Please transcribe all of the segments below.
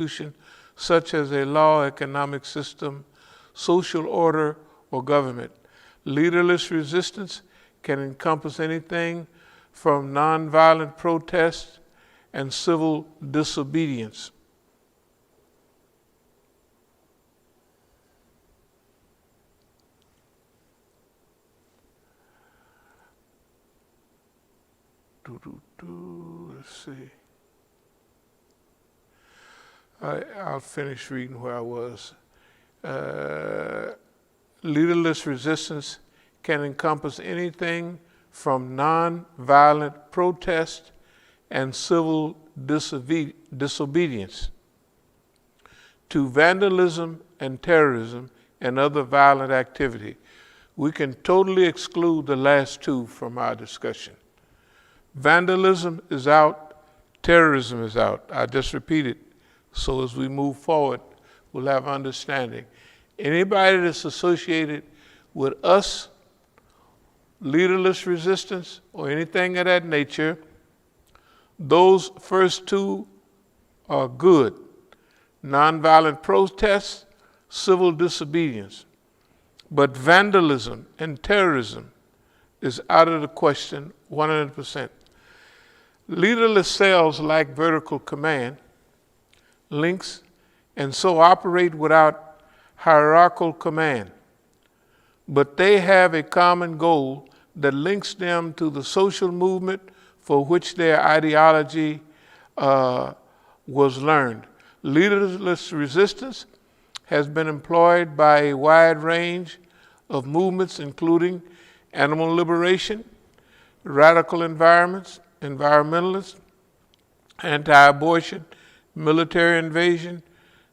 institution such as a law, economic system, social order, or government. Leaderless resistance can encompass anything from nonviolent protest and civil disobedience. Let's see. I'll finish reading where I was. Leaderless resistance can encompass anything from non-violent protest and civil disobedience to vandalism and terrorism and other violent activity. We can totally exclude the last two from our discussion. Vandalism is out, terrorism is out. I just repeated, so as we move forward, we'll have understanding. Anybody that's associated with us, leaderless resistance, or anything of that nature, those first two are good. Nonviolent protests, civil disobedience. But vandalism and terrorism is out of the question 100%. Leaderless cells lack vertical command, links, and so operate without hierarchical command. But they have a common goal that links them to the social movement for which their ideology was learned. Leaderless resistance has been employed by a wide range of movements, including animal liberation, radical environmentalists, anti-abortion, military invasion,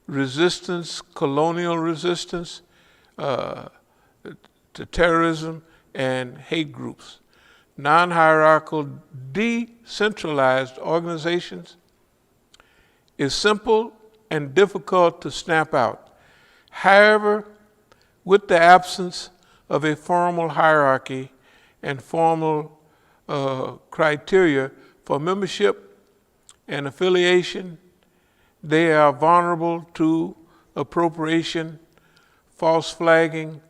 resistance, colonial resistance to terrorism, and hate groups. Non-hierarchical, decentralized organizations is simple and difficult to stamp out. However, with the absence of a formal hierarchy and formal criteria for membership and affiliation, they are vulnerable to appropriation, false flagging,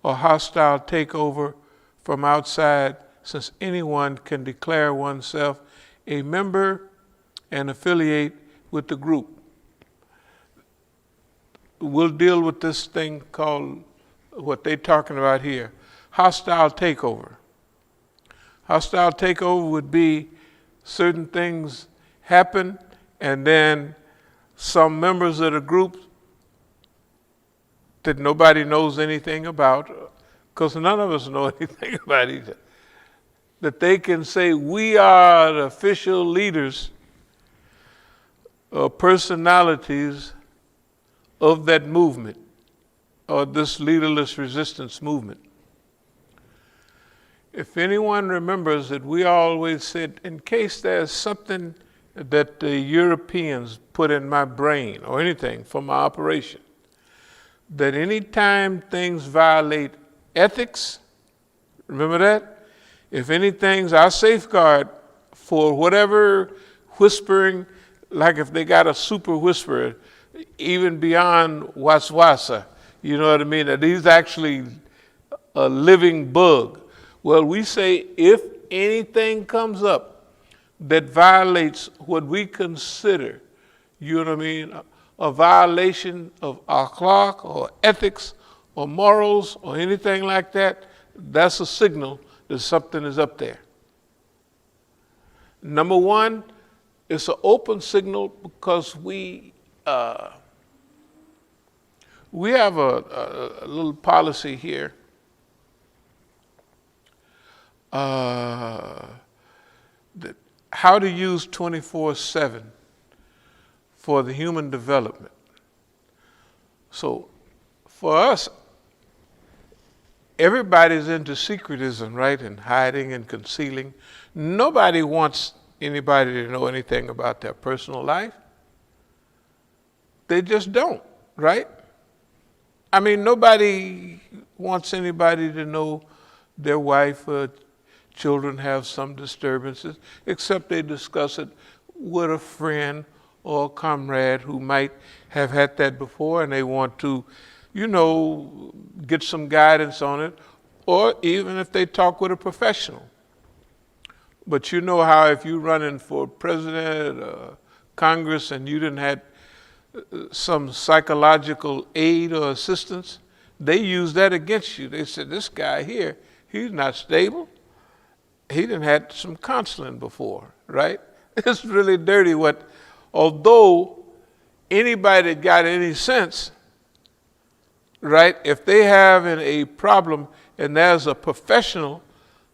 or hostile takeover from outside, since anyone can declare oneself a member and affiliate with the group. We'll deal with this thing called, what they're talking about here, hostile takeover. Hostile takeover would be certain things happen and then some members of the group that nobody knows anything about, because none of us know anything about either, that they can say, we are the official leaders or personalities of that movement or this leaderless resistance movement. If anyone remembers that we always said, in case there's something that the Europeans put in my brain or anything for my operation, that anytime things violate ethics, remember that? If anything's our safeguard for whatever whispering, like if they got a super whisperer, even beyond waswasa, you know what I mean? That he's actually a living bug. Well, we say if anything comes up that violates what we consider, you know what I mean, a violation of akhlaq or ethics or morals or anything like that, that's a signal that something is up there. Number one, it's an open signal because we have a little policy here. That how to use 24/7 for the human development. So for us, everybody's into secretism, right? And hiding and concealing. Nobody wants anybody to know anything about their personal life. They just don't, right? I mean, nobody wants anybody to know their wife or children have some disturbances, except they discuss it with a friend or a comrade who might have had that before and they want to, get some guidance on it, or even if they talk with a professional. But you know how if you're running for president or Congress and you didn't have some psychological aid or assistance, they use that against you. They said, this guy here, he's not stable. He didn't have some counseling before, right? It's really dirty although anybody that got any sense, right, if they have a problem and there's a professional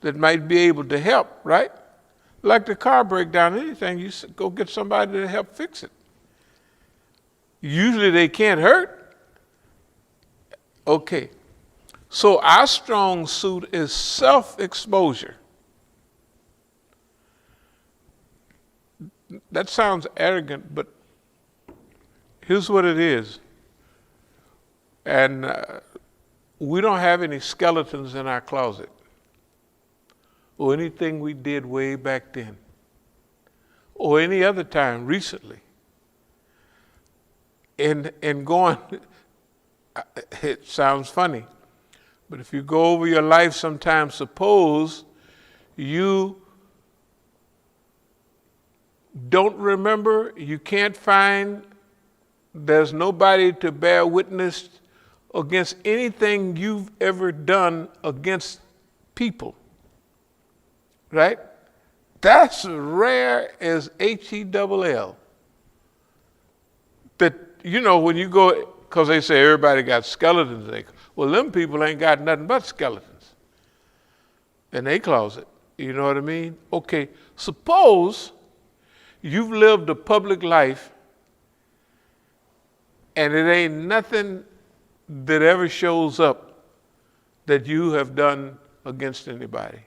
that might be able to help, right? Like the car breakdown, anything, you go get somebody to help fix it. Usually they can't hurt. Okay, so our strong suit is self-exposure. That sounds arrogant, but here's what it is. And we don't have any skeletons in our closet or anything we did way back then or any other time recently. And going, it sounds funny, but if you go over your life sometimes, suppose you don't remember, you can't find, there's nobody to bear witness against anything you've ever done against people, right? That's rare as H-E-double-L. That, when you go, because they say everybody got skeletons, well, them people ain't got nothing but skeletons in their closet. You know what I mean? Okay, suppose you've lived a public life and it ain't nothing that ever shows up that you have done against anybody.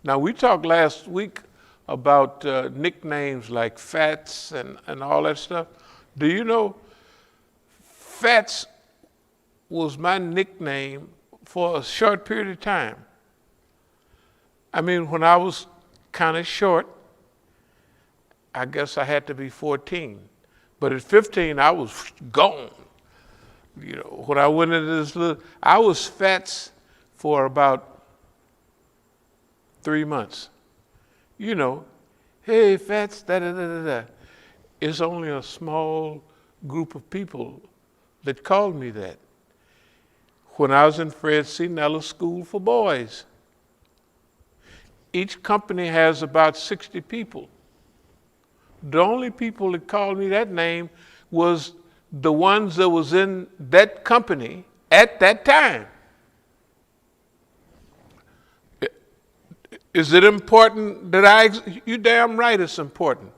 Now, we talked last week about nicknames like Fats and all that stuff. Do you know Fats was my nickname for a short period of time? I mean, when I was kind of short, I guess I had to be 14. But at 15, I was gone. When I went into this I was Fats for about 3 months. Hey, Fats, da-da-da-da-da. It's only a small group of people that called me that. When I was in Fred C. Nellis School for Boys, each company has about 60 people. The only people that called me that name was the ones that was in that company at that time. Is it important that you damn right it's important.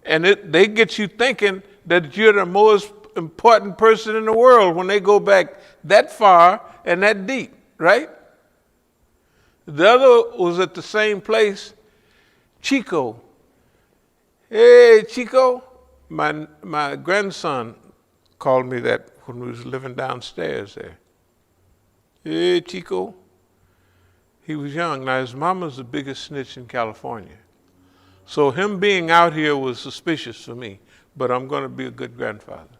And they get you thinking that you're the most important person in the world when they go back that far and that deep, right? The other was at the same place, Chico. Hey, Chico. My grandson called me that when we was living downstairs there. Hey, Chico. He was young. Now, his mama's the biggest snitch in California. So him being out here was suspicious for me, but I'm going to be a good grandfather.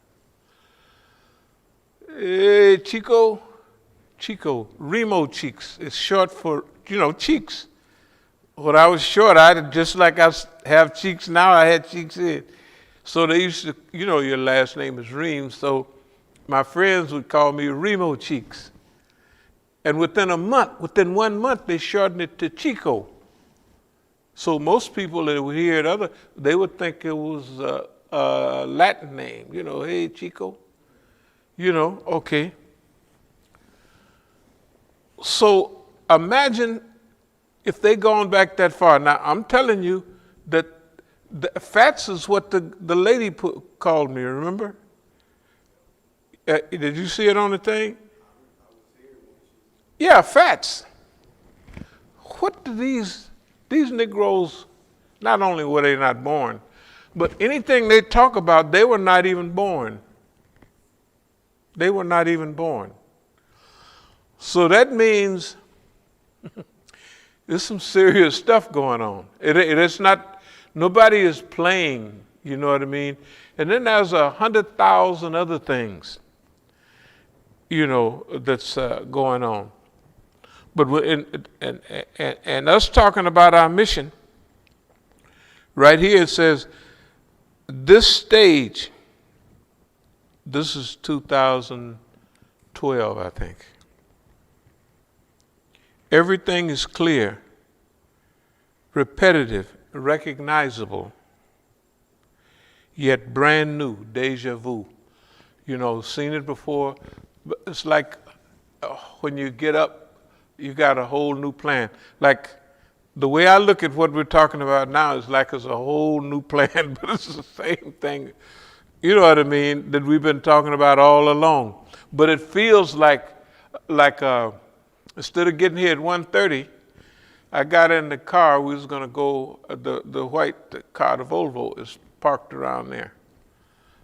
Hey, Chico. Chico, Remo Cheeks. It's short for, cheeks. When I was short, just like I have cheeks now, I had cheeks in. So they used to, your last name is Reams, so my friends would call me Remo Cheeks. And within 1 month, they shortened it to Chico. So most people that would hear it they would think it was a Latin name, hey, Chico. Okay. So imagine if they gone back that far. Now, I'm telling you that Fats is what the lady called me, remember? Did you see it on the thing? Yeah, Fats. What do these Negroes, not only were they not born, but anything they talk about, they were not even born. They were not even born. So that means there's some serious stuff going on. It's not, nobody is playing, you know what I mean? And then there's 100,000 other things, that's going on. But and us talking about our mission, right here it says, this stage, this is 2012, I think. Everything is clear, repetitive, recognizable, yet brand new, deja vu. Seen it before. But it's like when you get up, you got a whole new plan. Like the way I look at what we're talking about now is like it's a whole new plan, but it's the same thing. You know what I mean? That we've been talking about all along. But it feels like instead of getting here at 1:30, I got in the car. We was gonna go. The white car, the Volvo, is parked around there.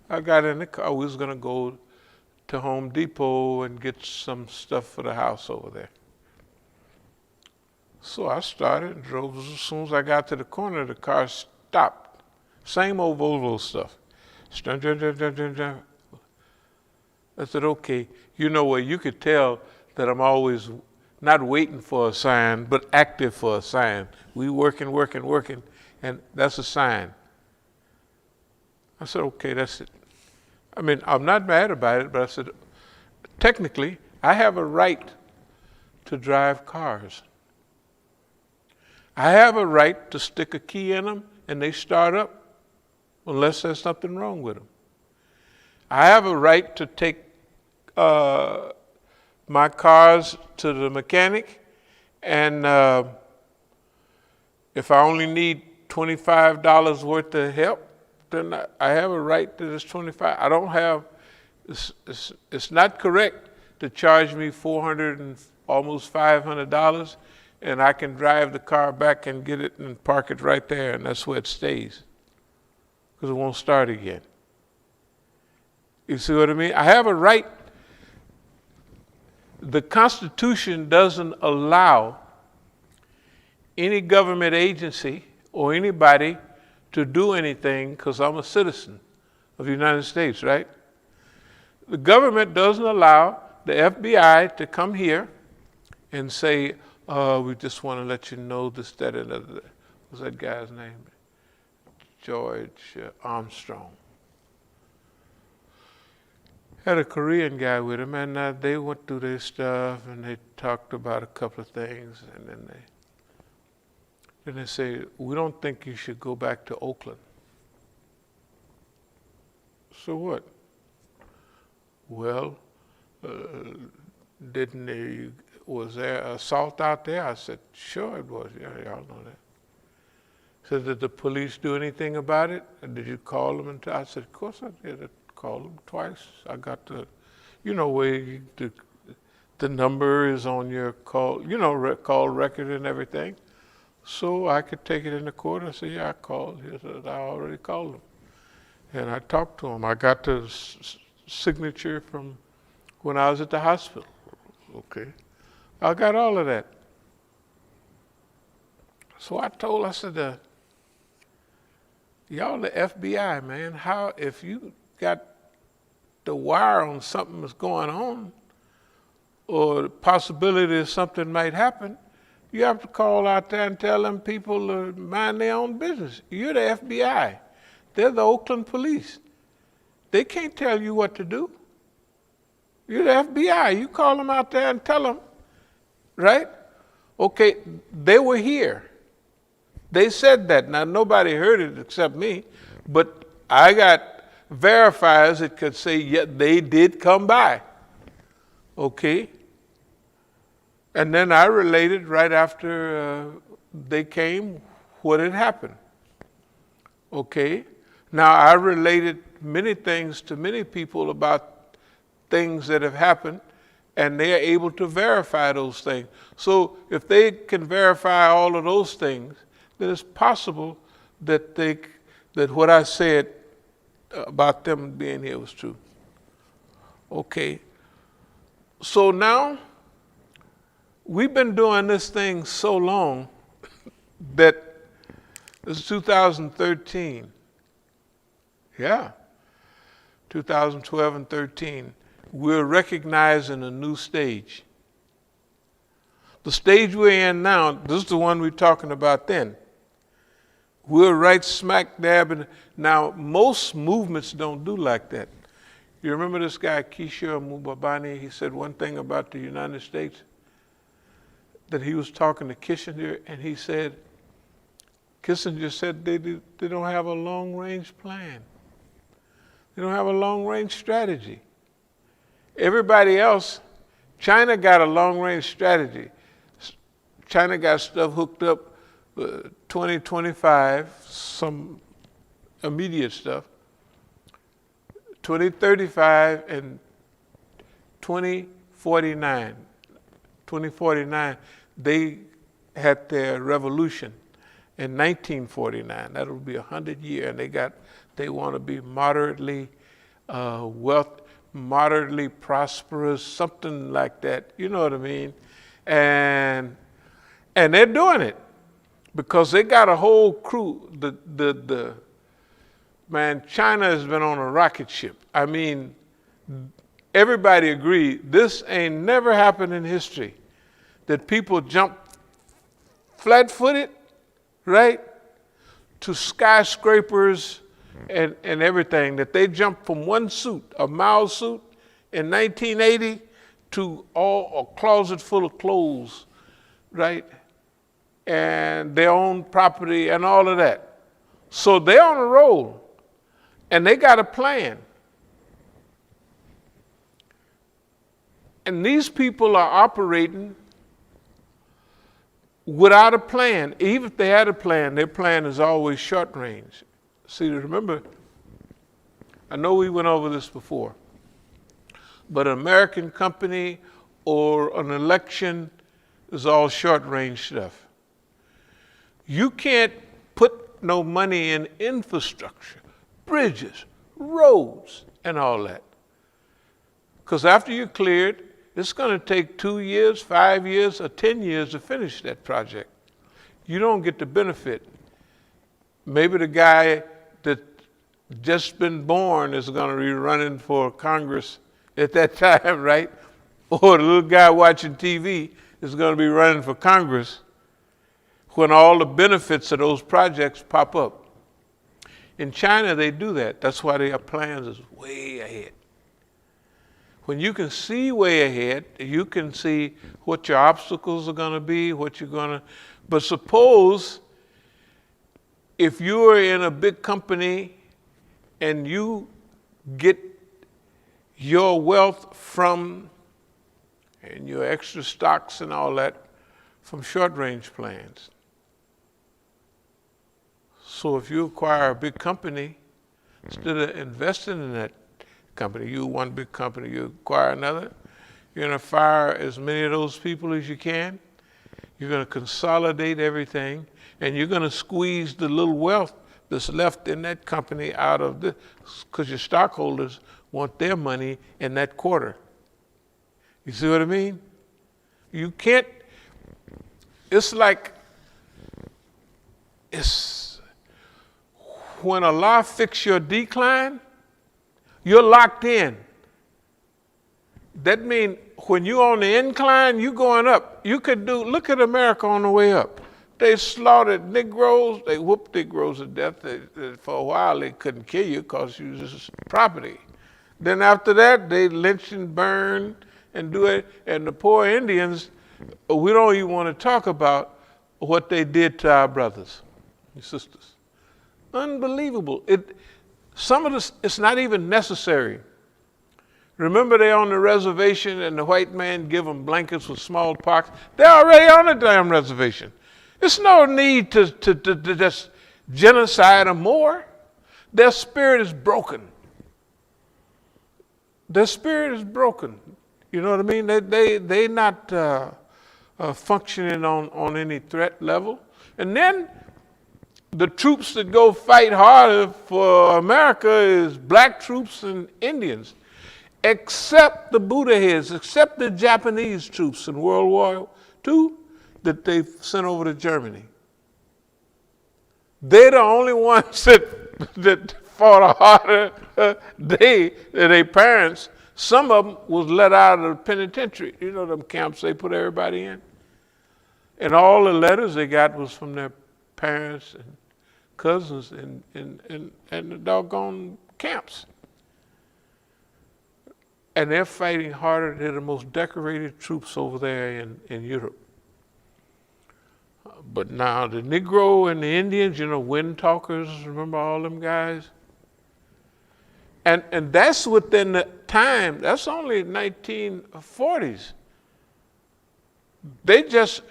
I got in the car. We was gonna go to Home Depot and get some stuff for the house over there. So I started and drove. As soon as I got to the corner, the car stopped. Same old Volvo stuff. I said, okay. Where you could tell that I'm always not waiting for a sign, but active for a sign. We working, and that's a sign. I said, okay, that's it. I mean, I'm not mad about it, but I said, technically, I have a right to drive cars. I have a right to stick a key in them and they start up unless there's something wrong with them. I have a right to take my cars to the mechanic, and if I only need $25 worth of help, then I have a right to this $25. I don't have. It's not correct to charge me $400 and almost $500, and I can drive the car back and get it and park it right there, and that's where it stays, because it won't start again. You see what I mean? I have a right. The Constitution doesn't allow any government agency or anybody to do anything because I'm a citizen of the United States, right? The government doesn't allow the FBI to come here and say, we just want to let you know this, that, and other. What's that guy's name? George Armstrong. Had a Korean guy with him, and they went through their stuff, and they talked about a couple of things, and then they say, we don't think you should go back to Oakland. So what? Well, was there assault out there? I said, sure it was. Yeah, y'all know that. Said, did the police do anything about it? And did you call them? I said, of course I did. I called them twice. I got the, where the number is on your call, call record and everything. So I could take it in the court. I said, yeah, I called. He said, I already called them. And I talked to him. I got the signature from when I was at the hospital. Okay. I got all of that. So I said, y'all the FBI, man, how, if you got the wire on something that's going on or the possibility that something might happen, you have to call out there and tell them people to mind their own business. You're the FBI. They're the Oakland police. They can't tell you what to do. You're the FBI. You call them out there and tell them, right? Okay, they were here. They said that. Now, nobody heard it except me, but I got verifiers that could say, yeah, they did come by. Okay? And then I related right after they came what had happened. Okay? Now, I related many things to many people about things that have happened, and they are able to verify those things. So if they can verify all of those things, then it's possible that that what I said about them being here was true. Okay. So now, we've been doing this thing so long that it's 2013. Yeah. 2012 and 13, we're recognizing a new stage. The stage we're in now, this is the one we're talking about then. We're right smack dab in. Now, most movements don't do like that. You remember this guy, Kishore Mahbubani? He said one thing about the United States, that he was talking to Kissinger, and he said, Kissinger said they don't have a long-range plan. They don't have a long-range strategy. Everybody else, China got a long-range strategy. China got stuff hooked up 2025, some immediate stuff, 2035 and 2049. 2049, they had their revolution in 1949. That'll be 100 years, and they want to be moderately moderately prosperous, something like that. You know what I mean? And they're doing it because they got a whole crew. Man, China has been on a rocket ship. I mean, everybody agreed this ain't never happened in history, that people jump flat-footed, right, to skyscrapers and everything, that they jump from one suit, a Mao suit in 1980, to a closet full of clothes, right, and their own property and all of that. So they're on a roll, and they got a plan. And these people are operating without a plan. Even if they had a plan, their plan is always short range. See, remember, I know we went over this before, but an American company or an election is all short range stuff. You can't put no money in infrastructure, bridges, roads, and all that. Because after you're cleared, it's going to take 2 years, 5 years, or 10 years to finish that project. You don't get the benefit. Maybe the guy that just been born is going to be running for Congress at that time, right? Or the little guy watching TV is going to be running for Congress when all the benefits of those projects pop up. In China, they do that. That's why their plans is way ahead. When you can see way ahead, you can see what your obstacles are going to be, what you're going to. But suppose if you are in a big company and you get your wealth from, and your extra stocks and all that, from short-range plans. So if you acquire a big company, instead of investing in that company, one big company, you acquire another, you're going to fire as many of those people as you can. You're going to consolidate everything, and you're going to squeeze the little wealth that's left in that company out of this, because your stockholders want their money in that quarter. You see what I mean? You can't, it's like, when Allah fix your decline, you're locked in. That means when you're on the incline, you're going up. You could look at America on the way up. They slaughtered Negroes, they whooped Negroes to death. For a while, they couldn't kill you because you was just property. Then after that, they lynched and burned and do it. And the poor Indians, we don't even want to talk about what they did to our brothers and sisters. Unbelievable. Some of this, it's not even necessary. Remember, they're on the reservation and the white man give them blankets with smallpox. They're already on the damn reservation. There's no need to just genocide them more. Their spirit is broken. Their spirit is broken. You know what I mean? They're not functioning on any threat level. And then the troops that go fight harder for America is black troops and Indians, except the Buddha heads, except the Japanese troops in World War II that they sent over to Germany. They're the only ones that fought a harder day than their parents. Some of them was let out of the penitentiary. You know them camps they put everybody in? And all the letters they got was from their parents and cousins in the doggone camps. And they're fighting harder. They're the most decorated troops over there in Europe. But now the Negro and the Indians, you know, wind talkers, remember all them guys? And that's within the time, that's only 1940s. They just,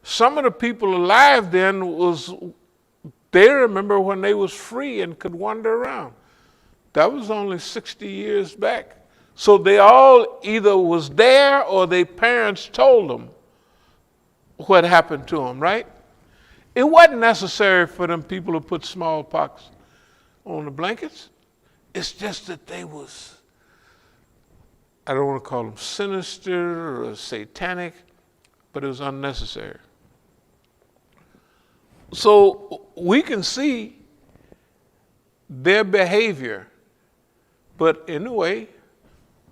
some of the people alive then they remember when they was free and could wander around. That was only 60 years back. So they all either was there or their parents told them what happened to them, right? It wasn't necessary for them people to put smallpox on the blankets. It's just that they was, I don't want to call them sinister or satanic, but it was unnecessary. So we can see their behavior, but in a way,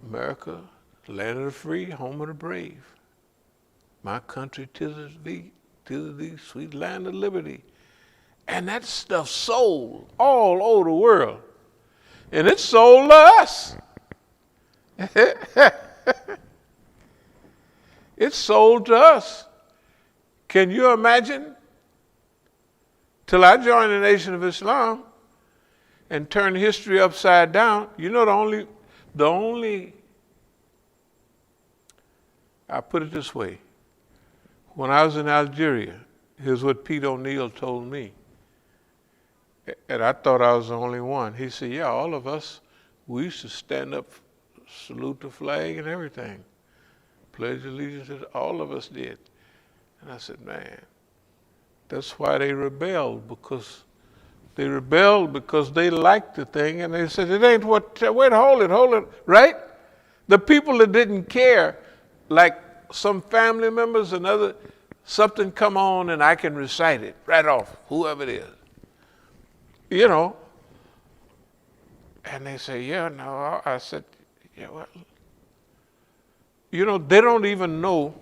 America, land of the free, home of the brave. My country, 'tis of thee, sweet land of liberty. And that stuff sold all over the world. And it sold to us. It sold to us. Can you imagine? Till I joined the Nation of Islam and turned history upside down, you know the only, I put it this way. When I was in Algeria, here's what Pete O'Neill told me. And I thought I was the only one. He said, yeah, all of us, we used to stand up, salute the flag and everything. Pledge allegiance, all of us did. And I said, man, that's why they rebelled, because they liked the thing, and they said, it ain't what, wait, hold it, right? The people that didn't care, like some family members and other, something come on and I can recite it right off, whoever it is. You know, and they say, yeah, no, I said, yeah, well, you know, they don't even know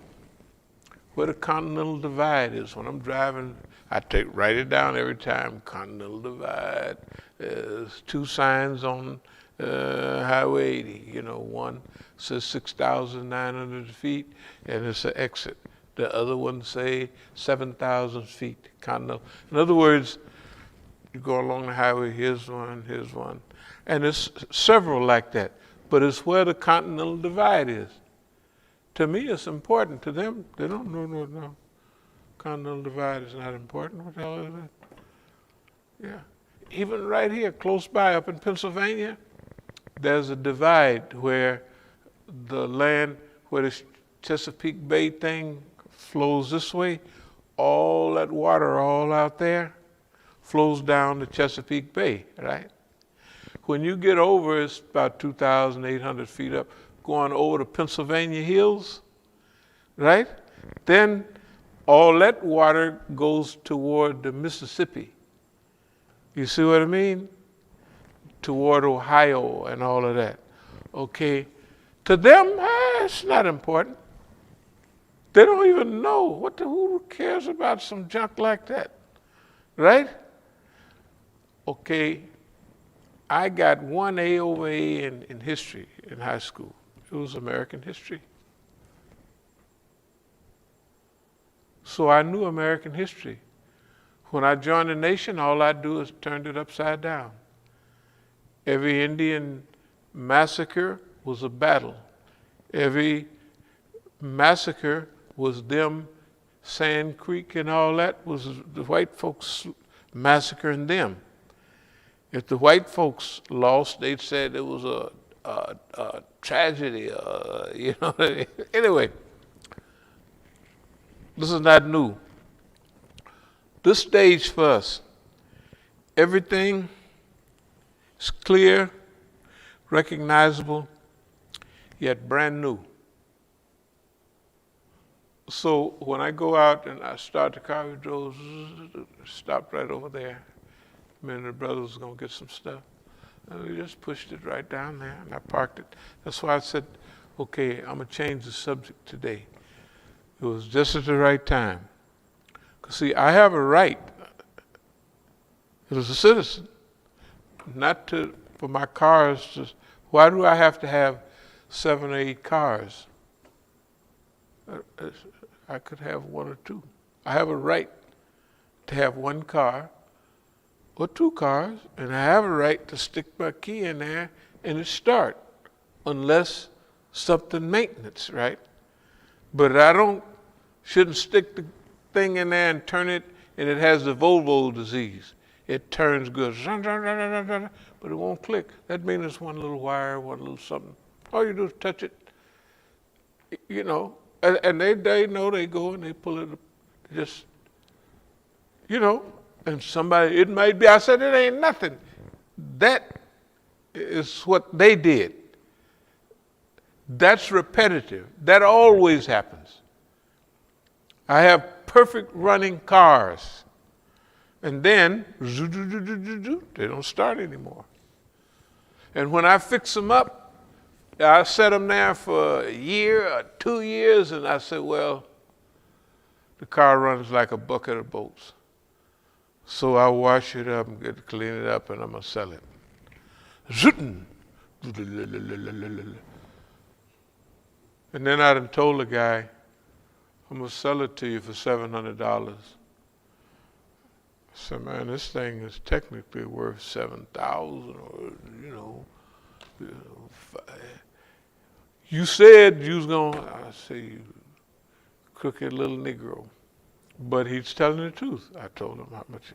where the Continental Divide is. When I'm driving, I write it down every time, Continental Divide. There's two signs on Highway 80, you know, one says 6,900 feet and it's an exit. The other one say 7,000 feet, Continental. In other words, you go along the highway, here's one. And there's several like that. But it's where the Continental Divide is. To me, it's important. To them, they don't know, no. Continental Divide is not important. What the hell is that? Yeah. Even right here, close by, up in Pennsylvania, there's a divide where the land, where the Chesapeake Bay thing flows this way, all that water all out there flows down the Chesapeake Bay, right? When you get over, it's about 2,800 feet up, going over the Pennsylvania hills, right? Then all that water goes toward the Mississippi. You see what I mean? Toward Ohio and all of that. Okay, to them, it's not important. They don't even know. Who cares about some junk like that, right? Okay, I got 1 A over A in history in high school. It was American history. So I knew American history. When I joined the nation, all I do is turn it upside down. Every Indian massacre was a battle. Every massacre was them, Sand Creek and all that, was the white folks massacring them. If the white folks lost, they said it was a tragedy, you know. Anyway, this is not new. This stage for us, everything is clear, recognizable, yet brand new. So when I go out and I start the car, we drove, stopped right over there. Me and the brothers was gonna get some stuff. And we just pushed it right down there, and I parked it. That's why I said, okay, I'm going to change the subject today. It was just at the right time. Because, see, I have a right, as a citizen, not for my cars to, why do I have to have 7 or 8 cars? I could have 1 or 2. I have a right to have 1 car or 2 cars, and I have a right to stick my key in there and it start, unless something maintenance, right? But shouldn't stick the thing in there and turn it, and it has the Volvo disease. It turns good, but it won't click. That means it's 1 little wire, 1 little something. All you do is touch it, you know, and they know, they go and they pull it, just, you know, and somebody, it might be, I said, it ain't nothing. That is what they did. That's repetitive. That always happens. I have perfect running cars. And then, they don't start anymore. And when I fix them up, I set them there for a year or 2 years, and I said, well, the car runs like a bucket of bolts. So I wash it up and clean it up, and I'm going to sell it. And then I done told the guy, I'm going to sell it to you for $700. I said, man, this thing is technically worth $7,000, or, you know. You said you was going to, I say, you crooked little Negro. But he's telling the truth. I told him how much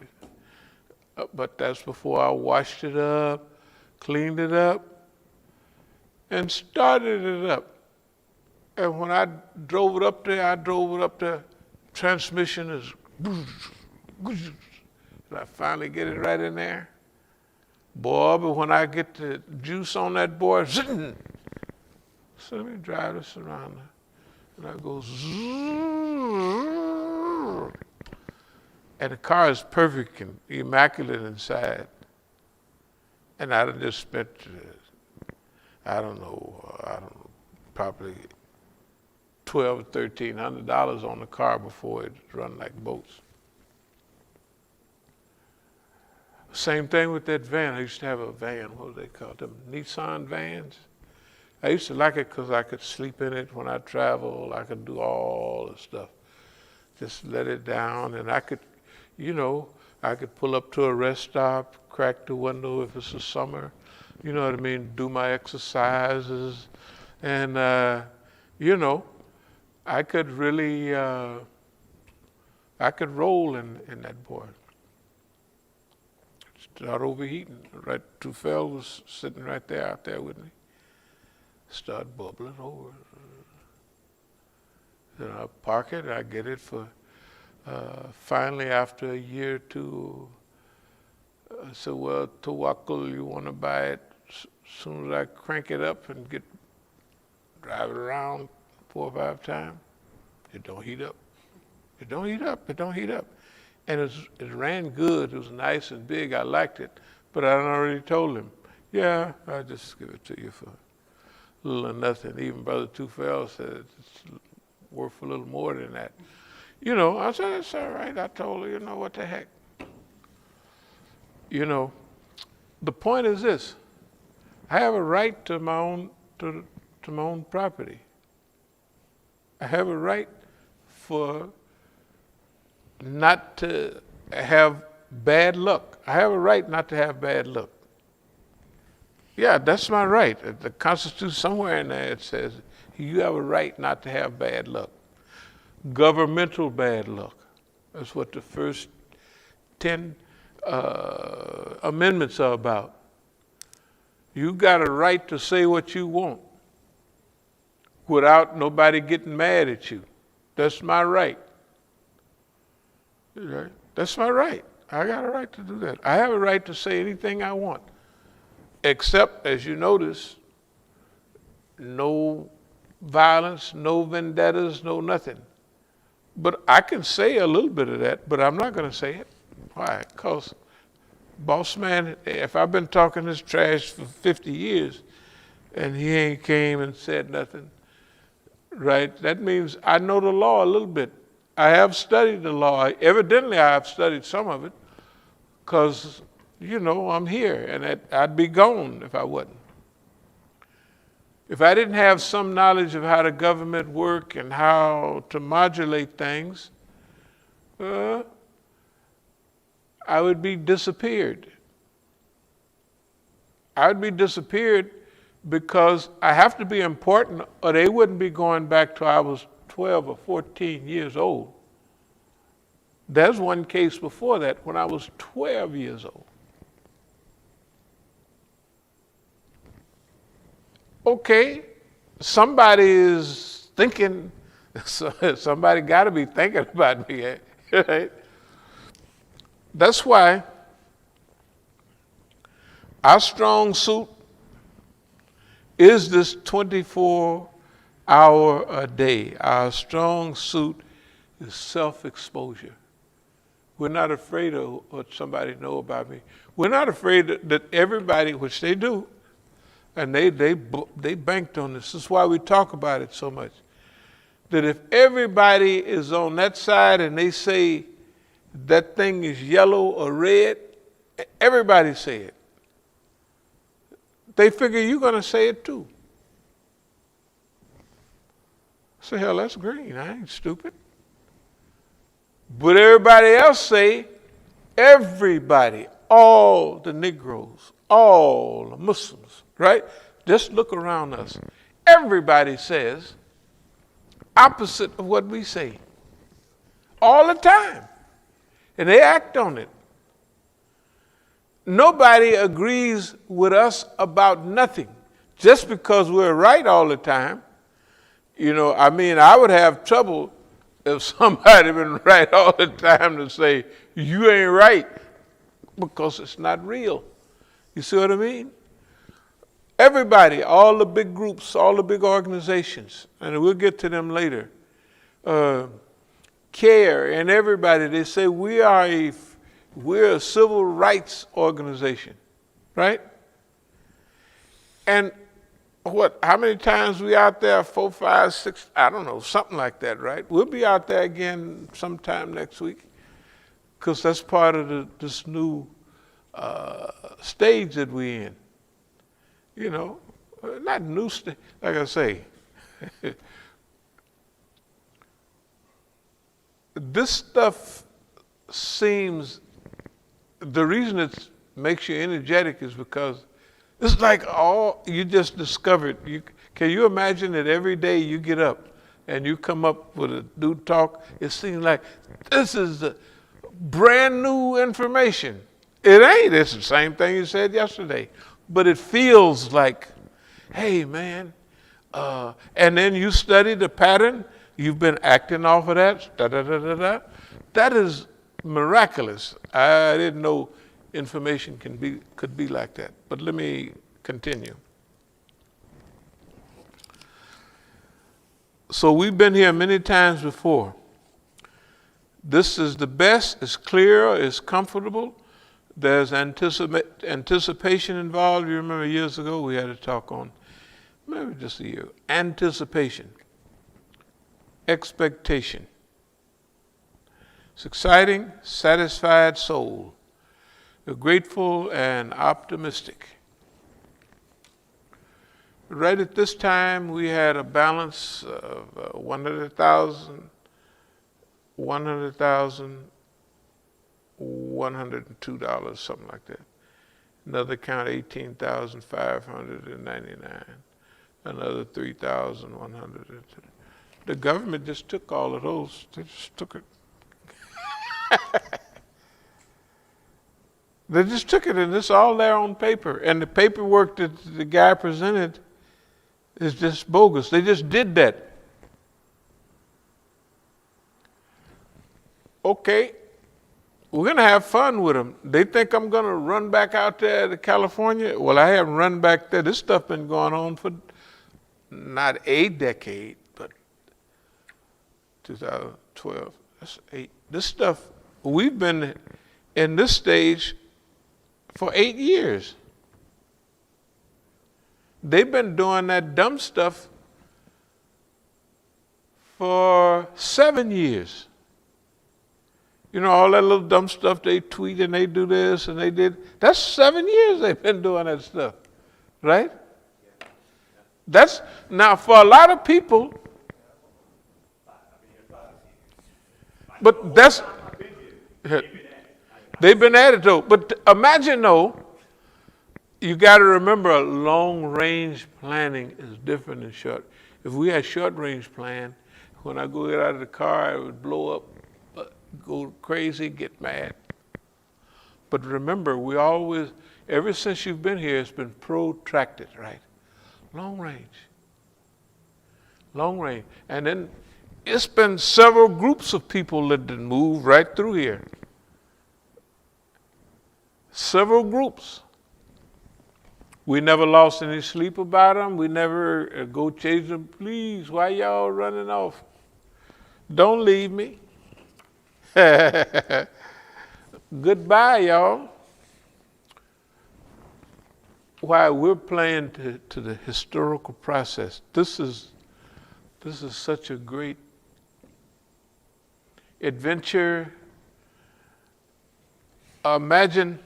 but that's before I washed it up, cleaned it up, and started it up. And when I drove it up there, transmission is, and I finally get it right in there. Boy, but when I get the juice on that boy, so let me drive this around, and I go, and the car is perfect and immaculate inside. And I just spent, I don't know, probably $1,200 or $1,300 on the car before it run like boats. Same thing with that van. I used to have a van, what do they call them? Nissan vans. I used to like it because I could sleep in it when I travel. I could do all the stuff. Just let it down, and I could, you know, I could pull up to a rest stop, crack the window if it's the summer, you know what I mean, do my exercises, and, you know, I could really, I could roll in that boy. Start overheating. Right, Tufel was sitting right there, out there with me. Start bubbling over. Then I park it, I get it for, finally after a year or two, I said, well, Tawakul, you want to buy it? As soon as I crank it up and drive it around 4 or 5 times, it don't heat up. It don't heat up, it don't heat up. And it ran good, it was nice and big, I liked it. But I already told him, yeah, I'll just give it to you for little or nothing. Even Brother Tufel said it's worth a little more than that. You know, I said, it's all right. I told her, you know, what the heck. You know, the point is this. I have a right to my own property. I have a right for not to have bad luck. I have a right not to have bad luck. Yeah, that's my right. The Constitution, somewhere in there, it says you have a right not to have bad luck. Governmental bad luck. That's what the first 10 amendments are about. You got a right to say what you want without nobody getting mad at you. That's my right. Right? That's my right. I got a right to do that. I have a right to say anything I want. Except, as you notice, no violence, no vendettas, no nothing. But I can say a little bit of that, but I'm not going to say it. Why? Because Boss man, if I've been talking this trash for 50 years and he ain't came and said nothing, right? That means I know the law a little bit. I have studied the law. Evidently, I have studied some of it because, I'm here and I'd be gone if I wasn't. If I didn't have some knowledge of how the government work and how to modulate things, I would be disappeared. I would be disappeared because I have to be important or they wouldn't be going back till I was 12 or 14 years old. There's one case before that when I was 12 years old. Okay, somebody is thinking, somebody got to be thinking about me, right? That's why our strong suit is this 24-hour a day. Our strong suit is self-exposure. We're not afraid of what somebody know about me. We're not afraid that everybody, which they do, and they banked on this. This is why we talk about it so much. That if everybody is on that side and they say that thing is yellow or red, everybody say it. They figure you're going to say it too. Say, hell, that's green. I ain't stupid. But everybody else say, everybody, all the Negroes, all the Muslims, right? Just look around us. Everybody says opposite of what we say all the time. And they act on it. Nobody agrees with us about nothing. Just because we're right all the time, I would have trouble if somebody been right all the time to say, you ain't right, because it's not real. You see what I mean? Everybody, all the big groups, all the big organizations, and we'll get to them later, CARE and everybody, they say we're a civil rights organization, right? And how many times we out there? 4, 5, 6, I don't know, something like that, right? We'll be out there again sometime next week because that's part of this new stage that we're in. Not new stage, like I say. This stuff seems, the reason it makes you energetic is because it's like you just discovered. Can you imagine that every day you get up and you come up with a new talk? It seems like this is the brand new information. It ain't. It's the same thing you said yesterday. But it feels like, hey, man. And then you study the pattern. You've been acting off of that. That is miraculous. I didn't know information could be like that. But let me continue. So we've been here many times before. This is the best. It's clear. It's comfortable. There's anticipation involved. You remember years ago we had a talk on, maybe just a year, anticipation, expectation. It's exciting, satisfied soul. You're grateful and optimistic. Right at this time, we had a balance of $102, something like that. Another account, $18,599. Another $3,100. The government just took all of those. They just took it. They just took it, and it's all there on paper. And the paperwork that the guy presented is just bogus. They just did that. Okay, we're going to have fun with them. They think I'm going to run back out there to California. Well, I haven't run back there. This stuff been going on for not a decade, but 2012. That's 8. This stuff, we've been in this stage for 8 years. They've been doing that dumb stuff for 7 years. You know, all that little dumb stuff they tweet and they do this and they did. That's 7 years they've been doing that stuff, right? That's, now for a lot of people, but that's, they've been at it though. But imagine though, you got to remember long range planning is different than short. If we had short range plan, when I go get out of the car, it would blow up, go crazy, get mad. But remember, we always, ever since you've been here, it's been protracted, right? Long range. Long range. And then it's been several groups of people that did move right through here. Several groups. We never lost any sleep about them. We never go chase them. Please, why y'all running off? Don't leave me. Goodbye, y'all. Why we're playing to the historical process. This is such a great adventure. Imagine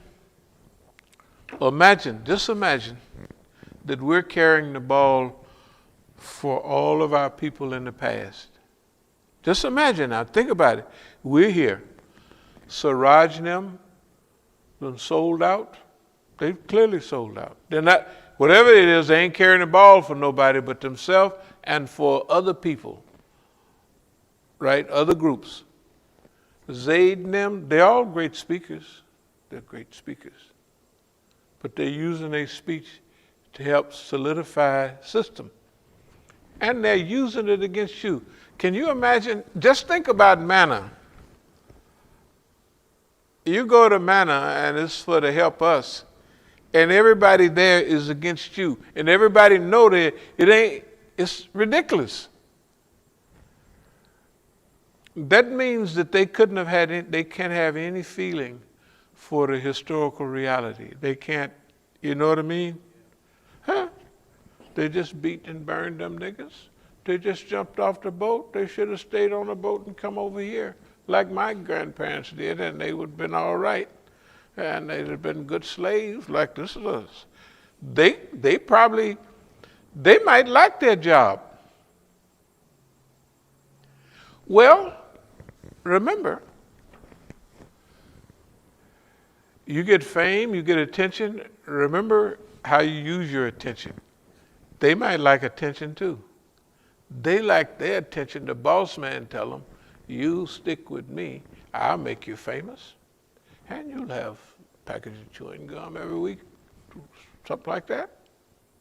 that we're carrying the ball for all of our people in the past. Just imagine now, think about it. We're here. Siraj and them been sold out. They've clearly sold out. They're not, whatever it is, they ain't carrying the ball for nobody but themselves and for other people, right? Other groups. Zaid and them, they're all great speakers. They're great speakers. But they're using their speech to help solidify system. And they're using it against you. Can you imagine? Just think about manna. You go to manna and it's for to help us. And everybody there is against you. And everybody know that it's ridiculous. That means that they can't have any feeling for the historical reality. They can't, you know what I mean? Huh? They just beat and burned them niggas. They just jumped off the boat. They should have stayed on the boat and come over here like my grandparents did, and they would have been all right. And they'd have been good slaves like this is us. They might like their job. Well, remember, you get fame, you get attention. Remember how you use your attention. They might like attention too. They like their attention. The boss man tell them, you stick with me, I'll make you famous. And you'll have a package of chewing gum every week, something like that,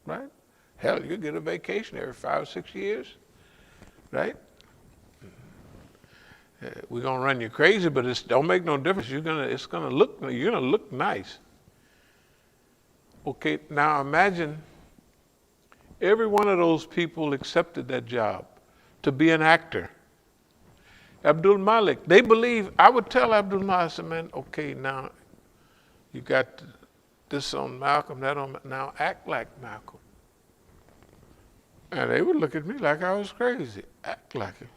right? Hell, you get a vacation every 5 or 6 years, right? We're gonna run you crazy, but it don't make no difference. You're gonna look nice. Okay, now imagine every one of those people accepted that job to be an actor. Abdul Malik, they believe, I would tell Abdul Malik, I said, man, okay, now you got this on Malcolm, that on, now act like Malcolm. And they would look at me like I was crazy. Act like him.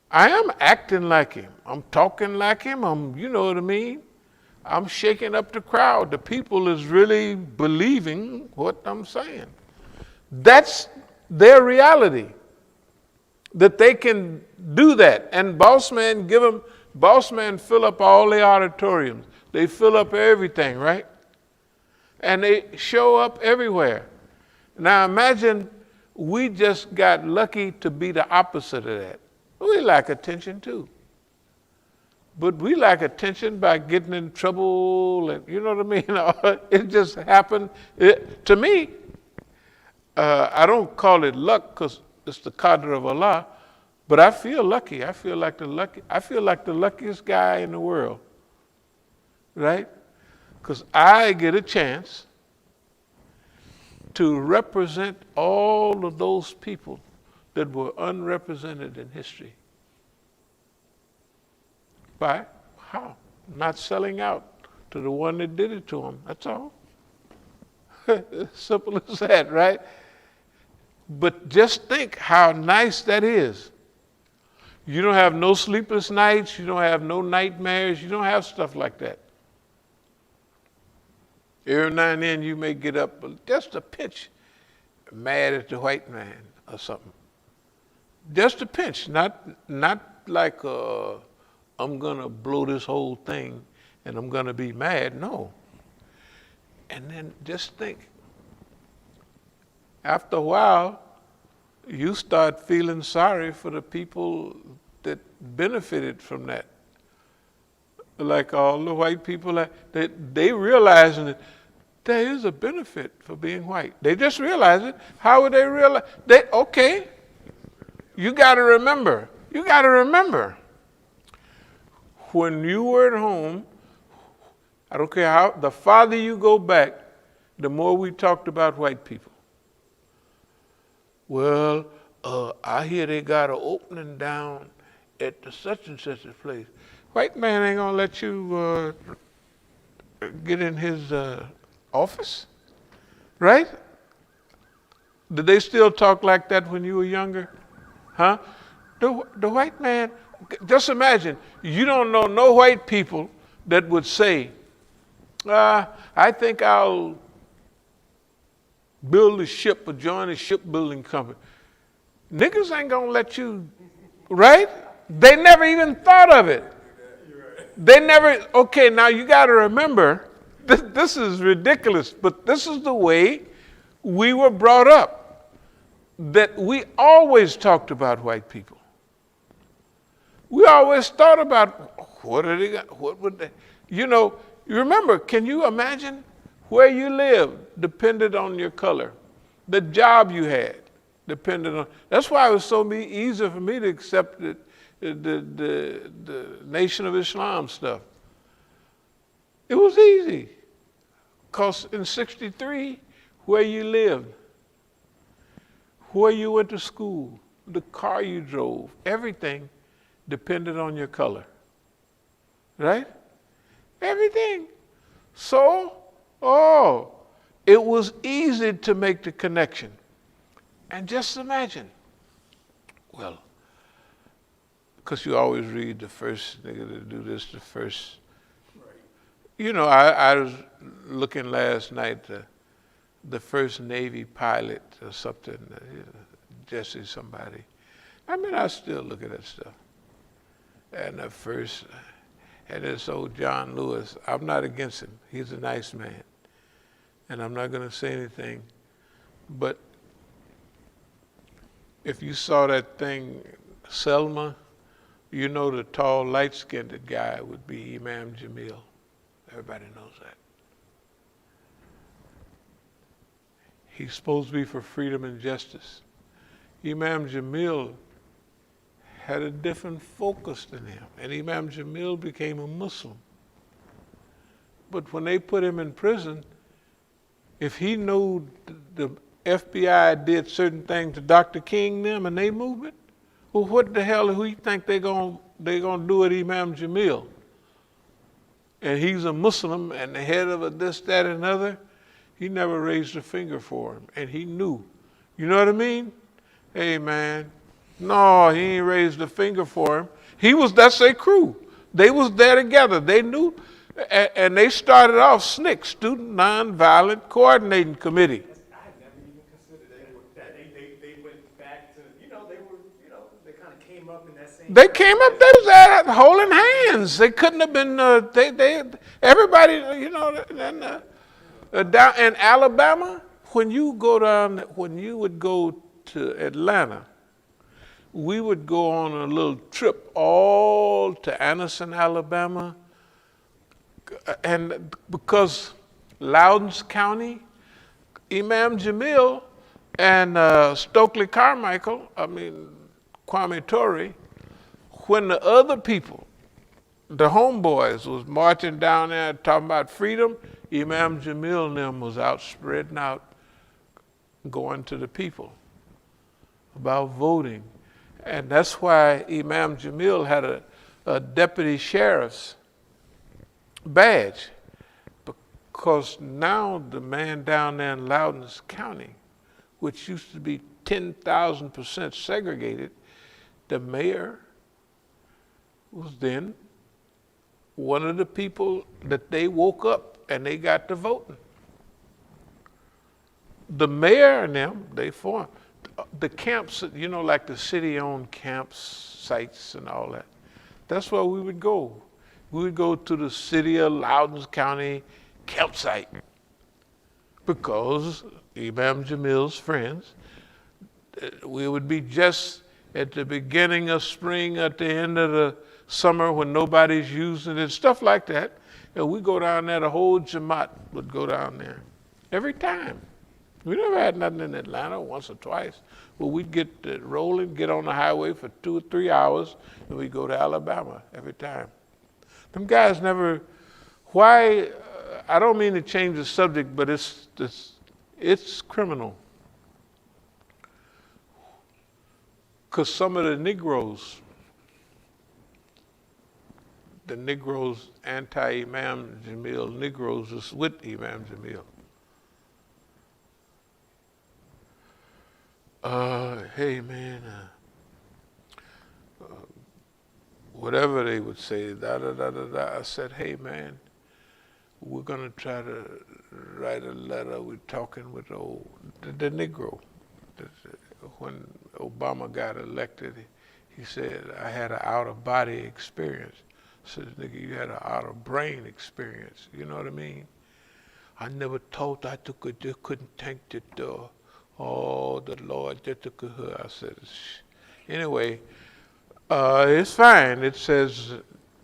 I am acting like him. I'm talking like him. You know what I mean? I'm shaking up the crowd. The people is really believing what I'm saying. That's their reality. That they can do that. And boss man fill up all the auditoriums. They fill up everything, right? And they show up everywhere. Now imagine we just got lucky to be the opposite of that. We lack attention too. But we lack attention by getting in trouble, and you know what I mean? It just happened. To me, I don't call it luck because it's the qadr of Allah, but I feel lucky. I feel like the luckiest guy in the world, right? Because I get a chance to represent all of those people that were unrepresented in history. By how? Not selling out. to the one that did it to him. That's all. Simple as that, right? But just think how nice that is. You don't have no sleepless nights. You don't have no nightmares. You don't have stuff like that. Every now and then you may get up just a pinch mad at the white man or something. Just a pinch, not like I'm going to blow this whole thing and I'm going to be mad. No. And then just think, after a while, you start feeling sorry for the people that benefited from that. Like all the white people, they realizing that there is a benefit for being white. They just realize it. How would they realize? Okay, you got to remember. When you were at home, I don't care how, the farther you go back, the more we talked about white people. Well, I hear they got an opening down at the such and such a place. White man ain't gonna let you get in his office, right? Did they still talk like that when you were younger? Huh? The white man, just imagine, you don't know no white people that would say, I think I'll build a ship or join a shipbuilding company. Niggas ain't gonna let you, right? They never even thought of it. They never, okay, now you gotta remember, this is ridiculous, but this is the way we were brought up. That we always talked about white people. We always thought about, what are they got, what would they, you remember, can you imagine where you lived depended on your color? The job you had depended on, that's why it was so easy for me to accept the Nation of Islam stuff. It was easy, because in '63, where you lived, where you went to school, the car you drove, everything depended on your color, right? Everything. So, it was easy to make the connection. And just imagine, well, because you always read the first nigga to do this, the first. Right. I was looking last night, the first Navy pilot or something, Jesse somebody. I still look at that stuff. And the first, and this old John Lewis, I'm not against him. He's a nice man. And I'm not going to say anything. But if you saw that thing, Selma, the tall, light-skinned guy would be Imam Jamil. Everybody knows that. He's supposed to be for freedom and justice. Imam Jamil had a different focus than him, and Imam Jamil became a Muslim. But when they put him in prison, if he knew the FBI did certain things to Dr. King them and they movement, well, what the hell do you think they gonna do with Imam Jamil? And he's a Muslim and the head of a this, that, and another. He never raised a finger for him, and he knew. You know what I mean? Hey, man, no, he ain't raised a finger for him. That's their crew. They was there together. They knew, and they started off SNCC, Student Nonviolent Coordinating Committee. I had never even considered that they went back to, they kind of came up in that same. They came up, they was there holding hands. They couldn't have been, everybody, down in Alabama, when you would go to Atlanta, we would go on a little trip all to Anniston, Alabama, and because Loudons County, Imam Jamil and Stokely Carmichael, Kwame Ture, when the other people, the homeboys, was marching down there talking about freedom, Imam Jamil and them was out spreading out, going to the people about voting. And that's why Imam Jamil had a deputy sheriff's badge. Because now the man down there in Loudoun's County, which used to be 10,000% segregated, the mayor was then one of the people that they woke up and they got to voting. The mayor and them, they formed the camps, you know, like the city-owned campsites and all that. That's where we would go. We would go to the city of Loudoun County campsite because Imam Jamil's friends, we would be just at the beginning of spring, at the end of the summer when nobody's using it, stuff like that. And we go down there, the whole Jamaat would go down there every time. We never had nothing in Atlanta, once or twice. But we'd get rolling, get on the highway for 2 or 3 hours, and we'd go to Alabama every time. Them guys never, why, I don't mean to change the subject, but it's criminal. Because some of the Negroes, anti-Imam Jamil Negroes was with Imam Jamil. Hey man, whatever they would say, da da da da da. I said, hey man, we're gonna try to write a letter. We're talking with the Negro. When Obama got elected, he said, I had an out-of-body experience. I said, nigga, you had an out-of-brain experience. You know what I mean? I never thought I couldn't take it. Oh, the Lord, I said, anyway, it's fine. It says,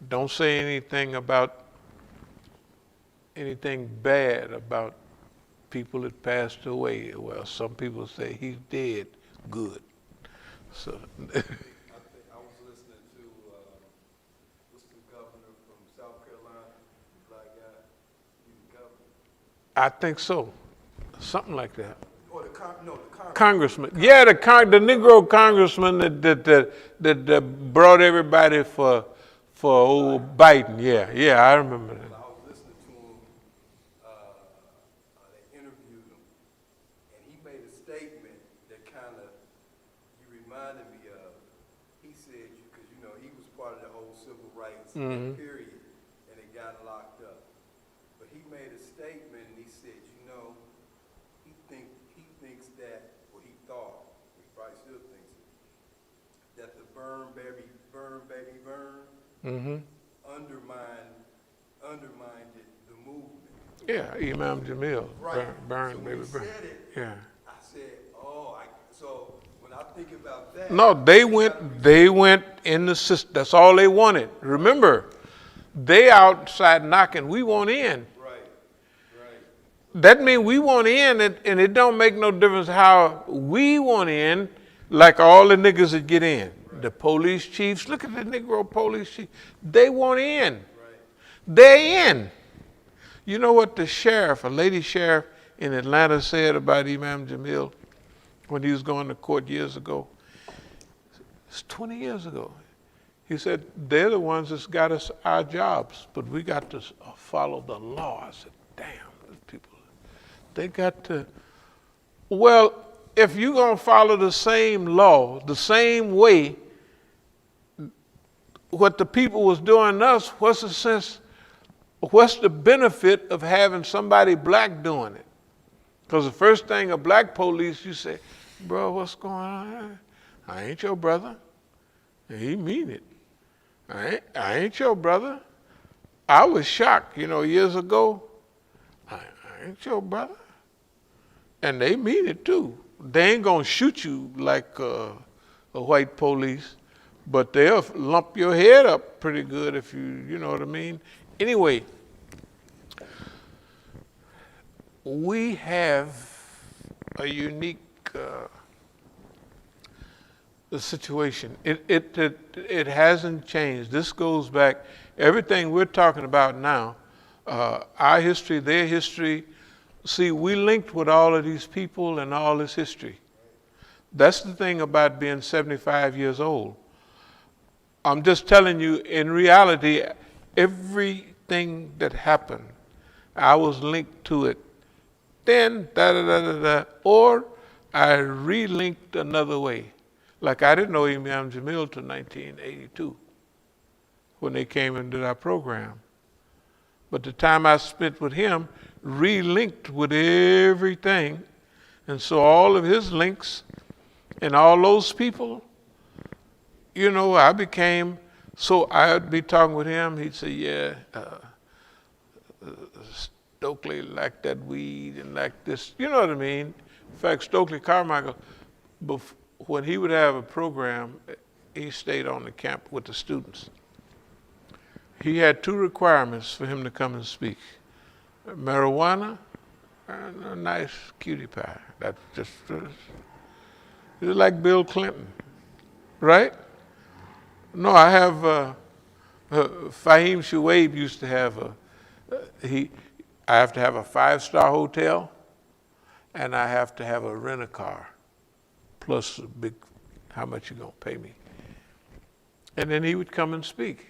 don't say anything bad about people that passed away. Well, some people say he's dead. Good. So. I was listening to what's the governor from South Carolina, the black guy, he's the governor. I think so, something like that. Or the congressman. Yeah, the Negro congressman that brought everybody for old Biden. Yeah, I remember that. I was listening to him. They interviewed him, and he made a statement that kind of you reminded me of. He said, because you know he was part of the whole civil rights period, and it got locked up. But he made a statement, and he said, you know, he thinks that, or he thought, he probably still thinks it, that the burn baby burn undermined the movement. Yeah, Imam Jamil. Right. Burn so baby burn. Said it, yeah. I said, so when I think about that. No, they went in the system. That's all they wanted. Remember, they outside knocking. We want in. Right. That means we want in, and it don't make no difference how we want in, like all the niggas that get in. Right. The police chiefs, look at the Negro police chief. They want in. Right. They're in. You know what the sheriff, a lady sheriff in Atlanta said about Imam Jamil when he was going to court years ago? It's 20 years ago. He said, they're the ones that's got us our jobs, but we got to follow the law. I said, damn, these people, they got to, well, if you're going to follow the same law, the same way, what the people was doing to us, what's the sense, what's the benefit of having somebody black doing it? Because the first thing a black police, you say, bro, what's going on? I ain't your brother. And he mean it. I ain't your brother. I was shocked, years ago. I ain't your brother. And they mean it too. They ain't gonna shoot you like a white police, but they'll lump your head up pretty good if you know what I mean. Anyway, we have a unique situation. It hasn't changed. This goes back, everything we're talking about now, our history, their history. See, we linked with all of these people and all this history. That's the thing about being 75 years old. I'm just telling you, in reality, everything that happened I was linked to it. Then, or I relinked another way. Like I didn't know Imam Jamil till 1982 when they came into our program. But the time I spent with him relinked with everything. And so all of his links and all those people, you know, I became, so I'd be talking with him, he'd say, yeah, Stokely like that weed and like this, you know what I mean? In fact, Stokely Carmichael, when he would have a program, he stayed on the camp with the students. He had two requirements for him to come and speak: marijuana and a nice cutie pie. That's just, it's like Bill Clinton, right? No, I have, Fahim Shuaib used to have I have to have a 5-star hotel, and I have to have a rent-a-car, plus a big, how much you gonna pay me? And then he would come and speak.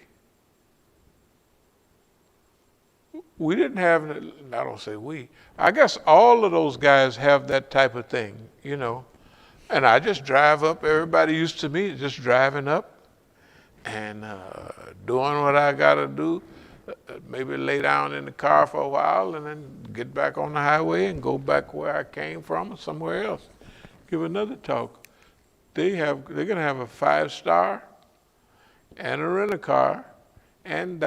We didn't have, I don't say we, I guess all of those guys have that type of thing, you know. And I just drive up, everybody used to me just driving up and doing what I gotta do, maybe lay down in the car for a while and then get back on the highway and go back where I came from or somewhere else. Give another talk. They're gonna have a 5-star and a rent-a-car and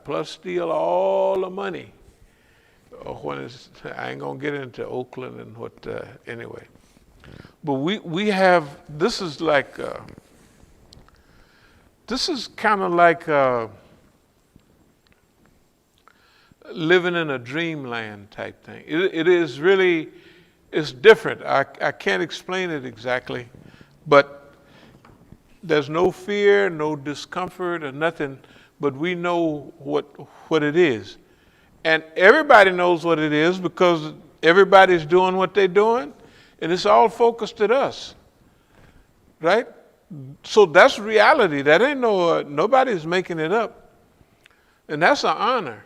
plus steal all the money. I ain't gonna get into Oakland and what, anyway. But we have, this is like, this is kind of like living in a dreamland type thing. It is really, it's different. I can't explain it exactly, but there's no fear, no discomfort or nothing, but we know what it is. And everybody knows what it is because everybody's doing what they're doing, and it's all focused at us, right? So that's reality. That ain't nobody's making it up. And that's an honor.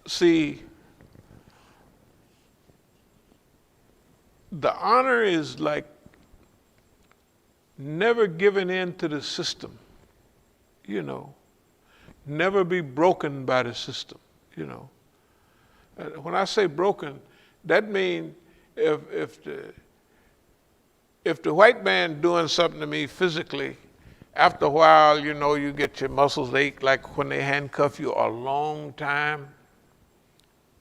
See, the honor is like never giving in to the system, you know. Never be broken by the system, you know. When I say broken, that means if the white man doing something to me physically, after a while, you know, you get your muscles ache, like when they handcuff you a long time,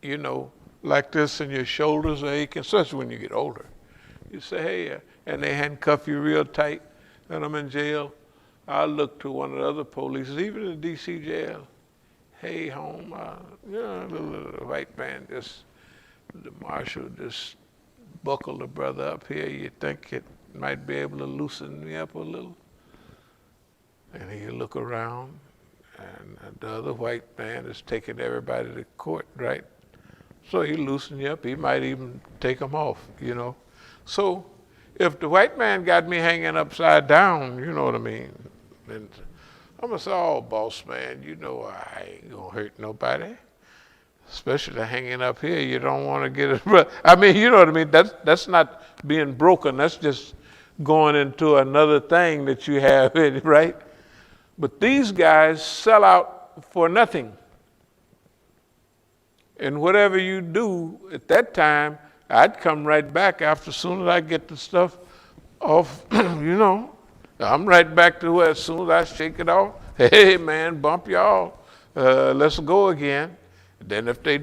you know, like this, and your shoulders are aching, especially when you get older. You say, hey, and they handcuff you real tight, and I'm in jail. I look to one of the other police, even in the DC jail. Hey, home, you know, the white man, the marshal just buckle the brother up here. You think it might be able to loosen me up a little? And he look around, and the other white man is taking everybody to court, right? So he loosen you up. He might even take them off, you know. So if the white man got me hanging upside down, you know what I mean? And I'm gonna say, oh, boss man, you know I ain't gonna hurt nobody. Especially hanging up here, you don't want to get it. I mean, you know what I mean? That's not being broken. That's just going into another thing that you have, right? But these guys sell out for nothing. And whatever you do at that time, I'd come right back after, as soon as I get the stuff off, you know. I'm right back to where as soon as I shake it off, hey man, bump y'all, let's go again. Then if they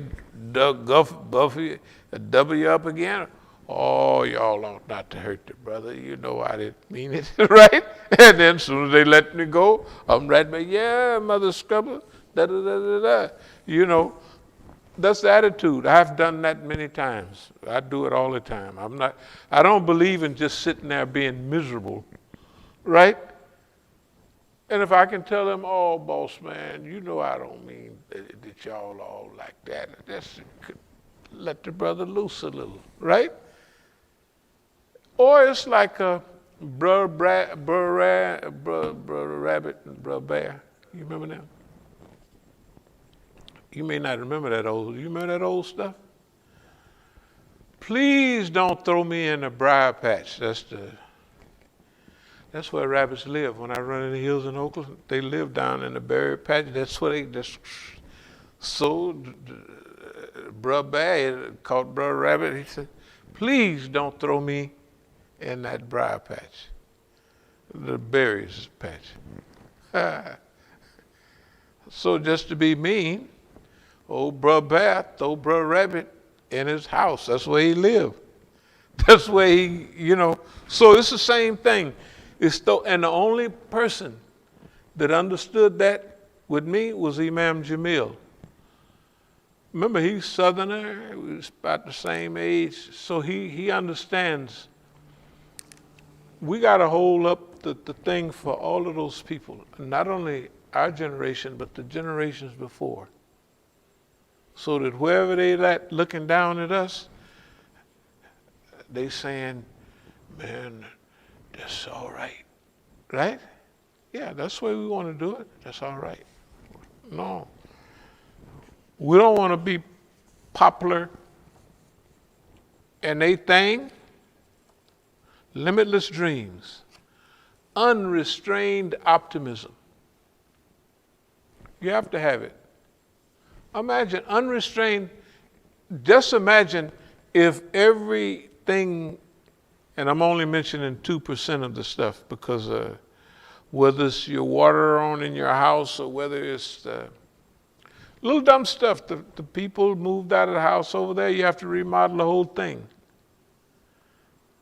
double you up again, oh, y'all ought not to hurt the brother. You know I didn't mean it, right? And then as soon as they let me go, I'm right back, yeah, mother scrubber, da-da-da-da-da. You know, that's the attitude. I've done that many times. I do it all the time. I don't believe in just sitting there being miserable, right? And if I can tell them, oh, boss man, you know I don't mean that y'all all like that. Just let the brother loose a little, right? Or it's like a Brother Rabbit and Brother Bear. You remember them? You may not remember that old. You remember that old stuff? Please don't throw me in a briar patch. That's where rabbits live. When I run in the hills in Oakland, they live down in the berry patch. That's where they just sold Bruh Bear, caught Bruh Rabbit. He said, please don't throw me in that briar patch, the berries patch. So just to be mean, old Bruh Bear throw Bruh Rabbit in his house. That's where he lived. That's where he, So it's the same thing. And the only person that understood that with me was Imam Jamil. Remember, he's Southerner. We was about the same age. So he understands. We got to hold up the thing for all of those people, not only our generation, but the generations before. So that wherever they at looking down at us, they saying, man, that's all right. Right? Yeah, that's the way we want to do it. That's all right. No. We don't want to be popular and they thing. Limitless dreams. Unrestrained optimism. You have to have it. Imagine unrestrained, just imagine if everything, and I'm only mentioning 2% of the stuff because whether it's your water on in your house or whether it's little dumb stuff, the people moved out of the house over there, you have to remodel the whole thing.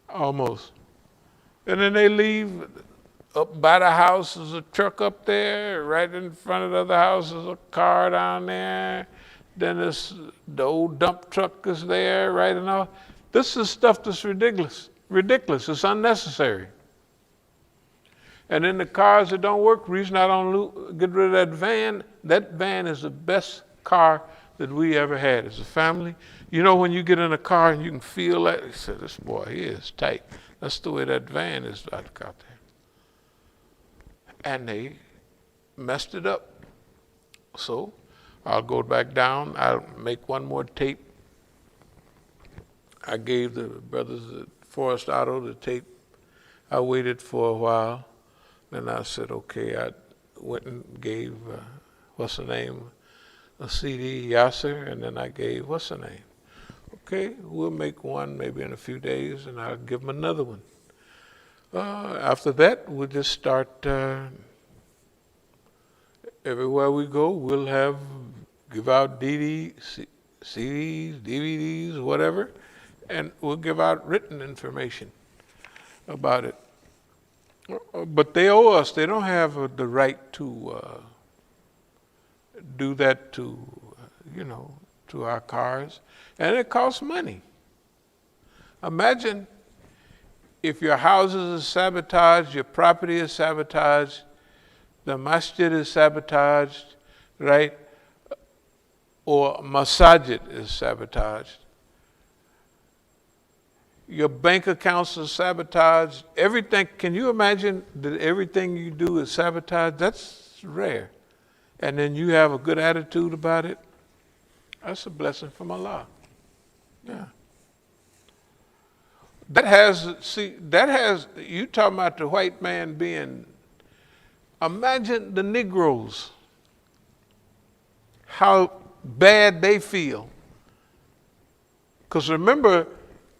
Almost. And then they leave. Up by the house is a truck up there. Right in front of the other house is a car down there. Then the old dump truck is there, right? And all. This is stuff that's ridiculous. Ridiculous. It's unnecessary. And then the cars that don't work, the reason I don't get rid of that van is the best car that we ever had as a family. You know when you get in a car and you can feel that, you say, this boy here is tight. That's the way that van is out there. And they messed it up. So I'll go back down. I'll make one more tape. I gave the brothers at Forest Auto the tape. I waited for a while. Then I said, okay, I went and gave, what's her name, a CD, Yasser, and then I gave, what's her name? Okay, we'll make one maybe in a few days, and I'll give them another one. After that, we'll just start, everywhere we go, we'll give out CDs, DVDs, whatever, and we'll give out written information about it. But they owe us. They don't have the right to do that to our cars. And it costs money. Imagine if your houses are sabotaged, your property is sabotaged, the masjid is sabotaged, right? Or masajid is sabotaged. Your bank accounts are sabotaged. Everything, can you imagine that everything you do is sabotaged? That's rare. And then you have a good attitude about it. That's a blessing from Allah. Yeah. You talking about the white man being, imagine the Negroes, how bad they feel. Because remember,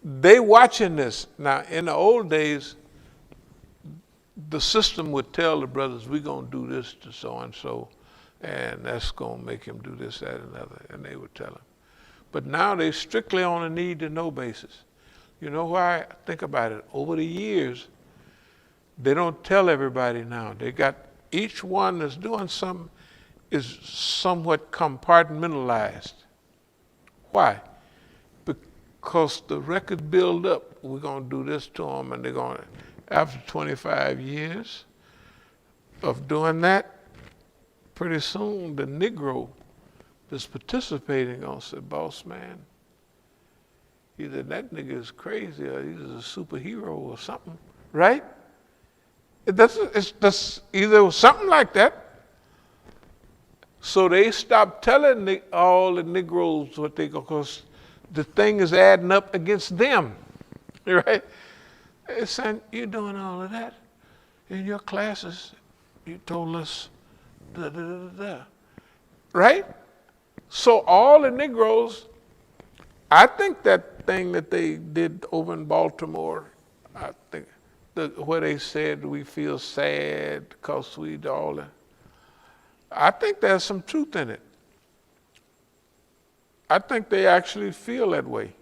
they watching this. Now, in the old days, the system would tell the brothers, we're going to do this to so-and-so, and that's going to make him do this, that, and other, and they would tell him. But now they're strictly on a need-to-know basis. You know why? Think about it. Over the years, they don't tell everybody now. They got each one that's doing something is somewhat compartmentalized. Why? Because the record build up, we're going to do this to them, and they're going to, after 25 years of doing that, pretty soon the Negro that's participating going to say, boss man, either that nigga is crazy or he's a superhero or something, right? That's either something like that. So they stopped telling all the Negroes what they go, because the thing is adding up against them, right? They're saying, you're doing all of that in your classes. You told us, da, da, da, da, da. Right? So all the Negroes, I think that thing that they did over in Baltimore, I think, where they said we feel sad because we do all that, I think there's some truth in it. I think they actually feel that way.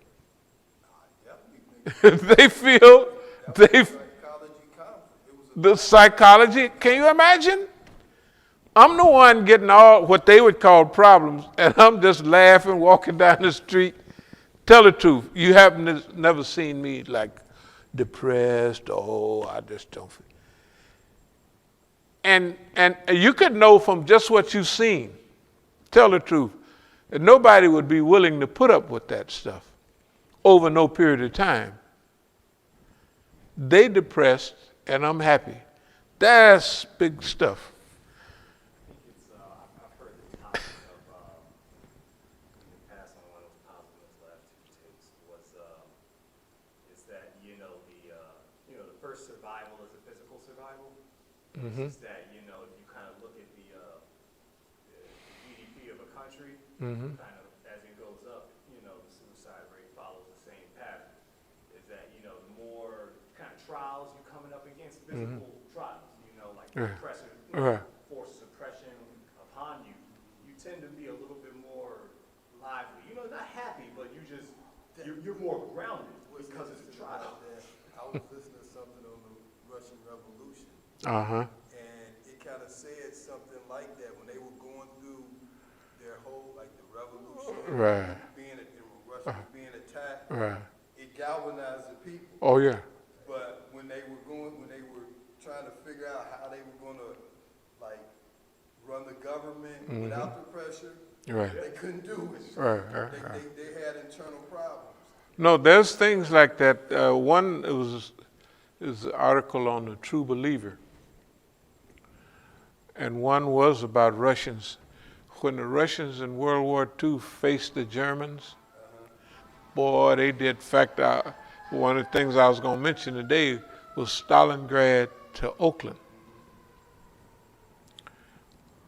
They feel, the psychology, can you imagine? I'm the one getting all what they would call problems, and I'm just laughing, walking down the street. Tell the truth. You haven't never seen me like depressed. Oh, I just don't feel. And you could know from just what you've seen. Tell the truth. That nobody would be willing to put up with that stuff over no period of time. They depressed, and I'm happy. That's big stuff. I've heard the topic of, in the past on one of Oswald's last two tapes is that, the first survival is a physical survival. It's that, if you kind of look at the GDP of a country, kind of as it goes up, the suicide rate follows the same pattern. Is that, the more kind of trials you're coming up against, physical trials, like pressure, force suppression upon you, you tend to be a little bit more lively. Not happy, but you're more grounded because it's a trial. I was listening to something on the Russian Revolution. Uh-huh. And it kind of said something like that when they were going through their whole, like the revolution, Right. Russia was being attacked. Right. It galvanized the people. Oh, yeah. But when they were trying to figure out how they were going to run the government without the pressure, Right. they couldn't do it. Right. They had internal problems. No, there's things like that. One, it was an article on the True Believer, and one was about Russians. When the Russians in World War II faced the Germans, boy, they did. In fact, one of the things I was going to mention today was Stalingrad to Oakland.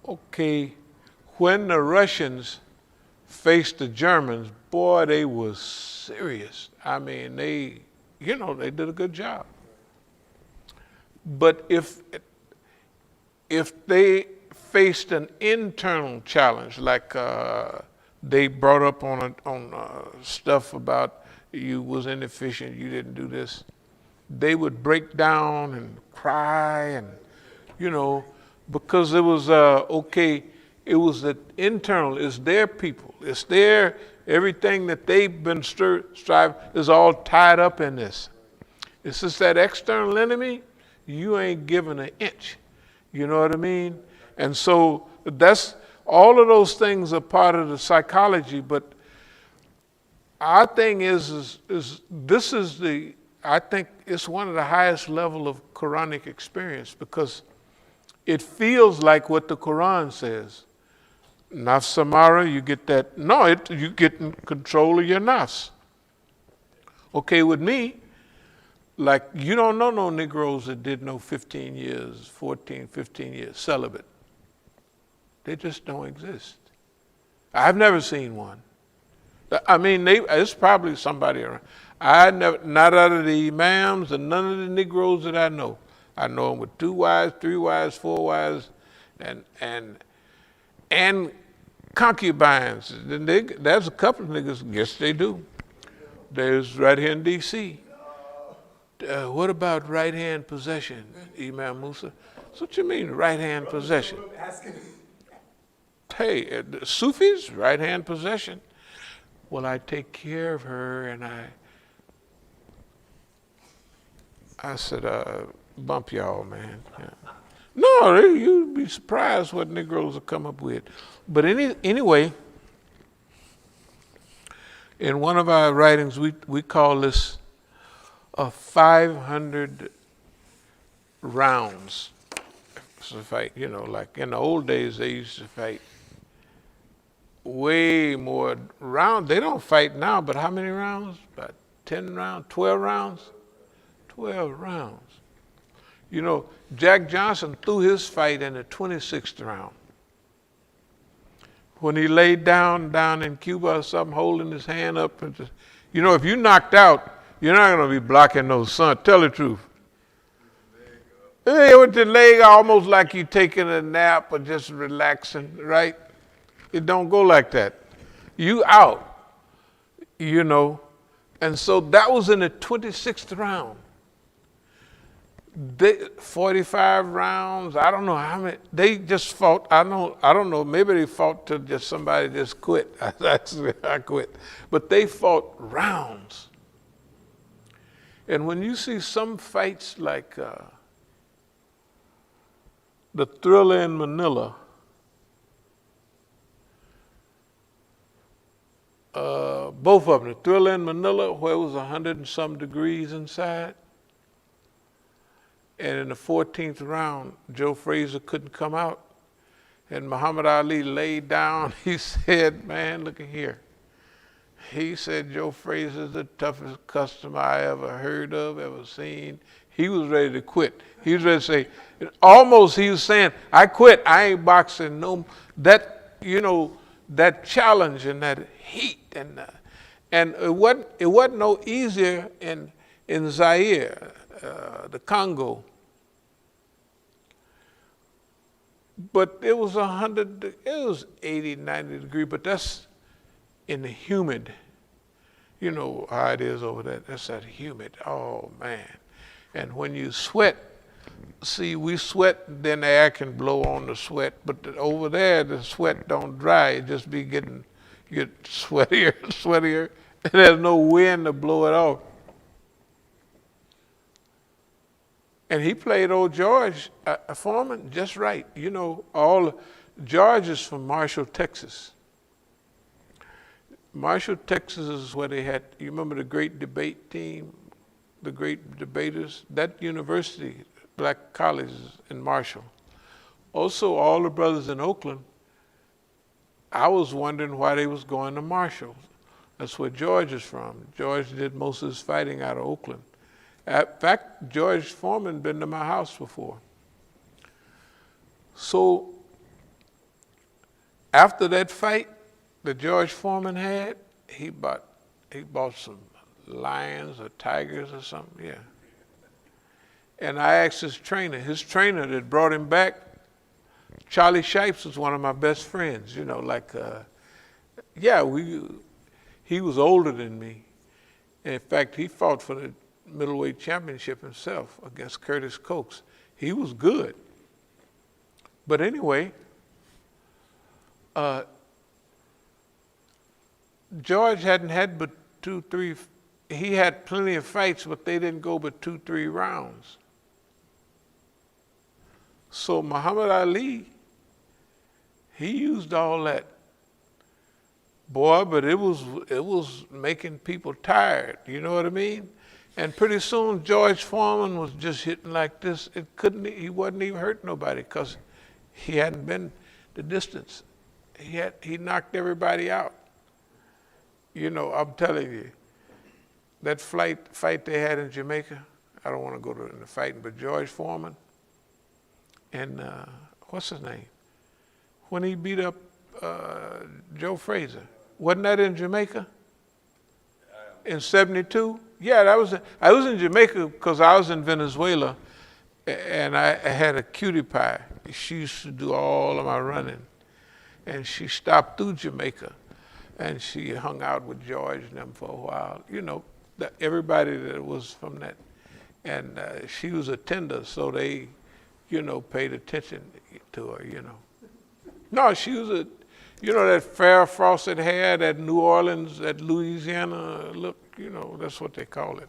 Okay, when the Russians faced the Germans, boy, they was serious. I mean, they did a good job. But if they faced an internal challenge, like they brought up on stuff about you was inefficient, you didn't do this, they would break down and cry, and because it was it was the internal, it's their people, it's their, everything that they've been striving is all tied up in this. It's just that external enemy, you ain't giving an inch. You know what I mean? And so that's, all of those things are part of the psychology, but our thing is I think it's one of the highest level of Quranic experience, because it feels like what the Quran says. Nafs Samara, you get that. No, you get in control of your nafs. Okay, with me, like you don't know no Negroes that did no 15 years, 14, 15 years celibate. They just don't exist. I've never seen one. I mean, it's probably somebody around. Not out of the imams and none of the Negroes that I know. I know them with 2 wives, 3 wives, 4 wives, and concubines. There's a couple of niggas, yes they do. There's right here in D.C. What about right-hand possession, Imam Musa? That's what you mean, right-hand possession? Hey, the Sufis, right-hand possession. Well, I take care of her, and I said, bump y'all, man. Yeah. No, you'd be surprised what Negroes will come up with. But anyway, in one of our writings, we call this 500 rounds. It's a fight, like in the old days, they used to fight way more rounds. They don't fight now, but how many rounds? About 10 rounds, 12 rounds? 12 rounds. You know, Jack Johnson threw his fight in the 26th round. When he laid down in Cuba or something, holding his hand up. And just, you know, if you knocked out, you're not going to be blocking no sun. Tell the truth. With the leg almost like you taking a nap or just relaxing, right? It don't go like that. You out, you know. And so that was in the 26th round. 45 rounds, I don't know how many. They just fought, I don't know, maybe they fought till just somebody just quit. I quit. But they fought rounds. And when you see some fights like the Thriller in Manila, both of them, the Thriller in Manila, where it was 100 and some degrees inside, and in the 14th round, Joe Frazier couldn't come out, and Muhammad Ali laid down. He said, man, look at here. He said, Joe Frazier's the toughest customer I ever heard of, ever seen. He was ready to quit. He was ready to say, almost he was saying, I quit, I ain't boxing no, that, you know, that challenge and that heat. And it wasn't no easier in Zaire, the Congo. But it was 100, it was 80, 90 degrees, but that's in the humid. You know how it is over there. That's that humid. Oh, man. And when you sweat, see, we sweat, then the air can blow on the sweat. But over there, the sweat don't dry. It just be get sweatier and sweatier. And there's no wind to blow it off. And he played old George Foreman just right. You know, George is from Marshall, Texas. Marshall, Texas is where they had, you remember the great debate team, the great debaters? That university, black colleges in Marshall. Also, all the brothers in Oakland, I was wondering why they was going to Marshall. That's where George is from. George did most of his fighting out of Oakland. In fact, George Foreman been to my house before. So after that fight that George Foreman had, he bought some lions or tigers or something, yeah. And I asked his trainer that brought him back, Charlie Shipes was one of my best friends, you know, like, he was older than me. In fact, he fought for the middleweight championship himself against Curtis Coates. He was good. But anyway, George hadn't had but 2-3, he had plenty of fights, but they didn't go but 2-3 rounds. So Muhammad Ali, he used all that. Boy, but it was making people tired, you know what I mean? And pretty soon George Foreman was just hitting like this. He wasn't even hurting nobody because he hadn't been the distance. He knocked everybody out. You know, I'm telling you, that fight they had in Jamaica, I don't want to go to the fighting, but George Foreman and what's his name? When he beat up Joe Frazier, wasn't that in Jamaica? In '72? Yeah, I was in Jamaica because I was in Venezuela, and I had a cutie pie. She used to do all of my running, and she stopped through Jamaica, and she hung out with George and them for a while. You know, everybody that was from that, and she was a tender, so they, you know, paid attention to her. You know, no, she was you know, that fair frosted hair, that New Orleans, that Louisiana look, you know, that's what they call it.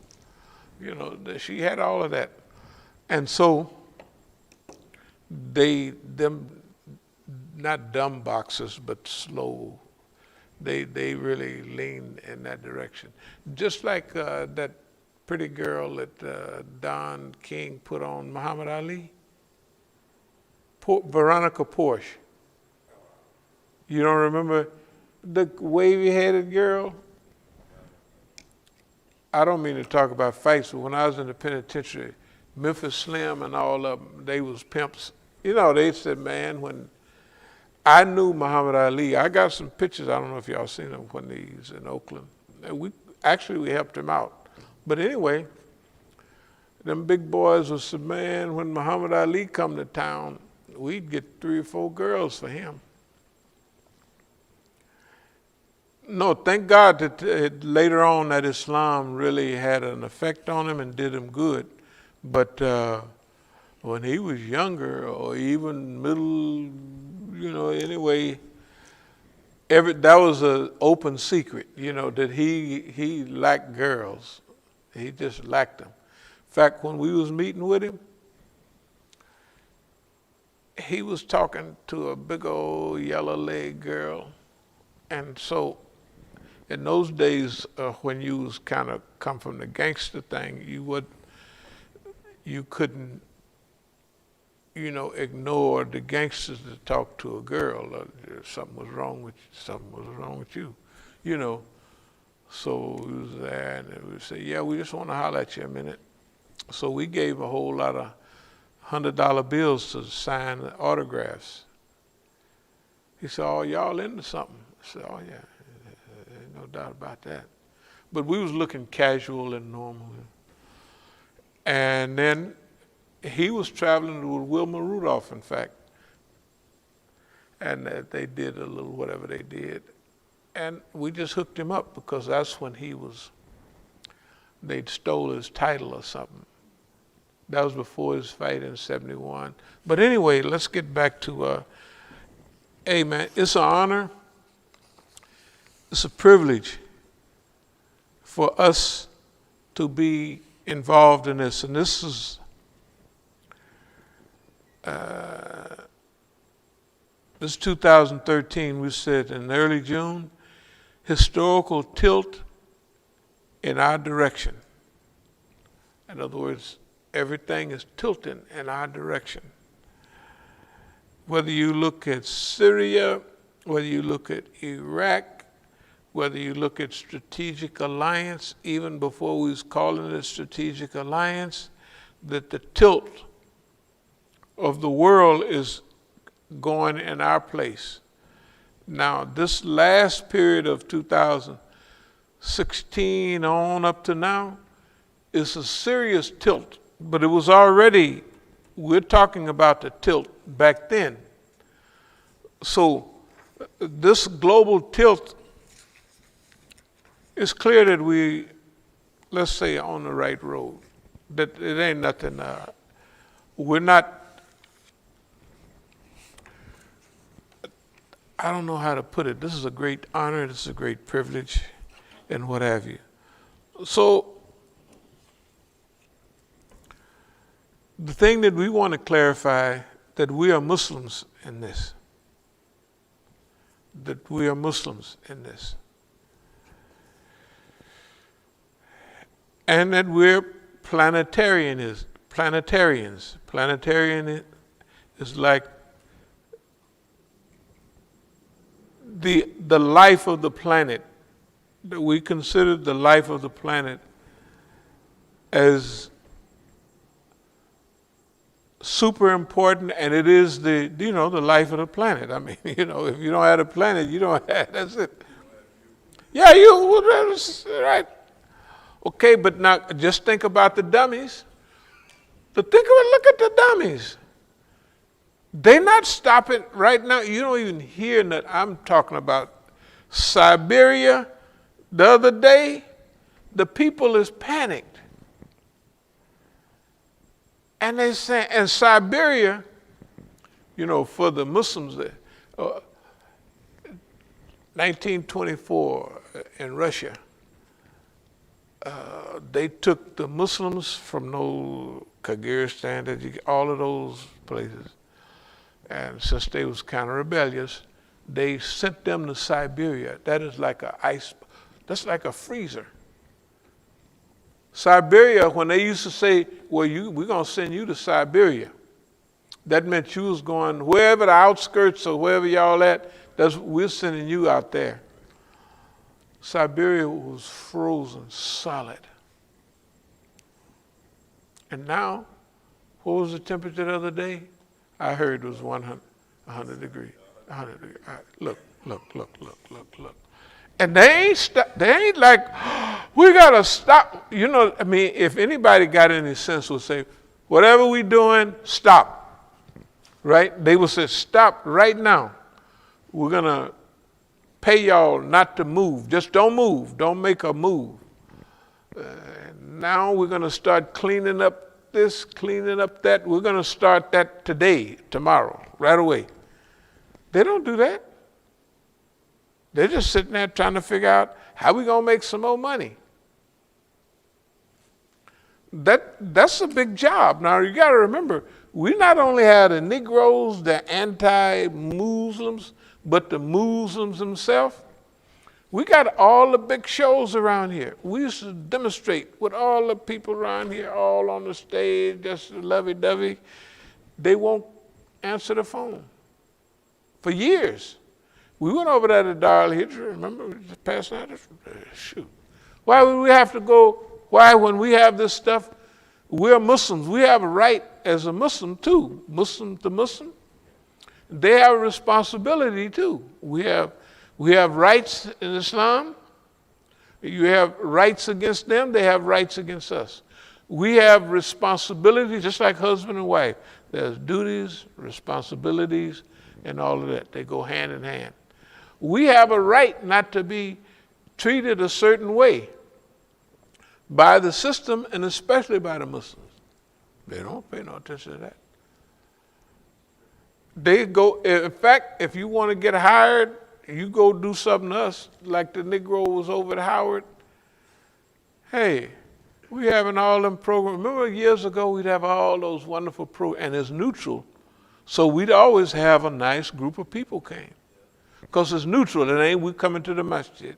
You know, she had all of that. And so them not dumb boxers, but slow, they really leaned in that direction. Just like that pretty girl that Don King put on Muhammad Ali, Veronica Porsche. You don't remember? the wavy-headed girl. I don't mean to talk about fights, but when I was in the penitentiary, Memphis Slim and all of them, they was pimps. You know, they said, man, when I knew Muhammad Ali, I got some pictures, I don't know if y'all seen them when he was in Oakland. And we helped him out. But anyway, them big boys was said, man, when Muhammad Ali come to town, we'd get 3 or 4 girls for him. No, thank God that later on that Islam really had an effect on him and did him good. But when he was younger or even middle, anyway, that was an open secret, that he lacked girls. He just lacked them. In fact, when we was meeting with him, he was talking to a big old yellow-legged girl. And so in those days, when you was kind of come from the gangster thing, you couldn't, ignore the gangsters to talk to a girl. Something was wrong with you, So we was there, and we would say, yeah, we just want to holler at you a minute. So we gave a whole lot of $100 bills to sign autographs. He said, oh, y'all into something? I said, oh, yeah. No doubt about that. But we was looking casual and normal. And then he was traveling with Wilma Rudolph, in fact. And they did a little whatever they did. And we just hooked him up because that's when they'd stole his title or something. That was before his fight in 71. But anyway, let's get back to, hey man, it's an honor. It's a privilege for us to be involved in this. And this is, this 2013, we said in early June, historical tilt in our direction. In other words, everything is tilting in our direction. Whether you look at Syria, whether you look at Iraq, whether you look at strategic alliance, even before we was calling it a strategic alliance, that the tilt of the world is going in our place. Now, this last period of 2016 on up to now is a serious tilt, but it was already, we're talking about the tilt back then. So this global tilt, it's clear that we, let's say, on the right road, that it ain't nothing, we're not, I don't know how to put it. This is a great honor, this is a great privilege, and what have you. So, the thing that we want to clarify, that we are Muslims in this. That we are Muslims in this. And that we're planetarians. Planetarian is like the life of the planet. That we consider the life of the planet as super important, and it is the life of the planet. I mean, if you don't have a planet, you don't have, that's it. Yeah, right. Okay, but now just think about the dummies. Look at the dummies. They're not stopping right now. You don't even hear that. I'm talking about Siberia. The other day, the people is panicked. And they say, and Siberia, for the Muslims there, 1924 in Russia, they took the Muslims from Kyrgyzstan, all of those places, and since they was kind of rebellious, they sent them to Siberia. That is like that's like a freezer. Siberia, when they used to say, well, we're going to send you to Siberia, that meant you was going wherever the outskirts or wherever y'all at, we're sending you out there. Siberia was frozen solid. And now, what was the temperature the other day? I heard it was 100 degrees. 100 degrees. Look. And they ain't like, we gotta stop. You know, I mean, if anybody got any sense would say, whatever we doing, stop. Right? They would say, stop right now. We're gonna pay y'all not to move. Just don't move. Don't make a move. Now we're gonna start cleaning up this, cleaning up that. We're gonna start that today, tomorrow, right away. They don't do that. They're just sitting there trying to figure out how we gonna make some more money. That's a big job. Now you gotta remember, we not only had the Negroes, the anti-Muslims, but the Muslims themselves. We got all the big shows around here. We used to demonstrate with all the people around here, all on the stage, just lovey-dovey. They won't answer the phone for years. We went over there to Dar al-Hijra, remember, we just passed out. Shoot. Why would we have to go? Why, when we have this stuff, we're Muslims. We have a right as a Muslim too, Muslim to Muslim. They have a responsibility too. We have rights in Islam. You have rights against them, they have rights against us. We have responsibilities, just like husband and wife. There's duties, responsibilities, and all of that. They go hand in hand. We have a right not to be treated a certain way by the system, and especially by the Muslims. They don't pay no attention to that. They go, in fact, if you want to get hired, you go do something to us, like the Negro was over at Howard. Hey, we having all them programs. Remember years ago, we'd have all those wonderful programs, and it's neutral. So we'd always have a nice group of people came. Because it's neutral, it ain't we coming to the masjid.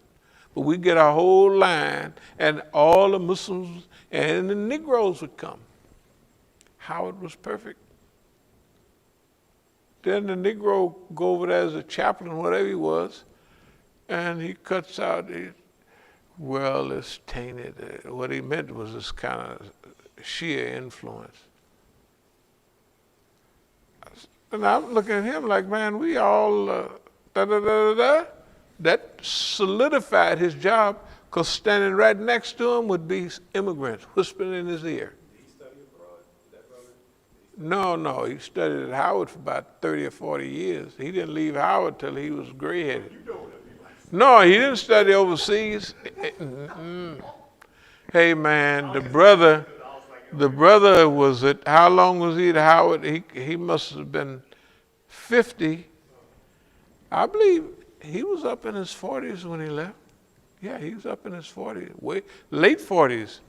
But we get our whole line, and all the Muslims and the Negroes would come. Howard was perfect. Then the Negro go over there as a chaplain, whatever he was, and he cuts out, well, it's tainted. What he meant was this kind of Shia influence. And I'm looking at him like, man, we all That solidified his job, because standing right next to him would be immigrants whispering in his ear. Did he study abroad? That brother? No, he studied at Howard for about 30 or 40 years. He didn't leave Howard till he was gray-headed. No, he didn't study overseas. Hey, man, the brother was at, how long was he at Howard? He must have been 50. I believe he was up in his 40s when he left. Yeah, he was up in his 40s, late 40s.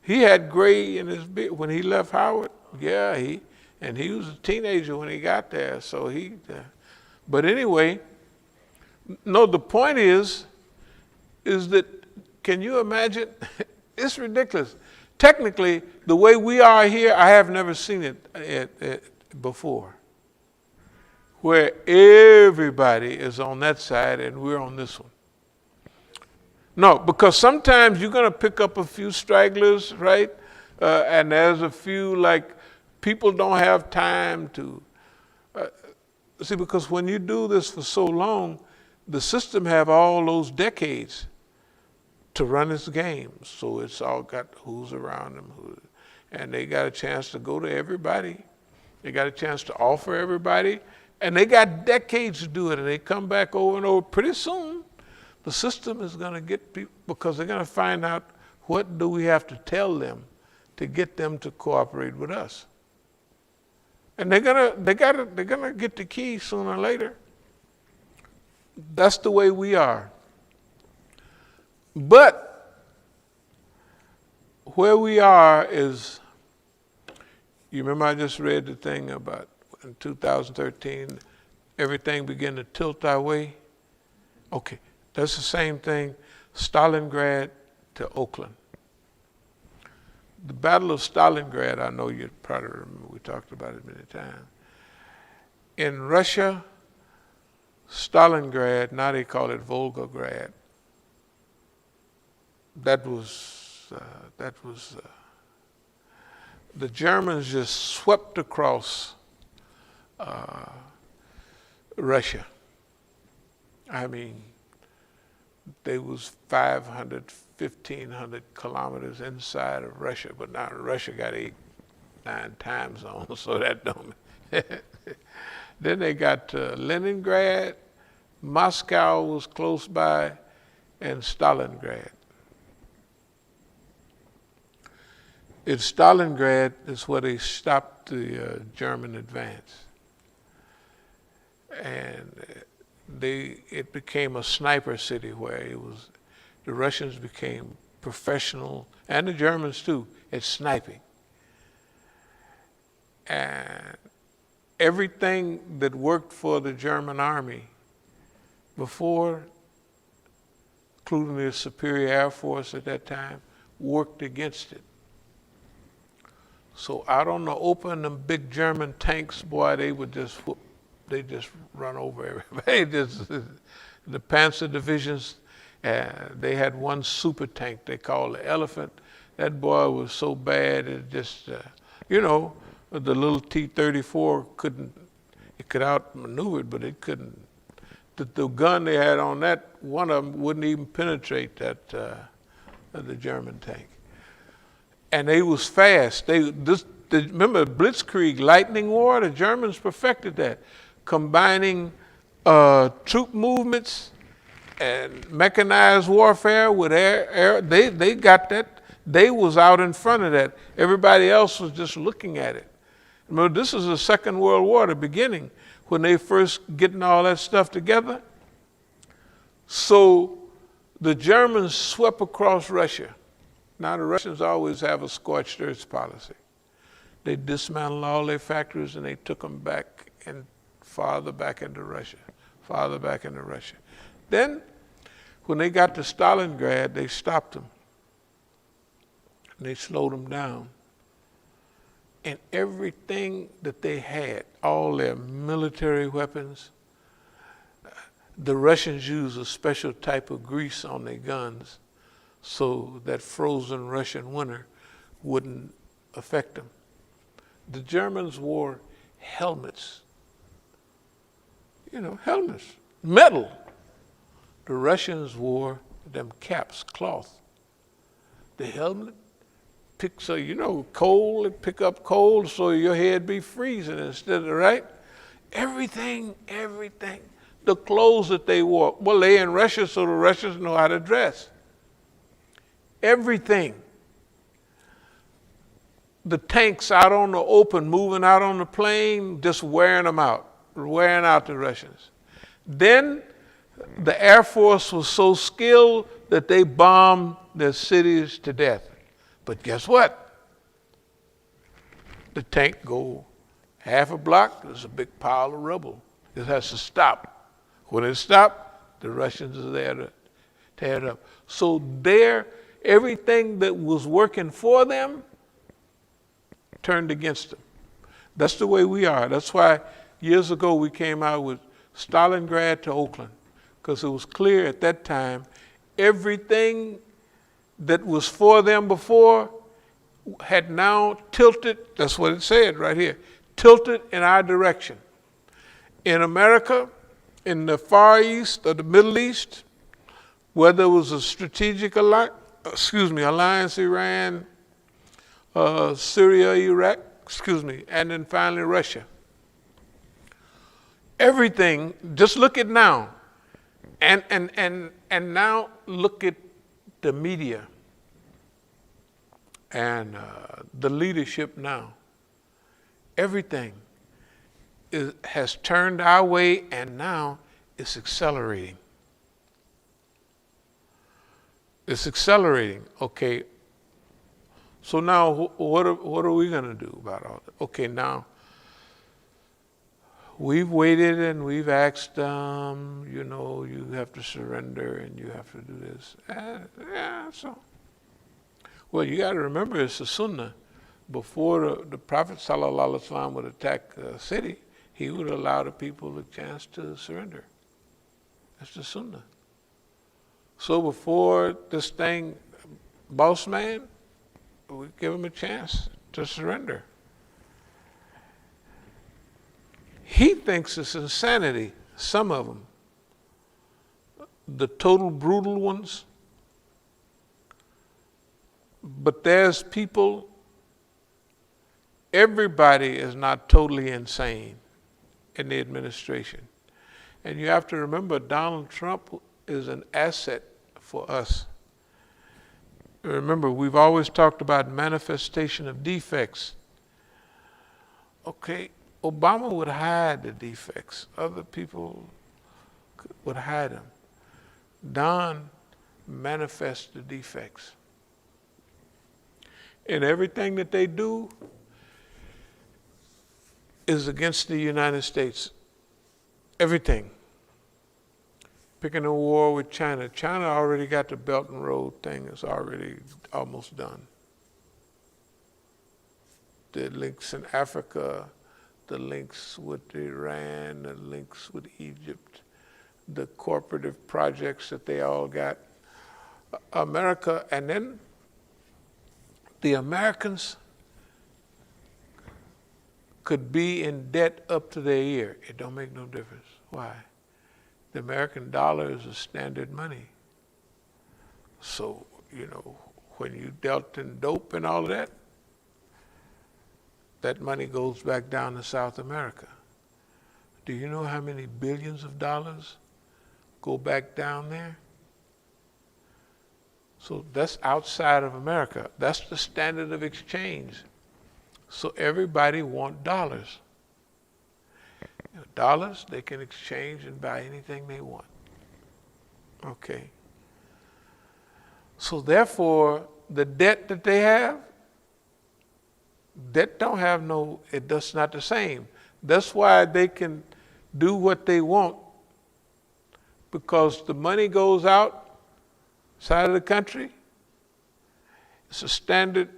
He had gray in his beard when he left Howard. Yeah, he was a teenager when he got there. So but anyway, no, the point is that, can you imagine? It's ridiculous. Technically, the way we are here, I have never seen it before, where everybody is on that side and we're on this one. No, because sometimes you're going to pick up a few stragglers, right? And there's a few, like, people don't have time to, see, because when you do this for so long, the system have all those decades to run its game. So it's all got who's around them, and they got a chance to go to everybody. They got a chance to offer everybody, and they got decades to do it, and they come back over and over. Pretty soon, the system is going to get people, because they're going to find out what do we have to tell them to get them to cooperate with us. And they're gonna get the key sooner or later. That's the way we are. But where we are is, you remember I just read the thing about in 2013, everything began to tilt our way? Okay, that's the same thing, Stalingrad to Oakland. The Battle of Stalingrad, I know you probably remember, we talked about it many times. In Russia, Stalingrad, now they call it Volgograd, that was the Germans just swept across Russia. I mean, they was 500, 1,500 kilometers inside of Russia, but now Russia got 8, 9 time zones, so that don't. Then they got Leningrad, Moscow was close by, and Stalingrad. In Stalingrad is where they stopped the German advance. And it became a sniper city where the Russians became professional, and the Germans too, at sniping. And everything that worked for the German army before, including the superior air force at that time, worked against it. So out on the open, them big German tanks, boy, they would just whoop. They just run over everybody. The Panzer divisions, they had one super tank they called the Elephant. That boy was so bad, it just, the little T-34 it could outmaneuver it, but it couldn't. The gun they had on that, one of them wouldn't even penetrate that, the German tank. And they was fast. Remember Blitzkrieg, lightning war, the Germans perfected that. Combining troop movements and mechanized warfare with air, they got that. They was out in front of that. Everybody else was just looking at it. Remember, this is the Second World War, the beginning, when they first getting all that stuff together. So the Germans swept across Russia. Now the Russians always have a scorched earth policy. They dismantled all their factories and they took them back and farther back into Russia. Then, when they got to Stalingrad, they stopped them. And they slowed them down. And everything that they had, all their military weapons, the Russians used a special type of grease on their guns so that frozen Russian winter wouldn't affect them. The Germans wore helmets. Helmets, metal. The Russians wore them caps, cloth. The helmet picks up, cold, it pick up cold so your head be freezing instead of, right? Everything. The clothes that they wore, well, they in Russia, so the Russians know how to dress. Everything. The tanks out on the open, moving out on the plain, just wearing out the Russians. Then the Air Force was so skilled that they bombed their cities to death. But guess what? The tank go half a block, there's a big pile of rubble. It has to stop. When it stopped, the Russians are there to tear it up. So everything that was working for them turned against them. That's the way we are. That's why years ago we came out with Stalingrad to Oakland, because it was clear at that time everything that was for them before had now tilted, that's what it said right here, tilted in our direction. In America, in the Far East or the Middle East, where there was a strategic alliance, Iran, Syria, Iraq, and then finally Russia. Everything, just look at now. And now look at the media and the leadership now. Everything has turned our way, and now it's accelerating. It's accelerating. Okay. So now what are we going to do about all that? Okay, now we've waited and we've asked them, you have to surrender and you have to do this. Well, you got to remember, it's the Sunnah. Before the Prophet ﷺ would attack a city, he would allow the people a chance to surrender. That's the Sunnah. So before this thing, boss man, we give him a chance to surrender. He thinks it's insanity, some of them. The total brutal ones. But there's people, everybody is not totally insane in the administration. And you have to remember, Donald Trump is an asset for us. Remember, we've always talked about manifestation of defects. Okay, Obama would hide the defects. Other people would hide them. Don manifests the defects. And everything that they do is against the United States. Everything. Picking a war with China. China already got the Belt and Road thing. It's already almost done. The links in Africa, the links with Iran, the links with Egypt, the cooperative projects that they all got. America, and then the Americans could be in debt up to their ear. It don't make no difference. Why? The American dollar is a standard money. So, you know, when you dealt in dope and all of that, that money goes back down to South America. Do you know how many billions of dollars go back down there? So that's outside of America. That's the standard of exchange. So everybody wants dollars. You know, dollars, they can exchange and buy anything they want. Okay. So therefore, the debt that they have, debt don't have no, that's not the same. That's why they can do what they want, because the money goes out side of the country. It's a standard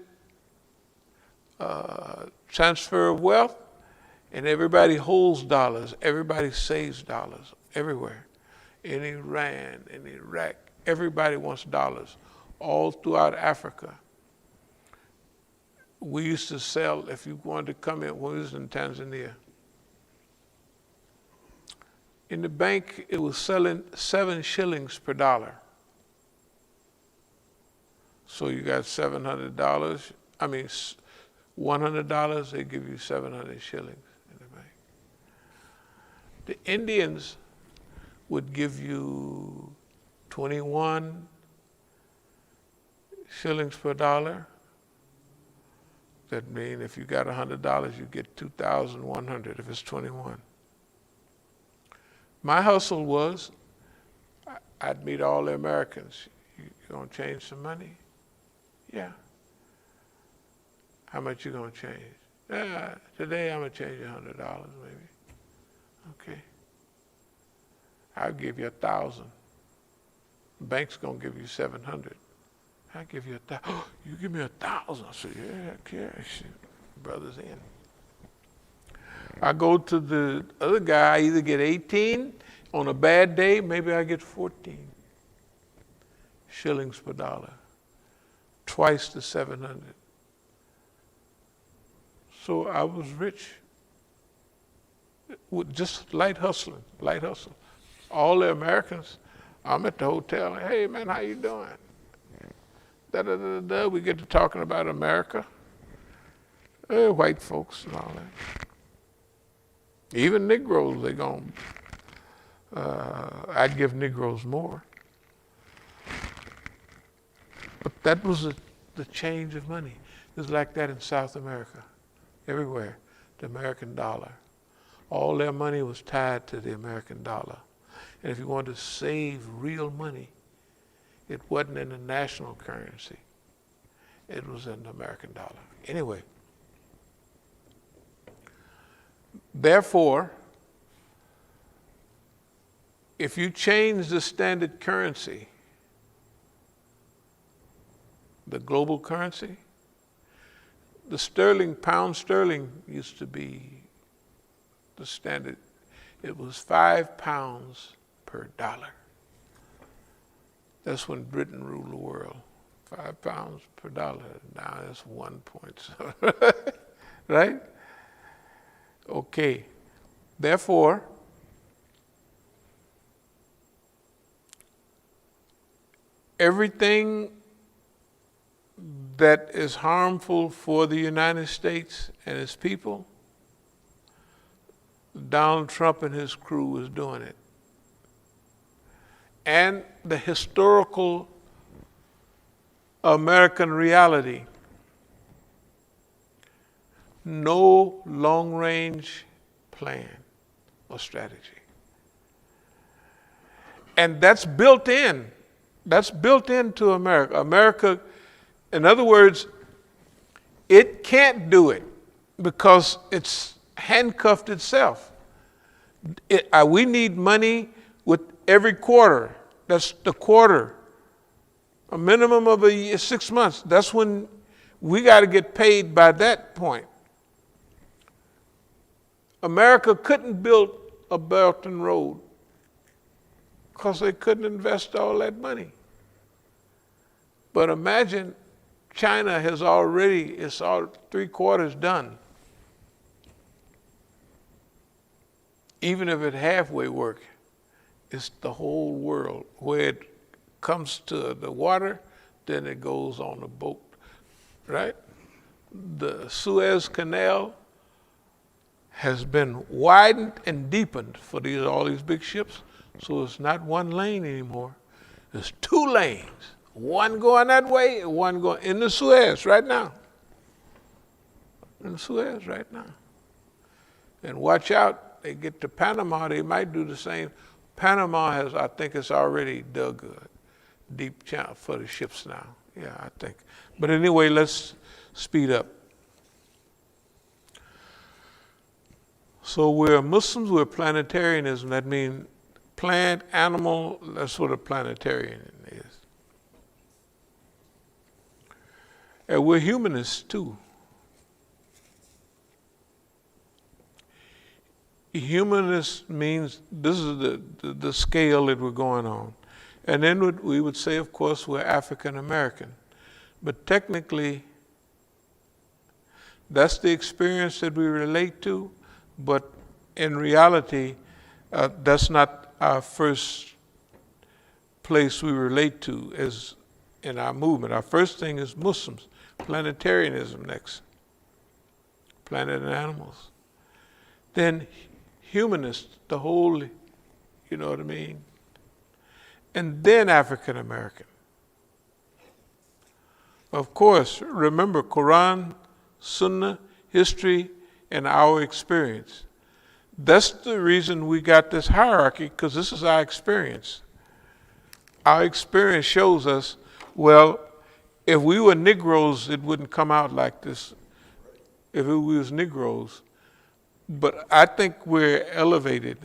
transfer of wealth, and everybody holds dollars. Everybody saves dollars everywhere. In Iran, in Iraq, everybody wants dollars. All throughout Africa. We used to sell, if you wanted to come in, when we was in Tanzania, in the bank, it was selling 7 shillings per dollar. So you got $700, I mean, $100, they give you 700 shillings in the bank. The Indians would give you 21 shillings per dollar. That means if you got $100, you get 2,100 if it's 21. My hustle was, I'd meet all the Americans. You gonna change some money? Yeah. How much you gonna change? Today I'm gonna change $100 maybe. Okay. I'll give you 1,000. The bank's gonna give you 700. I'll give you 1,000. Oh, you give me 1,000. I said, yeah, cash. Brother's in. I go to the other guy, I either get 18, on a bad day, maybe I get 14 shillings per dollar, twice the 700. So I was rich with just light hustling, light hustle. All the Americans, I'm at the hotel, hey man, how you doing? Da-da-da-da, we get to talking about America, white folks and all that. Even Negroes, they gon', I'd give Negroes more. But that was the change of money. It was like that in South America, everywhere, the American dollar. All their money was tied to the American dollar. And if you wanted to save real money, it wasn't in the national currency. It was in the American dollar. Anyway, therefore, if you change the standard currency, the global currency, the sterling, pound sterling used to be the standard. It was 5 pounds per dollar. That's when Britain ruled the world, £5 per dollar. Now it's 1.7, right? Okay. Therefore, everything that is harmful for the United States and its people, Donald Trump and his crew is doing it. And the historical American reality, no long-range plan or strategy. And that's built in. That's built into America. America, in other words, it can't do it because it's handcuffed itself. We need money with every quarter. That's the quarter. A minimum of a year, 6 months. That's when we got to get paid by that point. America couldn't build a Belt and Road because they couldn't invest all that money. But imagine China has already, it's all 3/4 done. Even if it halfway work, it's the whole world. Where it comes to the water, then it goes on a boat, right? The Suez Canal has been widened and deepened for all these big ships, so it's not one lane anymore. It's 2 lanes. One going that way, and one going in the Suez right now. In the Suez right now. And watch out, they get to Panama, they might do the same. Panama has, I think it's already dug a deep channel for the ships now. Yeah, I think. But anyway, let's speed up. So we're Muslims, we're planetarianism. That means plant, animal, that's what a planetarian is. And we're humanists too. Humanist means this is the scale that we're going on. And then we would say, of course, we're African American. But technically, that's the experience that we relate to, but in reality, that's not our first place we relate to as in our movement. Our first thing is Muslims, planetarianism next, planet and animals. Then humanists, the whole, you know what I mean? And then African American. Of course, remember Quran, Sunnah, history, and our experience. That's the reason we got this hierarchy, because this is our experience. Our experience shows us, well, if we were Negroes, it wouldn't come out like this. If we was Negroes. But I think we're elevated.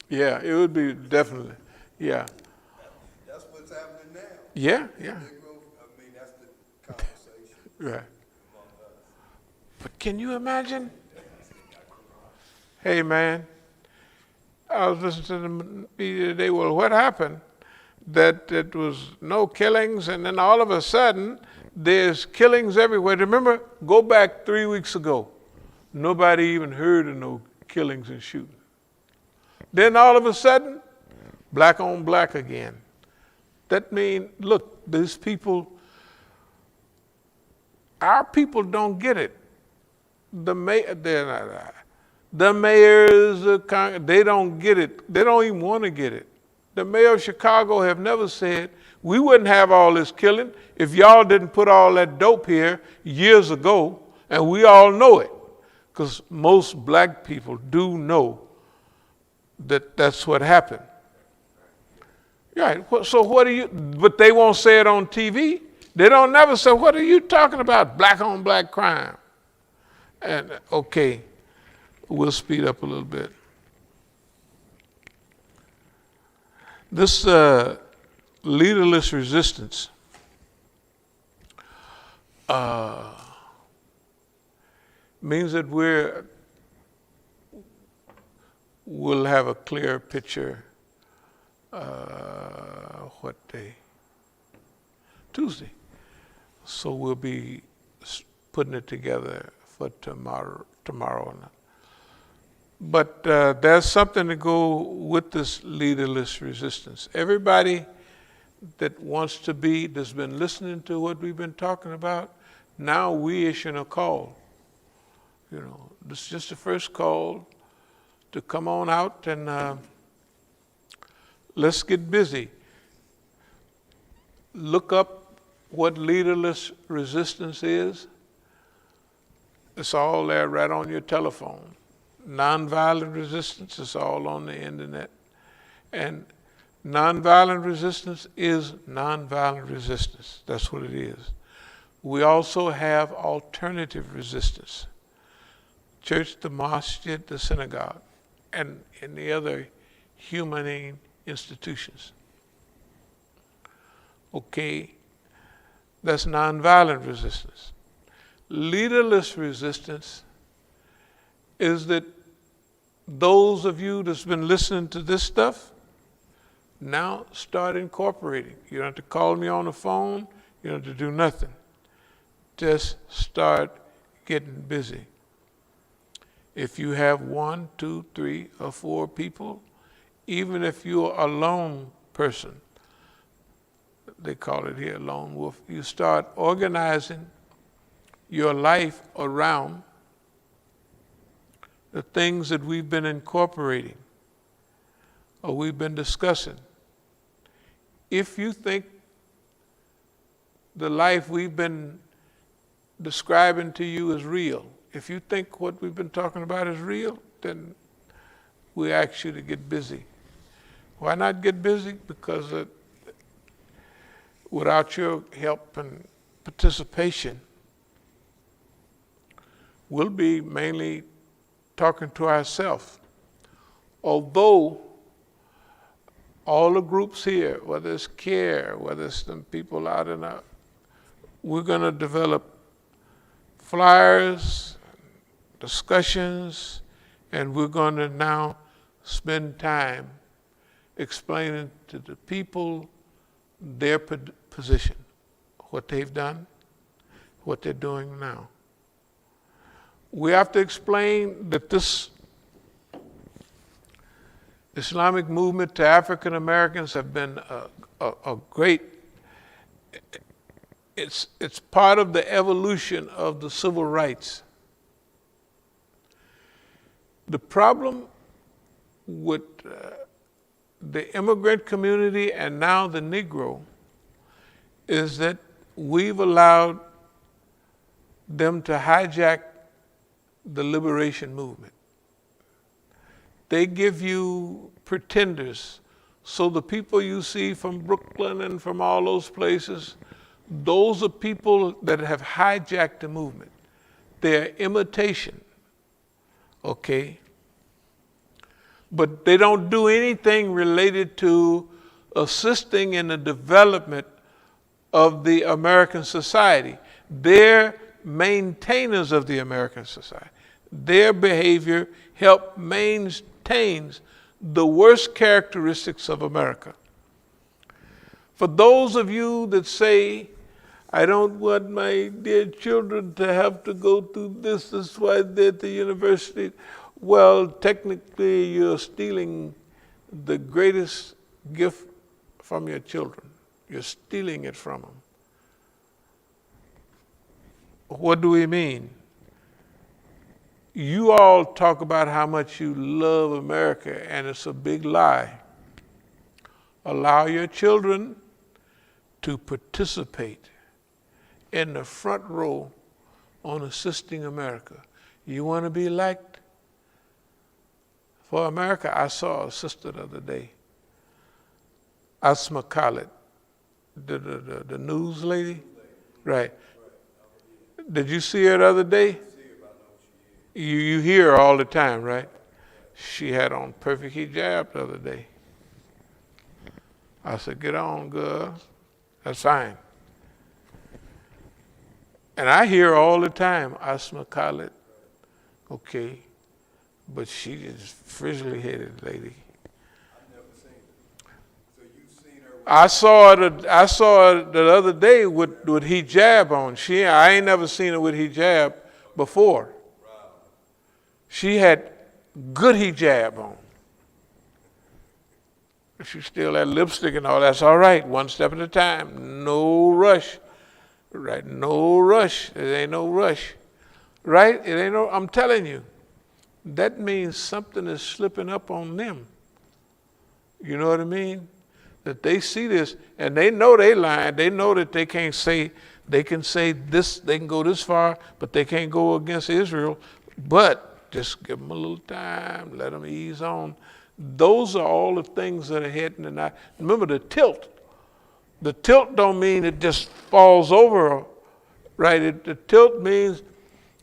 Yeah, it would be definitely. Yeah. That's what's happening now. Yeah. I mean, that's the conversation. Right. But can you imagine? Hey, man, I was listening to the media today. Well, what happened? That it was no killings, and then all of a sudden, there's killings everywhere. Remember, go back 3 weeks ago. Nobody even heard of no killings and shooting. Then all of a sudden, black on black again. That means, look, these people, our people don't get it. The mayors, they don't get it. They don't even want to get it. The mayor of Chicago have never said, we wouldn't have all this killing if y'all didn't put all that dope here years ago, and we all know it. Because most black people do know that that's what happened. Right, so what do you, but they won't say it on TV. They don't never say, what are you talking about, black on black crime? And okay, we'll speed up a little bit. This leaderless resistance means that we'll have a clear picture what day? Tuesday. So we'll be putting it together for tomorrow. But there's something to go with this leaderless resistance. Everybody that wants to be, that's been listening to what we've been talking about, now we issuing a call. You know, this is just the first call to come on out and let's get busy. Look up what leaderless resistance is. It's all there right on your telephone. Nonviolent resistance is all on the internet. And nonviolent resistance is nonviolent resistance. That's what it is. We also have alternative resistance. Church, the masjid, the synagogue, and the other humane institutions. Okay, that's nonviolent resistance. Leaderless resistance is that those of you that's been listening to this stuff, now start incorporating. You don't have to call me on the phone. You don't have to do nothing. Just start getting busy. If you have 1, 2, 3, or 4 people, even if you're a lone person, they call it here lone wolf, you start organizing your life around the things that we've been incorporating or we've been discussing. If you think the life we've been describing to you is real, if you think what we've been talking about is real, then we ask you to get busy. Why not get busy? Because without your help and participation, we'll be mainly talking to ourselves. Although all the groups here, whether it's CARE, whether it's the people out in our, we're going to develop flyers, discussions, and we're going to now spend time explaining to the people their position, what they've done, what they're doing now. We have to explain that this Islamic movement to African Americans have been a great, it's part of the evolution of the civil rights. The problem with the immigrant community and now the Negro is that we've allowed them to hijack the liberation movement. They give you pretenders. So the people you see from Brooklyn and from all those places, those are people that have hijacked the movement. They're imitation, okay? But they don't do anything related to assisting in the development of the American society. They're maintainers of the American society. Their behavior helps maintains the worst characteristics of America. For those of you that say, I don't want my dear children to have to go through this, that's why they're at the university. Well, technically, you're stealing the greatest gift from your children. You're stealing it from them. What do we mean? You all talk about how much you love America, and it's a big lie. Allow your children to participate in the front row on assisting America. You want to be liked for America? I saw a sister the other day, As-Sabiqun, the news lady, right? Did you see her the other day? You hear her all the time, right? She had on perfect hijab the other day. I said, get on, girl. That's fine. And I hear her all the time, As-Sabiqun, okay, but she is frizzly-headed lady. I've never seen her. So you've seen her I saw her the other day with hijab on. I ain't never seen her with hijab before. She had good hijab on. She still had lipstick and all. That's all right. One step at a time. No rush. Right? No rush. There ain't no rush. Right? It ain't no. I'm telling you, that means something is slipping up on them. You know what I mean? That they see this and they know they lying. They know that they can say this, they can go this far, but they can't go against Israel. But just give them a little time, let them ease on. Those are all the things that are heading tonight. Remember the tilt. The tilt don't mean it just falls over, right? The tilt means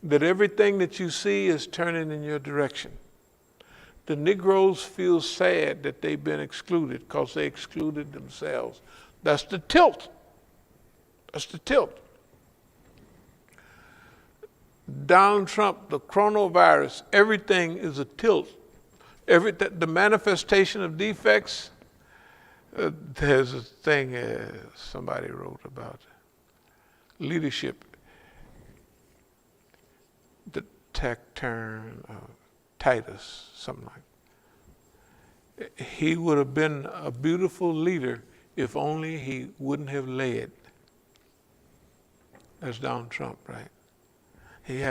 that everything that you see is turning in your direction. The Negroes feel sad that they've been excluded because they excluded themselves. That's the tilt. That's the tilt. Donald Trump, the coronavirus, everything is a tilt. The manifestation of defects, there's a thing somebody wrote about leadership. The tacturn, Titus, something like that. He would have been a beautiful leader if only he wouldn't have led. That's Donald Trump, right? He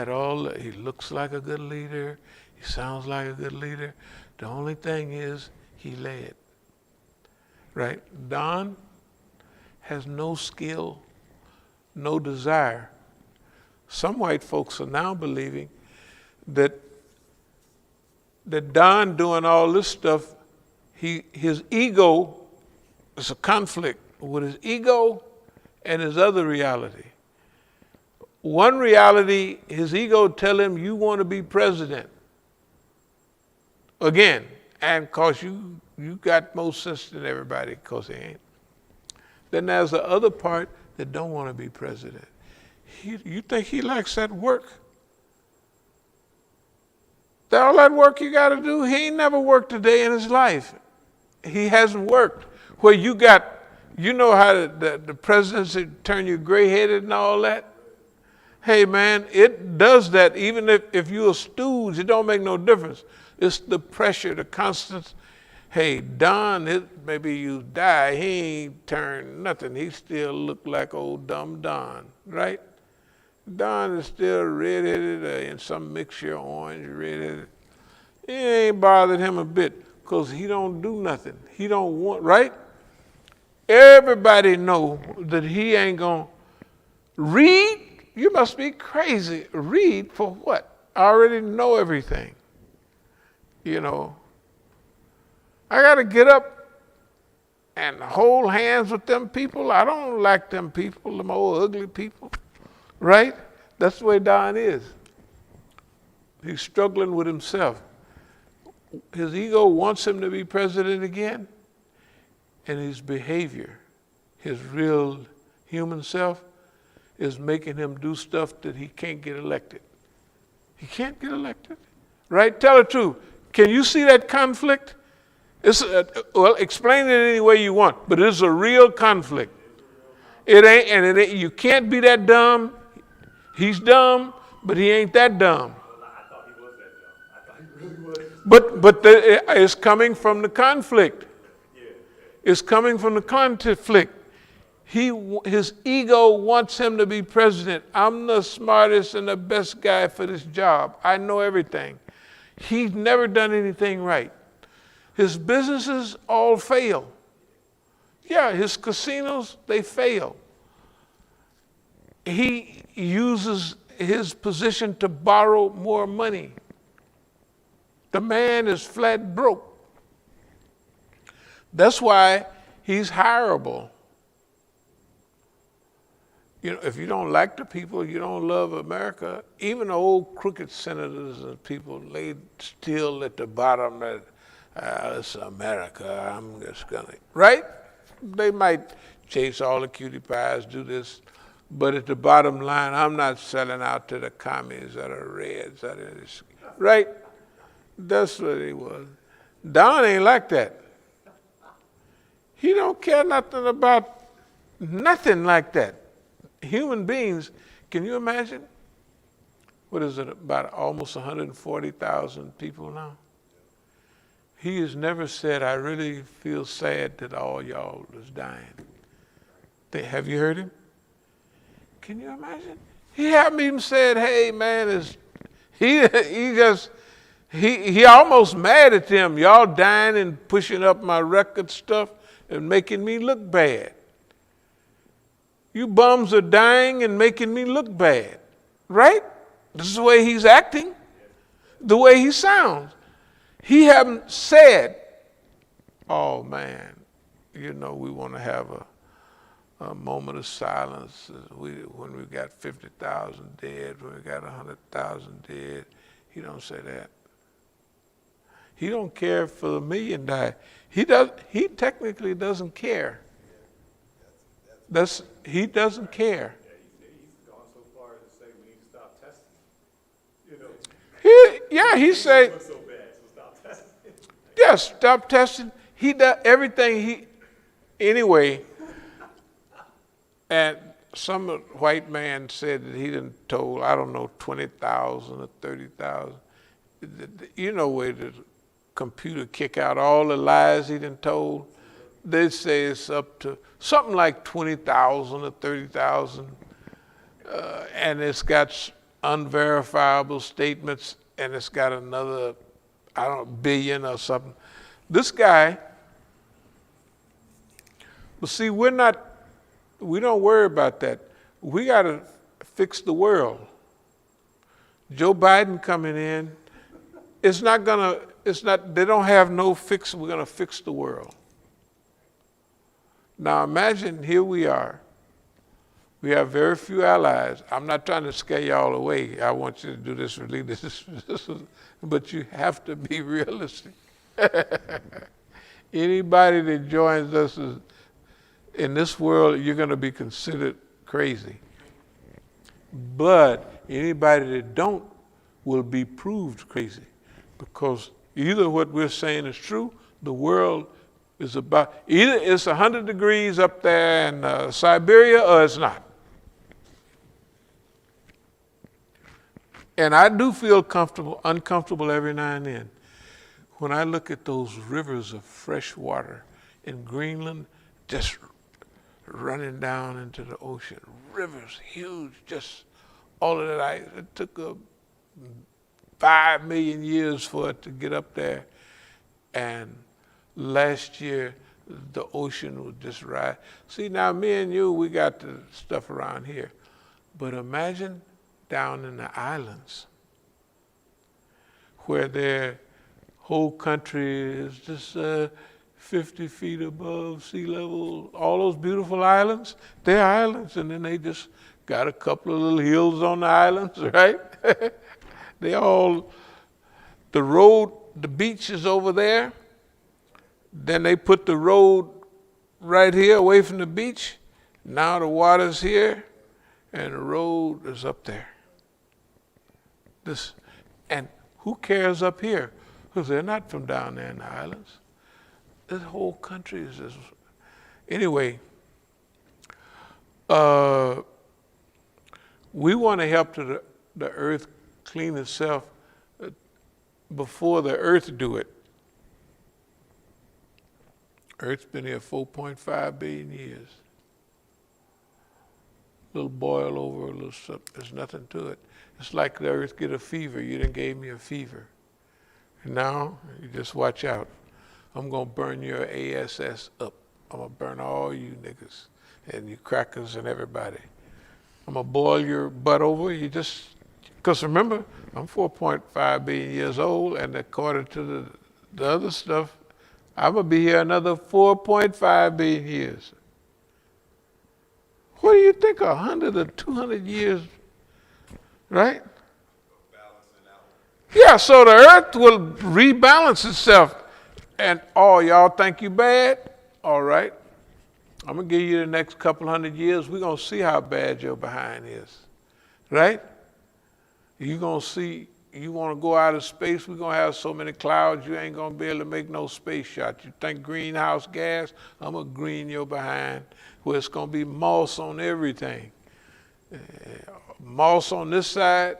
looks like a good leader. He sounds like a good leader. The only thing is he led, right? Don has no skill, no desire. Some white folks are now believing that Don doing all this stuff, his ego is a conflict with his ego and his other reality. One reality, his ego tell him, you want to be president. Again, and cause you got more sense than everybody, cause he ain't. Then there's the other part that don't want to be president. You think he likes that work? All that work you got to do, he ain't never worked a day in his life. He hasn't worked. Where you know how the presidency turn you gray-headed and all that? Hey, man, it does that. Even if you're a stooge, it don't make no difference. It's the pressure, the constant. Hey, Don, maybe you die. He ain't turned nothing. He still look like old dumb Don, right? Don is still red-headed in some mixture, orange, red-headed. It ain't bothered him a bit because he don't do nothing. He don't want, right? Everybody know that he ain't going to read. You must be crazy. Read for what? I already know everything. You know, I got to get up and hold hands with them people. I don't like them people, them old ugly people. Right? That's the way Don is. He's struggling with himself. His ego wants him to be president again, and his behavior, his real human self, is making him do stuff that he can't get elected. He can't get elected. Right? Tell the truth. Can you see that conflict? Well, explain it any way you want, but it's a real conflict. It ain't, you can't be that dumb. He's dumb, but he ain't that dumb. I thought he was that dumb. I thought he really was. But it's coming from the conflict. It's coming from the conflict. His ego wants him to be president. I'm the smartest and the best guy for this job. I know everything. He's never done anything right. His businesses all fail. Yeah, his casinos, they fail. He uses his position to borrow more money. The man is flat broke. That's why he's hireable. You know, if you don't like the people, you don't love America. Even the old crooked senators and people, they still at the bottom that it's America, I'm just gonna, right? They might chase all the cutie pies, do this, but at the bottom line, I'm not selling out to the commies that are reds, right? That's what he was. Don ain't like that. He don't care nothing about nothing like that. Human beings, can you imagine? What is it, about almost 140,000 people now? He has never said, I really feel sad that all y'all is dying. Have you heard him? Can you imagine? He haven't even said, hey man, he almost mad at them. Y'all dying and pushing up my record stuff and making me look bad. You bums are dying and making me look bad, right? This is the way he's acting, the way he sounds. He haven't said, oh man, we want to have a moment of silence when we got 50,000 dead, when we got 100,000 dead. He don't say that. He don't care for the million die. He technically doesn't care. He doesn't care. Yeah, he's gone so far as to say we need to stop testing. He say, Looks so bad, so stop testing. yeah, stop testing. He does everything anyway. And some white man said that he done told, I don't know, 20,000 or 30,000. You know where the computer kick out all the lies he done told? They say it's up to something like 20,000 or 30,000. And it's got unverifiable statements, and it's got another, I don't know, billion or something. This guy, but see, we don't worry about that. We got to fix the world. Joe Biden coming in, they don't have no fix, we're going to fix the world. Now imagine, here we are. We have very few allies. I'm not trying to scare y'all away. I want you to do this for leaders, but you have to be realistic. Anybody that joins us in this world, you're going to be considered crazy. But anybody that don't will be proved crazy, because either what we're saying is true, the world is either it's 100 degrees up there in Siberia, or it's not. And I do feel uncomfortable every now and then when I look at those rivers of fresh water in Greenland, just running down into the ocean. Rivers, huge, just all of that ice. It took 5 million years for it to get up there. And last year, the ocean would just rise. See, now me and you, we got the stuff around here. But imagine down in the islands where their whole country is just 50 feet above sea level. All those beautiful islands, they're islands, and then they just got a couple of little hills on the islands, right? The beach is over there. Then they put the road right here away from the beach. Now the water's here, and the road is up there. And who cares up here? Because they're not from down there in the islands. This whole country is just, anyway. We want to help the earth clean itself before the earth do it. Earth's been here 4.5 billion years. Little boil over, a little something. There's nothing to it. It's like the earth get a fever. You done gave me a fever. And now, you just watch out. I'm going to burn your ASS up. I'm going to burn all you niggas and you crackers and everybody. I'm going to boil your butt over. Because remember, I'm 4.5 billion years old, and according to the other stuff, I'm going to be here another 4.5 billion years. What do you think, 100 or 200 years, right? Balancing out. Yeah, so the earth will rebalance itself. And, oh, y'all think you bad? All right. I'm going to give you the next couple 100 years. We're going to see how bad your behind is, right? You're going to see you want to go out of space, we're going to have so many clouds, you ain't going to be able to make no space shot. You think greenhouse gas, I'm going to green your behind, where it's going to be moss on everything. Moss on this side,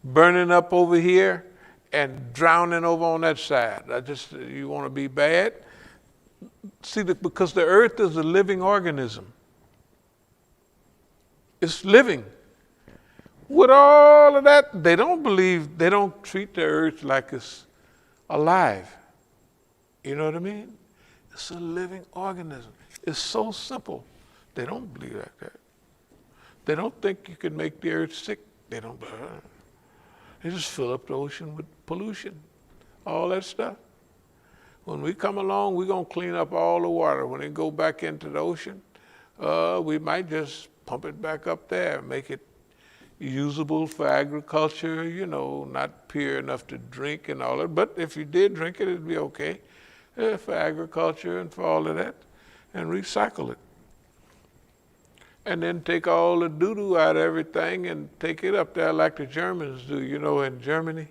burning up over here, and drowning over on that side. You want to be bad? See, because the earth is a living organism. It's living. With all of that, they don't treat the earth like it's alive. You know what I mean? It's a living organism. It's so simple. They don't believe like that. They don't think you can make the earth sick. They don't. They just fill up the ocean with pollution, all that stuff. When we come along, we're going to clean up all the water. When it go back into the ocean, we might just pump it back up there, make it usable for agriculture, you know, not pure enough to drink and all that. But if you did drink it, it'd be okay for agriculture and for all of that, and recycle it. And then take all the doo-doo out of everything and take it up there like the Germans do. You know, in Germany,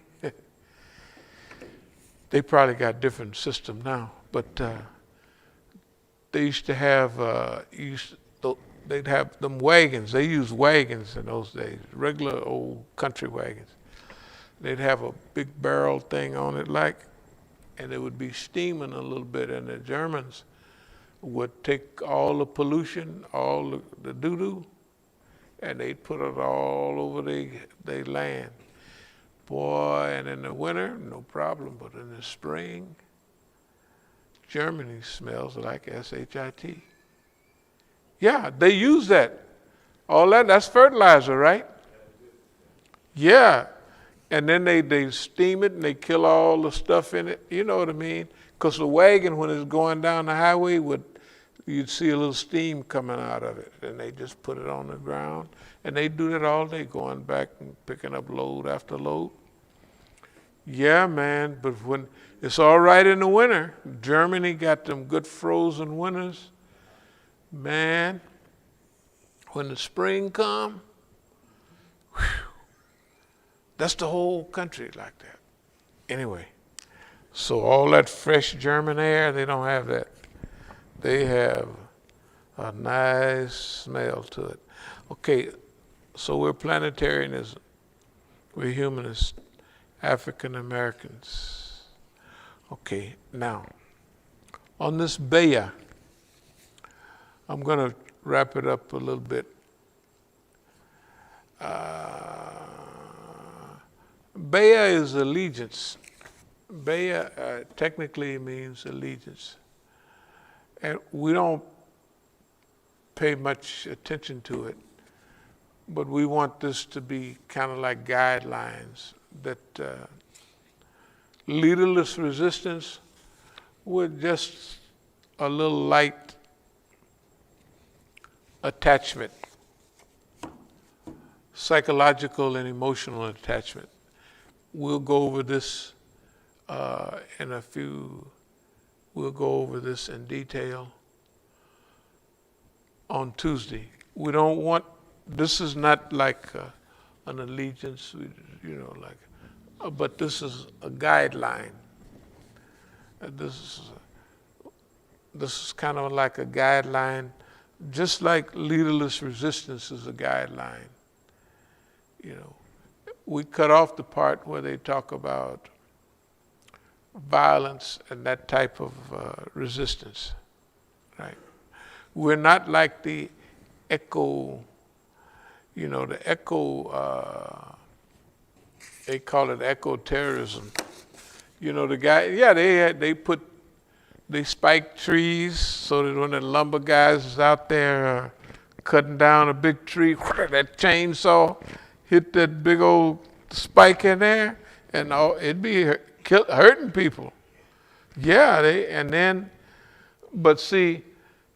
they probably got different system now, but they used to have, they'd have them wagons. They used wagons in those days, regular old country wagons. They'd have a big barrel thing on it and it would be steaming a little bit, and the Germans would take all the pollution, all the doo-doo, and they'd put it all over their land. Boy, and in the winter, no problem, but in the spring, Germany smells like S-H-I-T. Yeah, they use that. All that's fertilizer, right? Yeah. And then they steam it and they kill all the stuff in it. You know what I mean? Because the wagon, when it's going down the highway, you'd see a little steam coming out of it. And they just put it on the ground. And they do that all day, going back and picking up load after load. Yeah, man, but when it's all right in the winter, Germany got them good frozen winters. Man, when the spring come, whew, that's the whole country like that. Anyway, so all that fresh German air, they don't have that. They have a nice smell to it. Okay, so we're planetarianism. We're humanists, African Americans. Okay, now, on this Baya, I'm going to wrap it up a little bit. Baya is allegiance. Baya technically means allegiance. And we don't pay much attention to it, but we want this to be kind of like guidelines that leaderless resistance with just a little light attachment, psychological and emotional attachment. We'll go over this we'll go over this in detail on Tuesday. We don't want, this is not like an allegiance, but this is a guideline. This is kind of like a guideline, just like leaderless resistance is a guideline. You know, we cut off the part where they talk about violence and that type of resistance, right? We're not like the echo, the echo, they call it echo terrorism. The guy, they spike trees so that when the lumber guys is out there cutting down a big tree, that chainsaw hit that big old spike in there, and it'd be hurting people. Yeah, but see,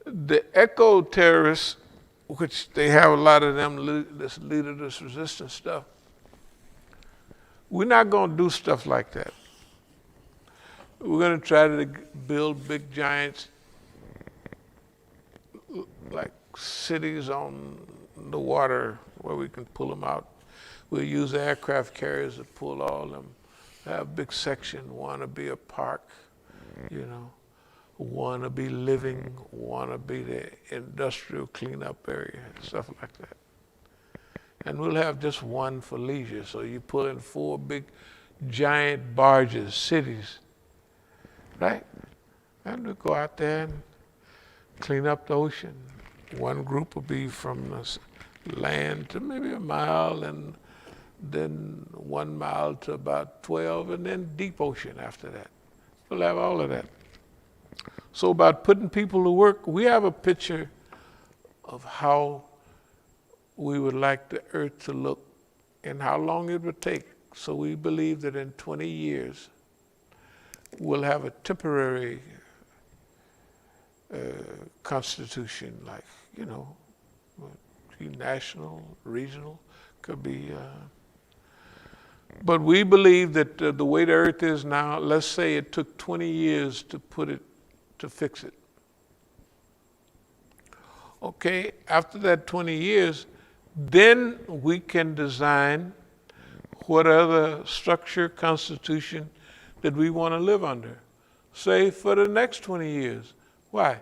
the echo terrorists, which they have a lot of them, this leaderless resistance stuff, we're not going to do stuff like that. We're going to try to build big giants like cities on the water where we can pull them out. We'll use aircraft carriers to pull all them. Have a big section, want to be a park, you know, want to be living, want to be the industrial cleanup area, stuff like that. And we'll have just one for leisure. So you pull in 4 big, giant barges, cities, right? And we'll go out there and clean up the ocean. One group will be from the land to maybe a mile, and then 1 mile to about 12, and then deep ocean after that. We'll have all of that. So about putting people to work, we have a picture of how we would like the earth to look and how long it would take. So we believe that in 20 years, we'll have a temporary constitution, like, you know, national, regional, could be. But we believe that the way the earth is now, let's say it took 20 years to fix it. Okay, after that 20 years, then we can design what other structure, constitution that we want to live under. Say for the next 20 years. Why?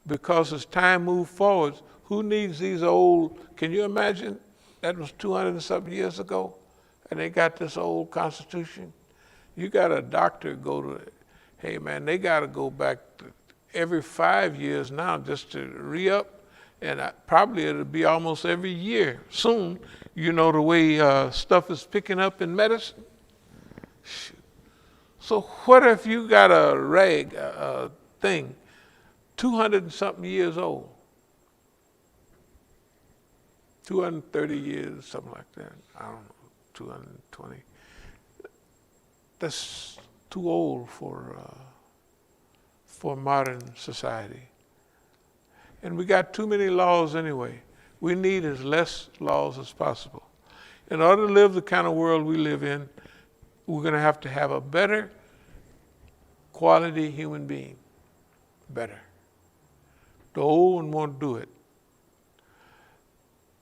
Because as time moves forward, who needs these old, can you imagine? That was 200 and something years ago, and they got this old constitution. You got a doctor go to, hey man, they got to go back to every 5 years now just to re-up. And probably it'll be almost every year soon, you know, the way stuff is picking up in medicine. So what if you got a thing, 200 and something years old, 230 years, something like that, I don't know, 220. That's too old for modern society. And we got too many laws anyway. We need as less laws as possible. In order to live the kind of world we live in, we're going to have a better quality human being. Better. The old one won't do it.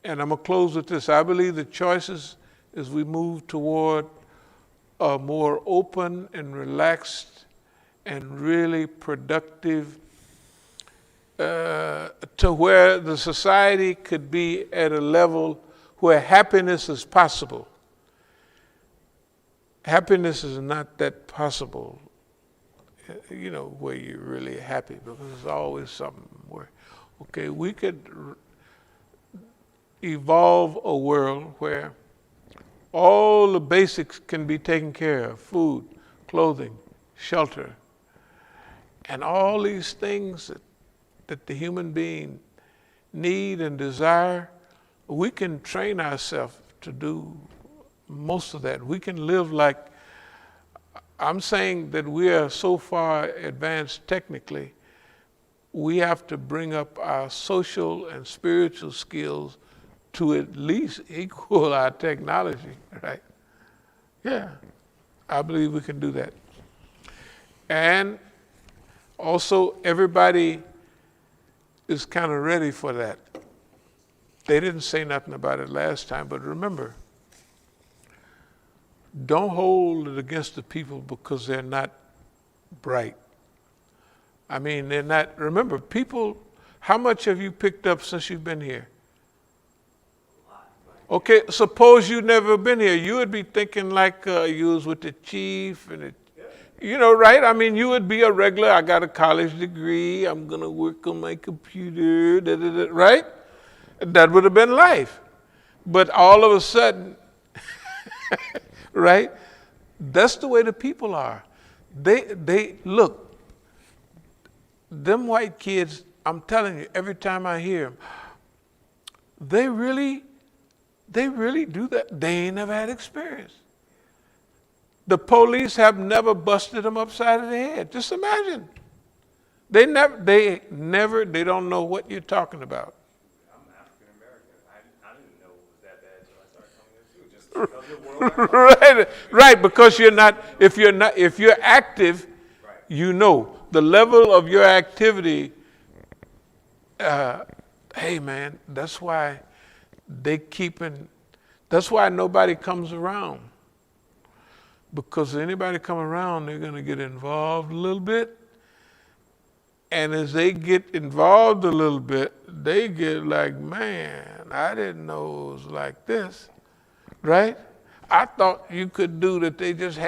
And I'm going to close with this. I believe the choices as we move toward a more open and relaxed and really productive to where the society could be at a level where happiness is possible. Happiness is not that possible, you know, where you're really happy, because there's always something where, okay, we could evolve a world where all the basics can be taken care of: food, clothing, shelter, and all these things that the human being need and desire. We can train ourselves to do most of that. We can live like, I'm saying that we are so far advanced technically, we have to bring up our social and spiritual skills to at least equal our technology, right? Yeah, I believe we can do that. And also everybody is kind of ready for that. They didn't say nothing about it last time, but remember, don't hold it against the people because they're not bright. I mean, they're not, remember, people, how much have you picked up since you've been here? Okay, suppose you'd never been here. You would be thinking like you was with the chief and you know, right? I mean, you would be a regular, I got a college degree, I'm going to work on my computer, right? That would have been life. But all of a sudden, right? That's the way the people are. They look, them white kids, I'm telling you, every time I hear them, they really do that. They ain't never had experience. The police have never busted them upside of the head. Just imagine. They don't know what you're talking about. I'm African American. I didn't know it was that bad until I started coming here too. Just because of the world. Right, because if you're active, Right. You know the level of your activity. Hey man, that's why they keeping That's why nobody comes around. Because anybody come around, they're going to get involved a little bit. And as they get involved a little bit, they get like, man, I didn't know it was like this, right? I thought you could do that they just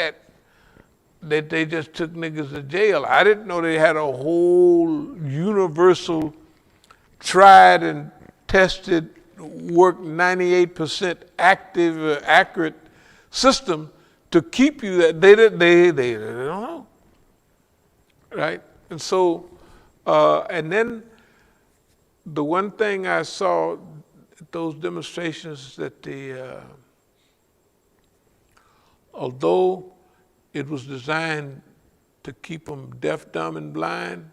took niggas to jail. I didn't know they had a whole universal, tried and tested, worked 98% active, accurate system to keep you that they don't know, right? And so, and then the one thing I saw at those demonstrations that although it was designed to keep them deaf, dumb, and blind,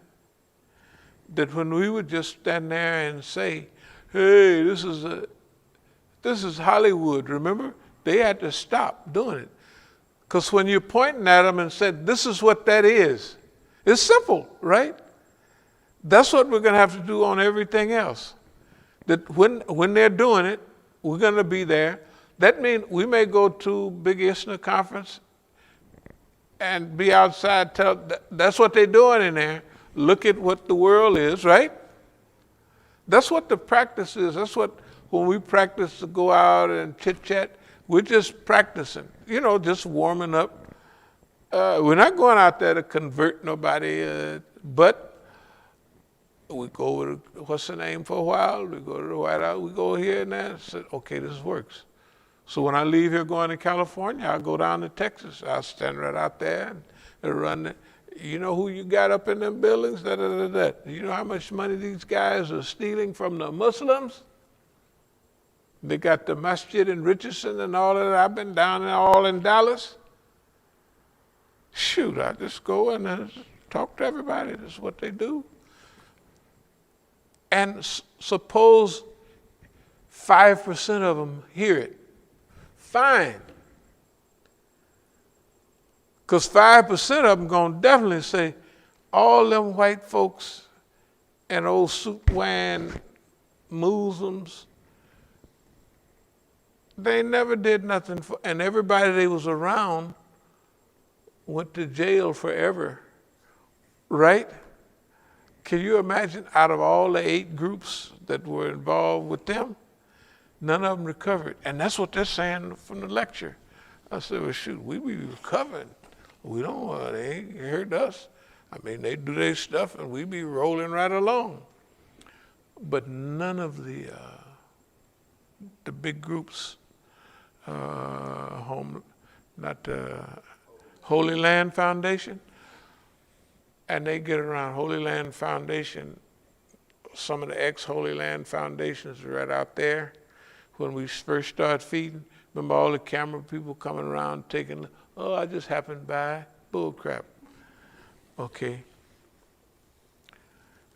that when we would just stand there and say, hey, this is Hollywood, remember? They had to stop doing it. Because when you're pointing at them and said, this is what that is, it's simple, right? That's what we're going to have to do on everything else. That when they're doing it, we're going to be there. That means we may go to Big ISNA conference and be outside, that's what they're doing in there. Look at what the world is, right? That's what the practice is. That's what, when we practice to go out and chit-chat, we're just practicing, just warming up. We're not going out there to convert nobody, but we go over to, what's the name, for a while, we go to the White House, we go here and there, and say, okay, this works. So when I leave here going to California, I'll go down to Texas. I'll stand right out there and run. You know who you got up in them buildings? You know how much money these guys are stealing from the Muslims? They got the masjid in Richardson and all of that. I've been down there all in Dallas. Shoot, I just go and talk to everybody. That's what they do. And suppose 5% of them hear it. Fine. Because 5% of them going to definitely say, all them white folks and old suit-wearing Muslims, they never did nothing for, and everybody they was around went to jail forever, right? Can you imagine, out of all the 8 groups that were involved with them, none of them recovered. And that's what they're saying from the lecture. I said, well, shoot, we be recovering. We don't, they ain't hurt us. I mean, they do their stuff and we be rolling right along. But none of the big groups, Holy Land Foundation, and they get around Holy Land Foundation. Some of the ex-Holy Land Foundations are right out there. When we first started feeding, remember all the camera people coming around taking, oh, I just happened by, bull crap. Okay.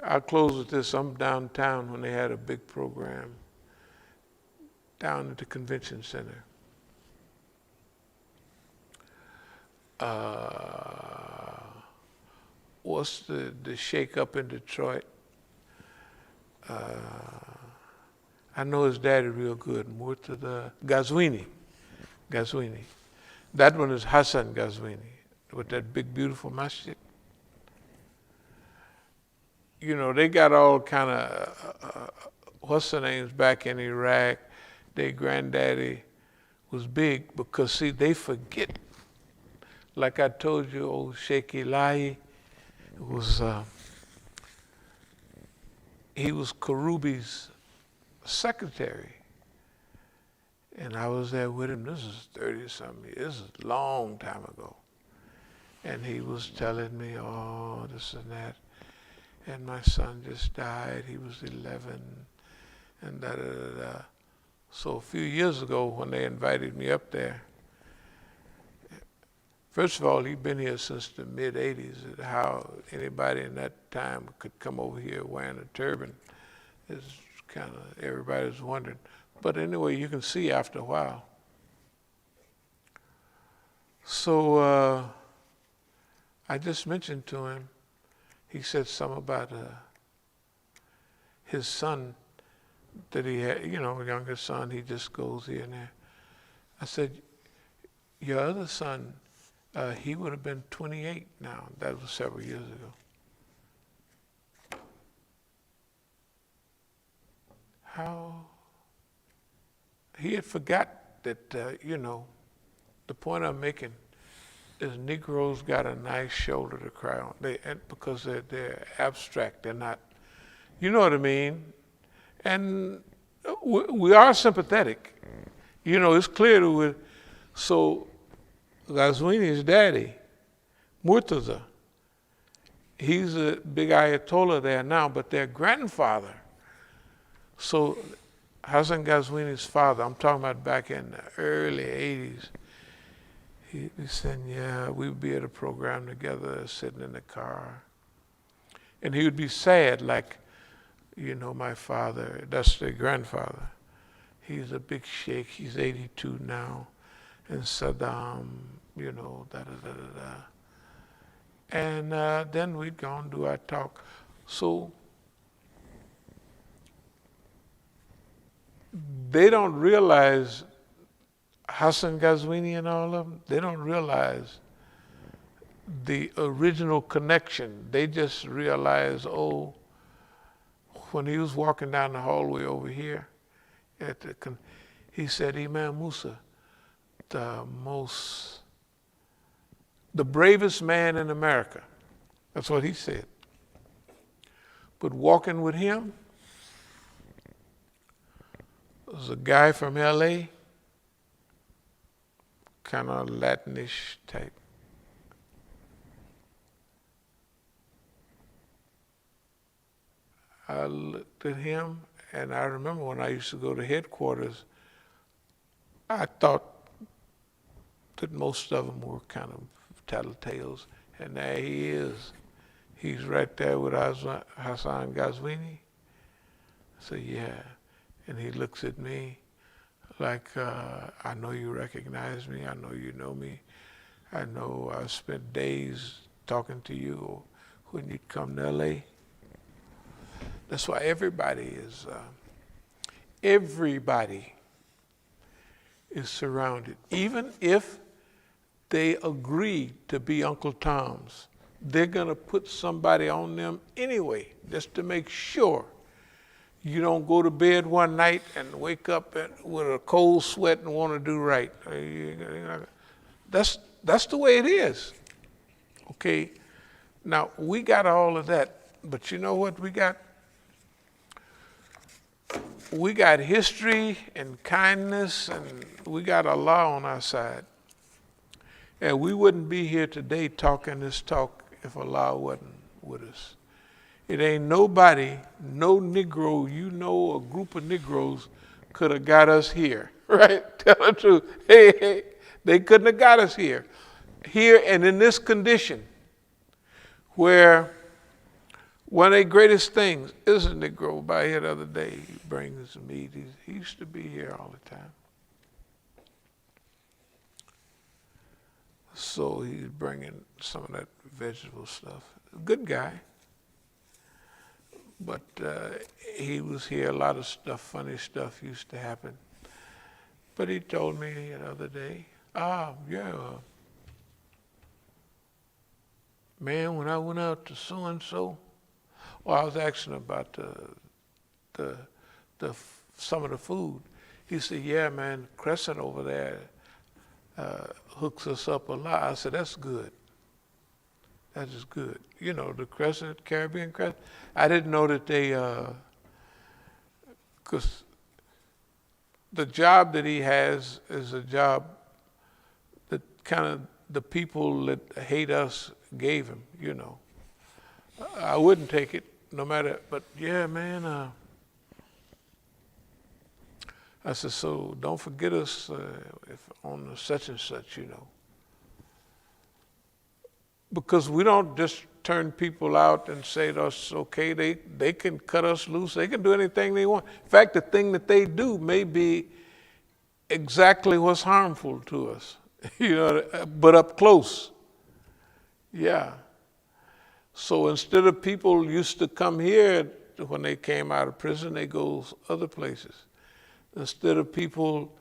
I'll close with this. I'm downtown when they had a big program down at the convention center. What's the shake up in Detroit? I know his daddy real good, Murtada Ghazwini. That one is Hassan Ghazwini, with that big, beautiful masjid. They got all kind of, what's the names back in Iraq. Their granddaddy was big because, see, they forget. Like I told you, old Sheikh Ilahi was, he was Karubi's secretary. And I was there with him. This is 30-something years. This is a long time ago. And he was telling me, oh, this and that. And my son just died. He was 11. And da-da-da-da. So a few years ago when they invited me up there, first of all, he'd been here since the mid-'80s. How anybody in that time could come over here wearing a turban is kind of, everybody's wondering. But anyway, you can see after a while. So I just mentioned to him, he said something about his son that he had, youngest son, he just goes here and there. I said, your other son, he would have been 28 now. That was several years ago. How? He had forgot that, the point I'm making is Negroes got a nice shoulder to cry on. Because they're abstract. They're not, you know what I mean? And we are sympathetic. It's clear to it. So Ghazwini's daddy, Murtaza, he's a big Ayatollah there now, but their grandfather. So Hassan Ghazwini's father, I'm talking about back in the early 80s, he said, yeah, we would be at a program together, sitting in the car. And he would be sad, like, my father, that's their grandfather. He's a big sheikh, he's 82 now. And Saddam, da-da-da-da-da. And then we'd go and do our talk. So they don't realize, Hassan Ghazwini and all of them, they don't realize the original connection. They just realize, when he was walking down the hallway over here, he said, Imam Musa, the bravest man in America. That's what he said. But walking with him was a guy from LA, kind of Latinish type. I looked at him, and I remember when I used to go to headquarters, I thought that most of them were kind of tattletales, and there he is. He's right there with Hassan Ghazwini. I said, yeah. And he looks at me like, I know you recognize me. I know you know me. I know I spent days talking to you when you'd come to LA. That's why everybody is surrounded. Even if they agree to be Uncle Tom's, they're going to put somebody on them anyway, just to make sure you don't go to bed one night and wake up with a cold sweat and want to do right. That's the way it is. Okay? Now, we got all of that, but you know what we got? We got history and kindness, and we got Allah on our side. And we wouldn't be here today talking this talk if Allah wasn't with us. It ain't nobody, no Negro, a group of Negroes could have got us here, right? Tell the truth. Hey, they couldn't have got us here. Here and in this condition, where one of the greatest things is a Negro by here the other day. He brings meat. He used to be here all the time. So he's bringing some of that vegetable stuff. Good guy. But he was here, a lot of stuff, funny stuff used to happen. But he told me the other day, man, when I went out to so-and-so, I was asking about some of the food. He said, yeah, man, Crescent over there hooks us up a lot. I said, that's good. That is good. The Crescent, Caribbean Crescent. I didn't know that they, because the job that he has is a job that kind of the people that hate us gave him, I wouldn't take it no matter, but yeah, man. I said, so don't forget us if on the such and such, Because we don't just turn people out and say to us, okay, they can cut us loose. They can do anything they want. In fact, the thing that they do may be exactly what's harmful to us, but up close. Yeah. So instead of people used to come here when they came out of prison, they go other places. Instead of people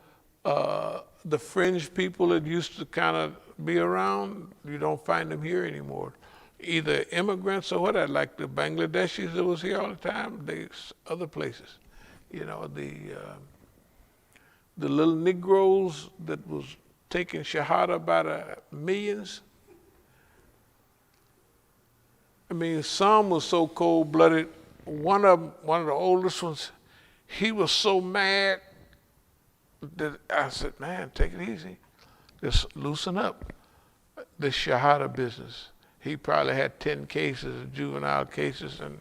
the fringe people that used to kind of be around, you don't find them here anymore. Either immigrants or what, like the Bangladeshis that was here all the time, they other places. You know, the little Negroes that was taking Shahada by the millions. I mean, some was so cold-blooded. One of the oldest ones, he was so mad that I said, man, take it easy. Just loosen up this Shahada business. He probably had 10 cases, juvenile cases, and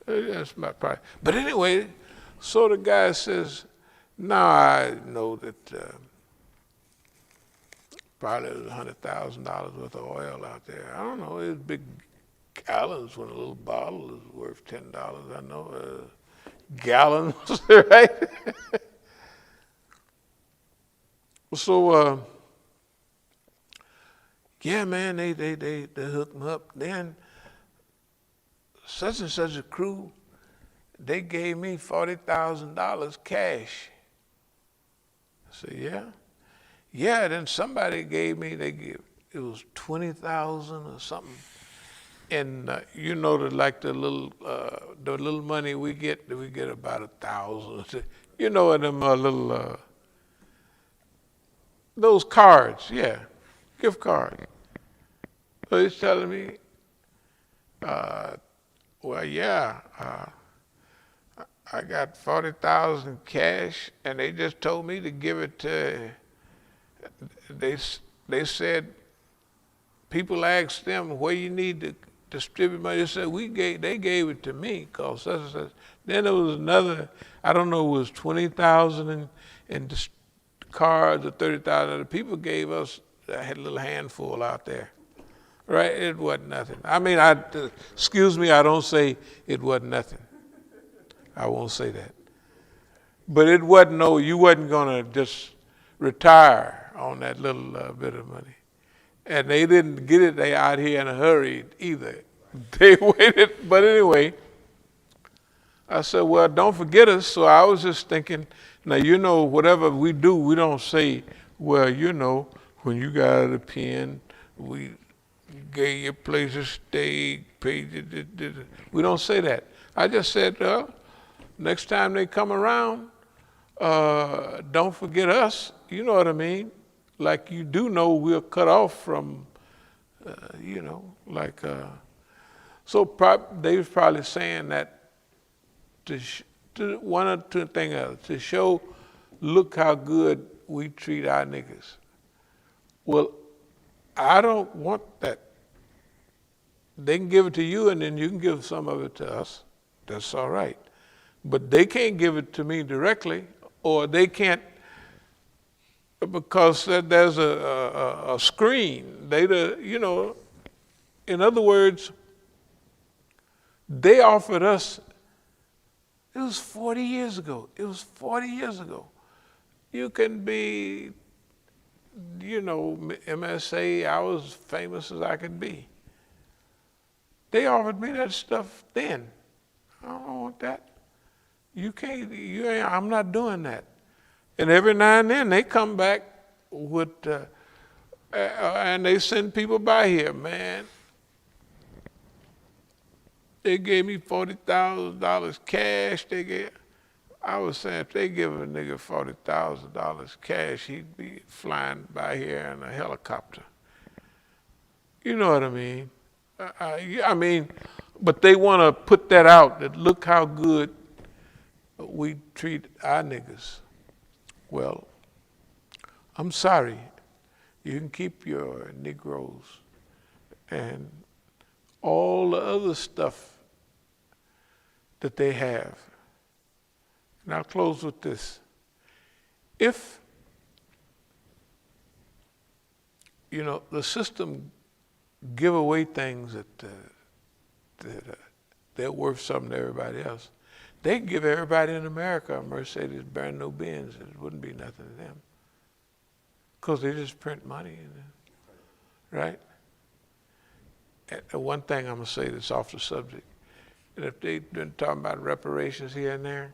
that's my problem. But anyway, so the guy says, now I know that probably there's $100,000 worth of oil out there. I don't know, it's big gallons when a little bottle is worth $10. I know gallons, right? So, yeah, man, they hooked me up. Then such and such a crew, they gave me $40,000 cash. I said, yeah? Yeah, then somebody gave me, it was 20,000 or something. And you know that like the little money we get about 1,000. You know, them little, those cards, yeah, gift cards. So he's telling me, well, yeah, I got 40,000 cash, and they just told me to give it to. They said people asked them where you need to distribute money. They said they gave it to me, cause such and such. Then there was another, I don't know, it was 20,000 in cards or 30,000. The people gave us. I had a little handful out there. Right, it wasn't nothing. I mean, excuse me, I don't say it wasn't nothing. I won't say that. But it wasn't you wasn't gonna just retire on that little bit of money. And they didn't get it they out here in a hurry either. They waited, but anyway, I said, well, don't forget us. So I was just thinking, now, you know, whatever we do, we don't say, well, you know, when you got out of the pen, we gave you a place to stay, paid you. We don't say that. I just said, next time they come around, don't forget us. You know what I mean? Like you do know we're cut off from, you know, like, so they was probably saying that to one or two things, to show, look how good we treat our niggas. Well, I don't want that. They can give it to you and then you can give some of it to us. That's all right. But they can't give it to me directly, or they can't, because there's a screen. You know, in other words, they offered us, it was 40 years ago. It was 40 years ago. You can be, you know, MSA, I was famous as I could be. They offered me that stuff then. I don't want that. You can't, I'm not doing that. And every now and then they come back with, and they send people by here, man. They gave me $40,000 cash. I was saying if they give a nigga $40,000 cash, he'd be flying by here in a helicopter. You know what I mean? I mean, but they want to put that out, that look how good we treat our niggas. Well, I'm sorry. You can keep your Negroes and all the other stuff that they have. And I'll close with this. If, you know, the system give away things that they're worth something to everybody else, they can give everybody in America a Mercedes brand new Benz. It wouldn't be nothing to them, because they just print money, right? And one thing I'm gonna say that's off the subject, and if they've been talking about reparations here and there,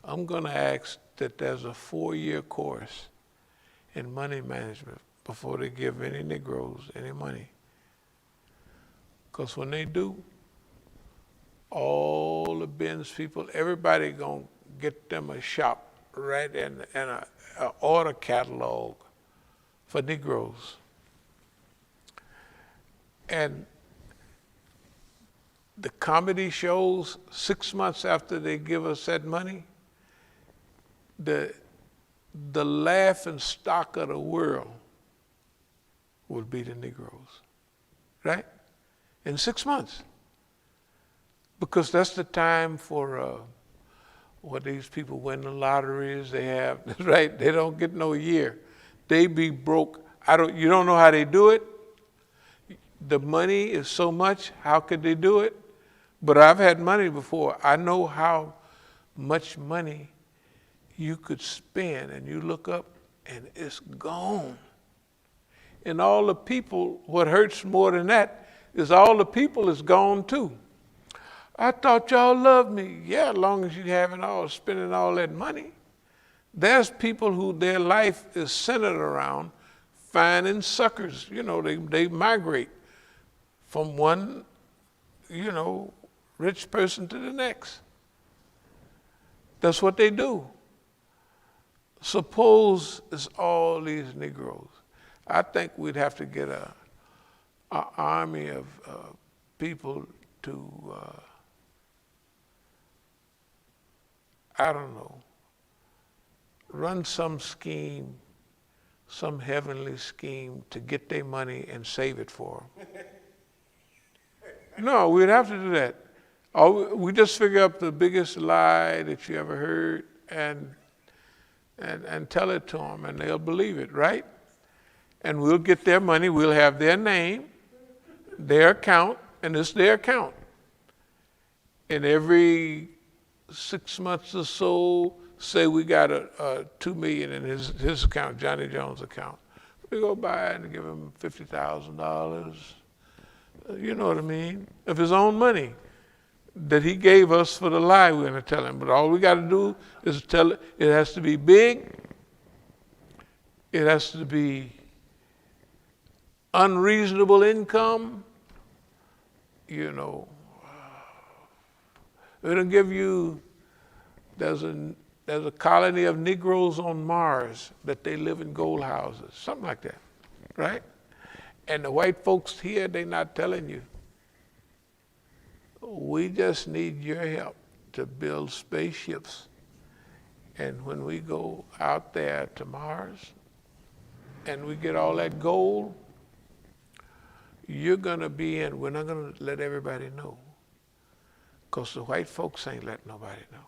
I'm gonna ask that there's a 4-year course, in money management before they give any Negroes any money. Because when they do, all the Benz people, everybody gonna get them a shop right in a order catalog for Negroes. And the comedy shows, 6 months after they give us that money, the laughing stock of the world will be the Negroes, right? In 6 months. Because that's the time for what these people win the lotteries, they have, right? They don't get no year. They be broke. You don't know how they do it. The money is so much, how could they do it? But I've had money before. I know how much money you could spend, and you look up and it's gone. And all the people, what hurts more than that is all the people is gone too. I thought y'all loved me. Yeah, as long as you spending all that money. There's people who their life is centered around finding suckers. You know, they migrate from one, rich person to the next. That's what they do. Suppose it's all these Negroes. I think we'd have to get an army of people to, run some scheme, some heavenly scheme to get their money and save it for them. No, we'd have to do that. We just figure up the biggest lie that you ever heard and tell it to them, and they'll believe it, right? And we'll get their money. We'll have their name, their account, and it's their account. And every 6 months or so, say we got a $2 million in his account, Johnny Jones' account. We go by and give him $50,000. You know what I mean? Of his own money that he gave us for the lie we're going to tell him. But all we got to do is tell it. It has to be big. It has to be unreasonable income. It'll give you, there's a colony of Negroes on Mars that they live in gold houses, something like that, right? And the white folks here, they're not telling you. We just need your help to build spaceships. And when we go out there to Mars and we get all that gold, you're going to be in. We're not going to let everybody know. Because the white folks ain't letting nobody know.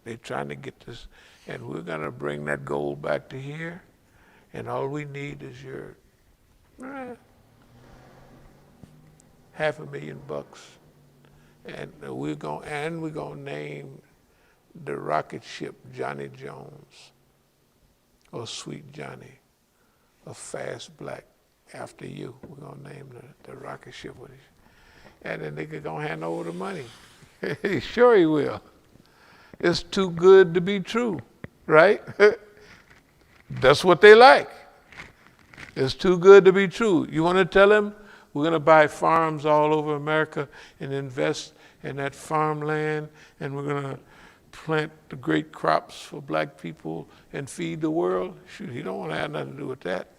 They're trying to get this. And we're going to bring that gold back to here. And all we need is your $500,000. And we're gonna name the rocket ship Johnny Jones, or Sweet Johnny, or Fast Black, after you. We're gonna name the rocket ship with it. And the nigga gonna hand over the money. Sure he will. It's too good to be true, right? That's what they like. It's too good to be true. You want to tell them we're going to buy farms all over America and invest in that farmland, and we're going to plant the great crops for black people and feed the world? Shoot, he don't want to have nothing to do with that.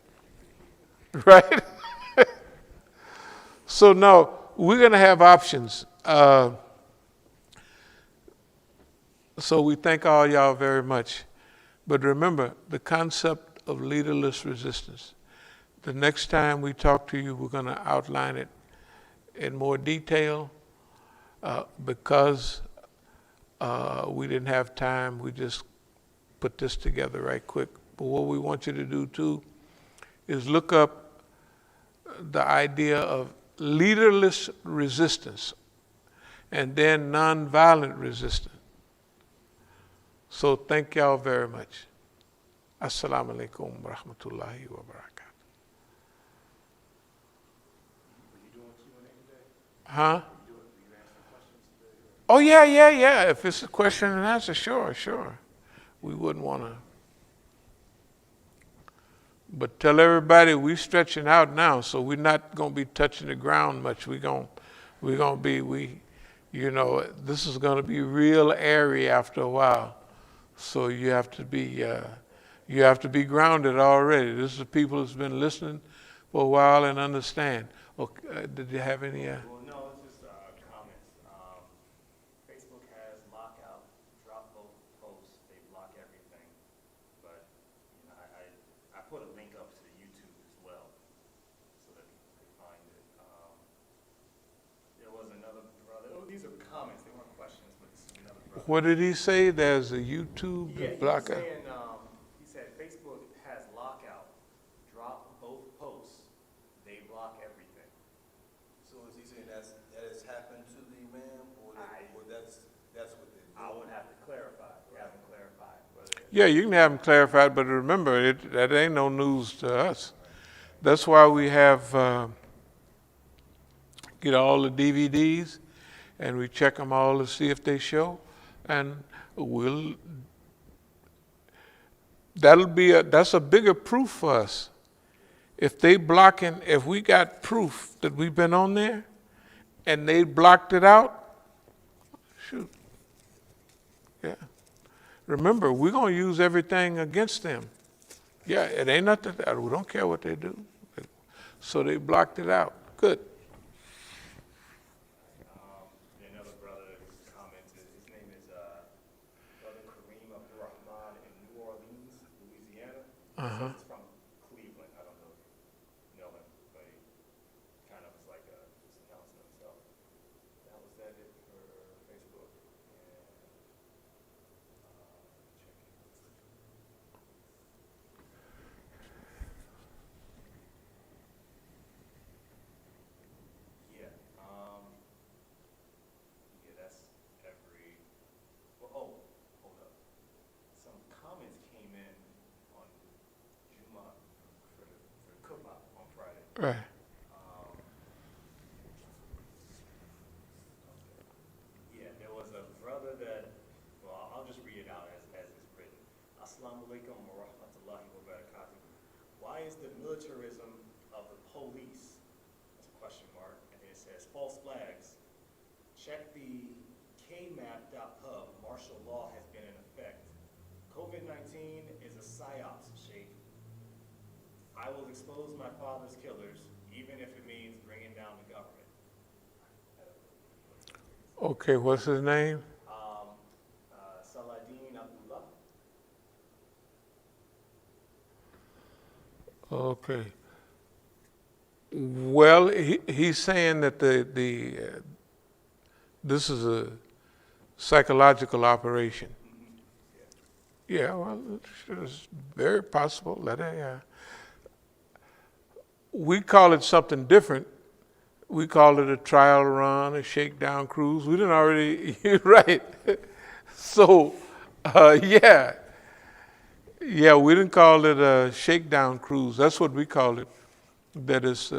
Right? So no, we're going to have options. So we thank all y'all very much. But remember the concept of leaderless resistance. The next time we talk to you, we're going to outline it in more detail because we didn't have time. We just put this together right quick. But what we want you to do too is look up the idea of leaderless resistance and then nonviolent resistance. So thank y'all very much. As-Salamu Alaikum wa Rahmatullahi wa Barakatuh. Huh? Oh, yeah. If it's a question and answer, sure. We wouldn't want to. But tell everybody we stretching out now, so we're not gonna be touching the ground much. We're gonna be this is gonna be real airy after a while. So you have to be grounded already. This is the people who's been listening for a while and understand. Okay, did you have any? Well, no, it's just comments. Facebook has lockout, drop both posts, they block everything. But I put a link up to the YouTube as well, so that people can find it. There was another brother. Oh, these are comments. They weren't questions, but this is another brother. What did he say? There's a YouTube Yeah, blocker. he said Facebook has lockout, drop both posts, they block everything. So is he saying that has happened to the imam, or that's what they're doing? I would have to clarify. We haven't clarified whether. Yeah, you can have them clarified, but remember, that ain't no news to us. That's why we have get all the DVDs, and we check them all to see if they show, and that's a bigger proof for us. If we got proof that we've been on there, and they blocked it out, shoot, yeah. Remember, we're gonna use everything against them. Yeah, it ain't nothing. We don't care what they do. So they blocked it out. Good. Another brother commented, his name is Brother Kareem Abdurrahman in New Orleans, Louisiana. Uh-huh. He's from Cleveland. I don't know if you know him, but he kind of was like just announcing himself. That it for Facebook. And yeah, that's every. Well, hold up. Some comments came in on Juma for the cook-off on Friday. Right. Yeah, there was a brother that, well, I'll just read it out as it's written. Assalamu alaikum wa rahmatullahi wa barakatuh. Why is the militarism of the police, that's a question mark, and then it says false flags. Check the kmap.pub, martial law has been in effect. COVID-19 is a psyops, Sheikh. I will expose my father's killers, even if it means bringing down the government. Okay, what's his name? Saladin Abdullah. Okay. Well, he's saying that this is a psychological operation. Yeah, well, it's very possible. We call it something different. We call it a trial run, a shakedown cruise. We didn't already, right? So, yeah, we didn't call it a shakedown cruise. That's what we call it. That is,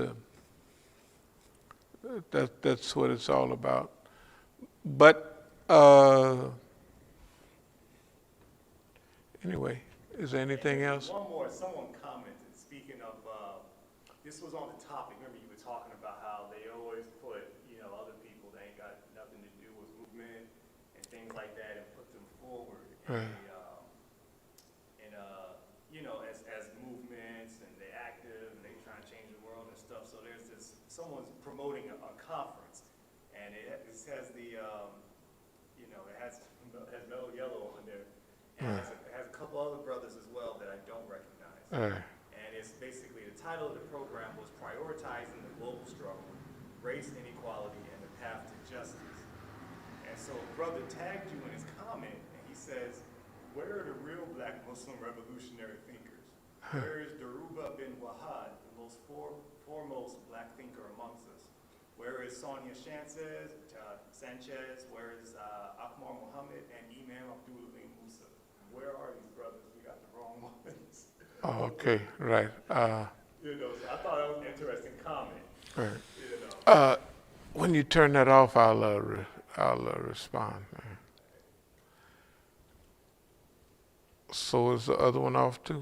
that's what it's all about. But anyway, is there anything else? One more. Someone commented, speaking of, this was on the topic. Remember you were talking about how they always put, other people that ain't got nothing to do with movement and things like that and put them forward. Right. As movements, and they're active and they trying to change the world and stuff. So there's someone's promoting a conference, and it has the, it has Mellow Yellow on there. And it has a couple other brothers as well that I don't recognize. And it's basically, the title of the program was Prioritizing the Global Struggle, Race Inequality, and the Path to Justice. And so brother tagged you in his comment, and he says, where are the real black Muslim revolutionary thinkers? Where is Daruba bin Wahad, the most foremost black thinker amongst us? Where is Sonia Sanchez? Where is Akmar Muhammad and Imam Abdullah Musa? Where are these brothers? We got the wrong ones. Oh, okay, right. So I thought that was an interesting comment. Right. When you turn that off, I'll respond. So is the other one off too?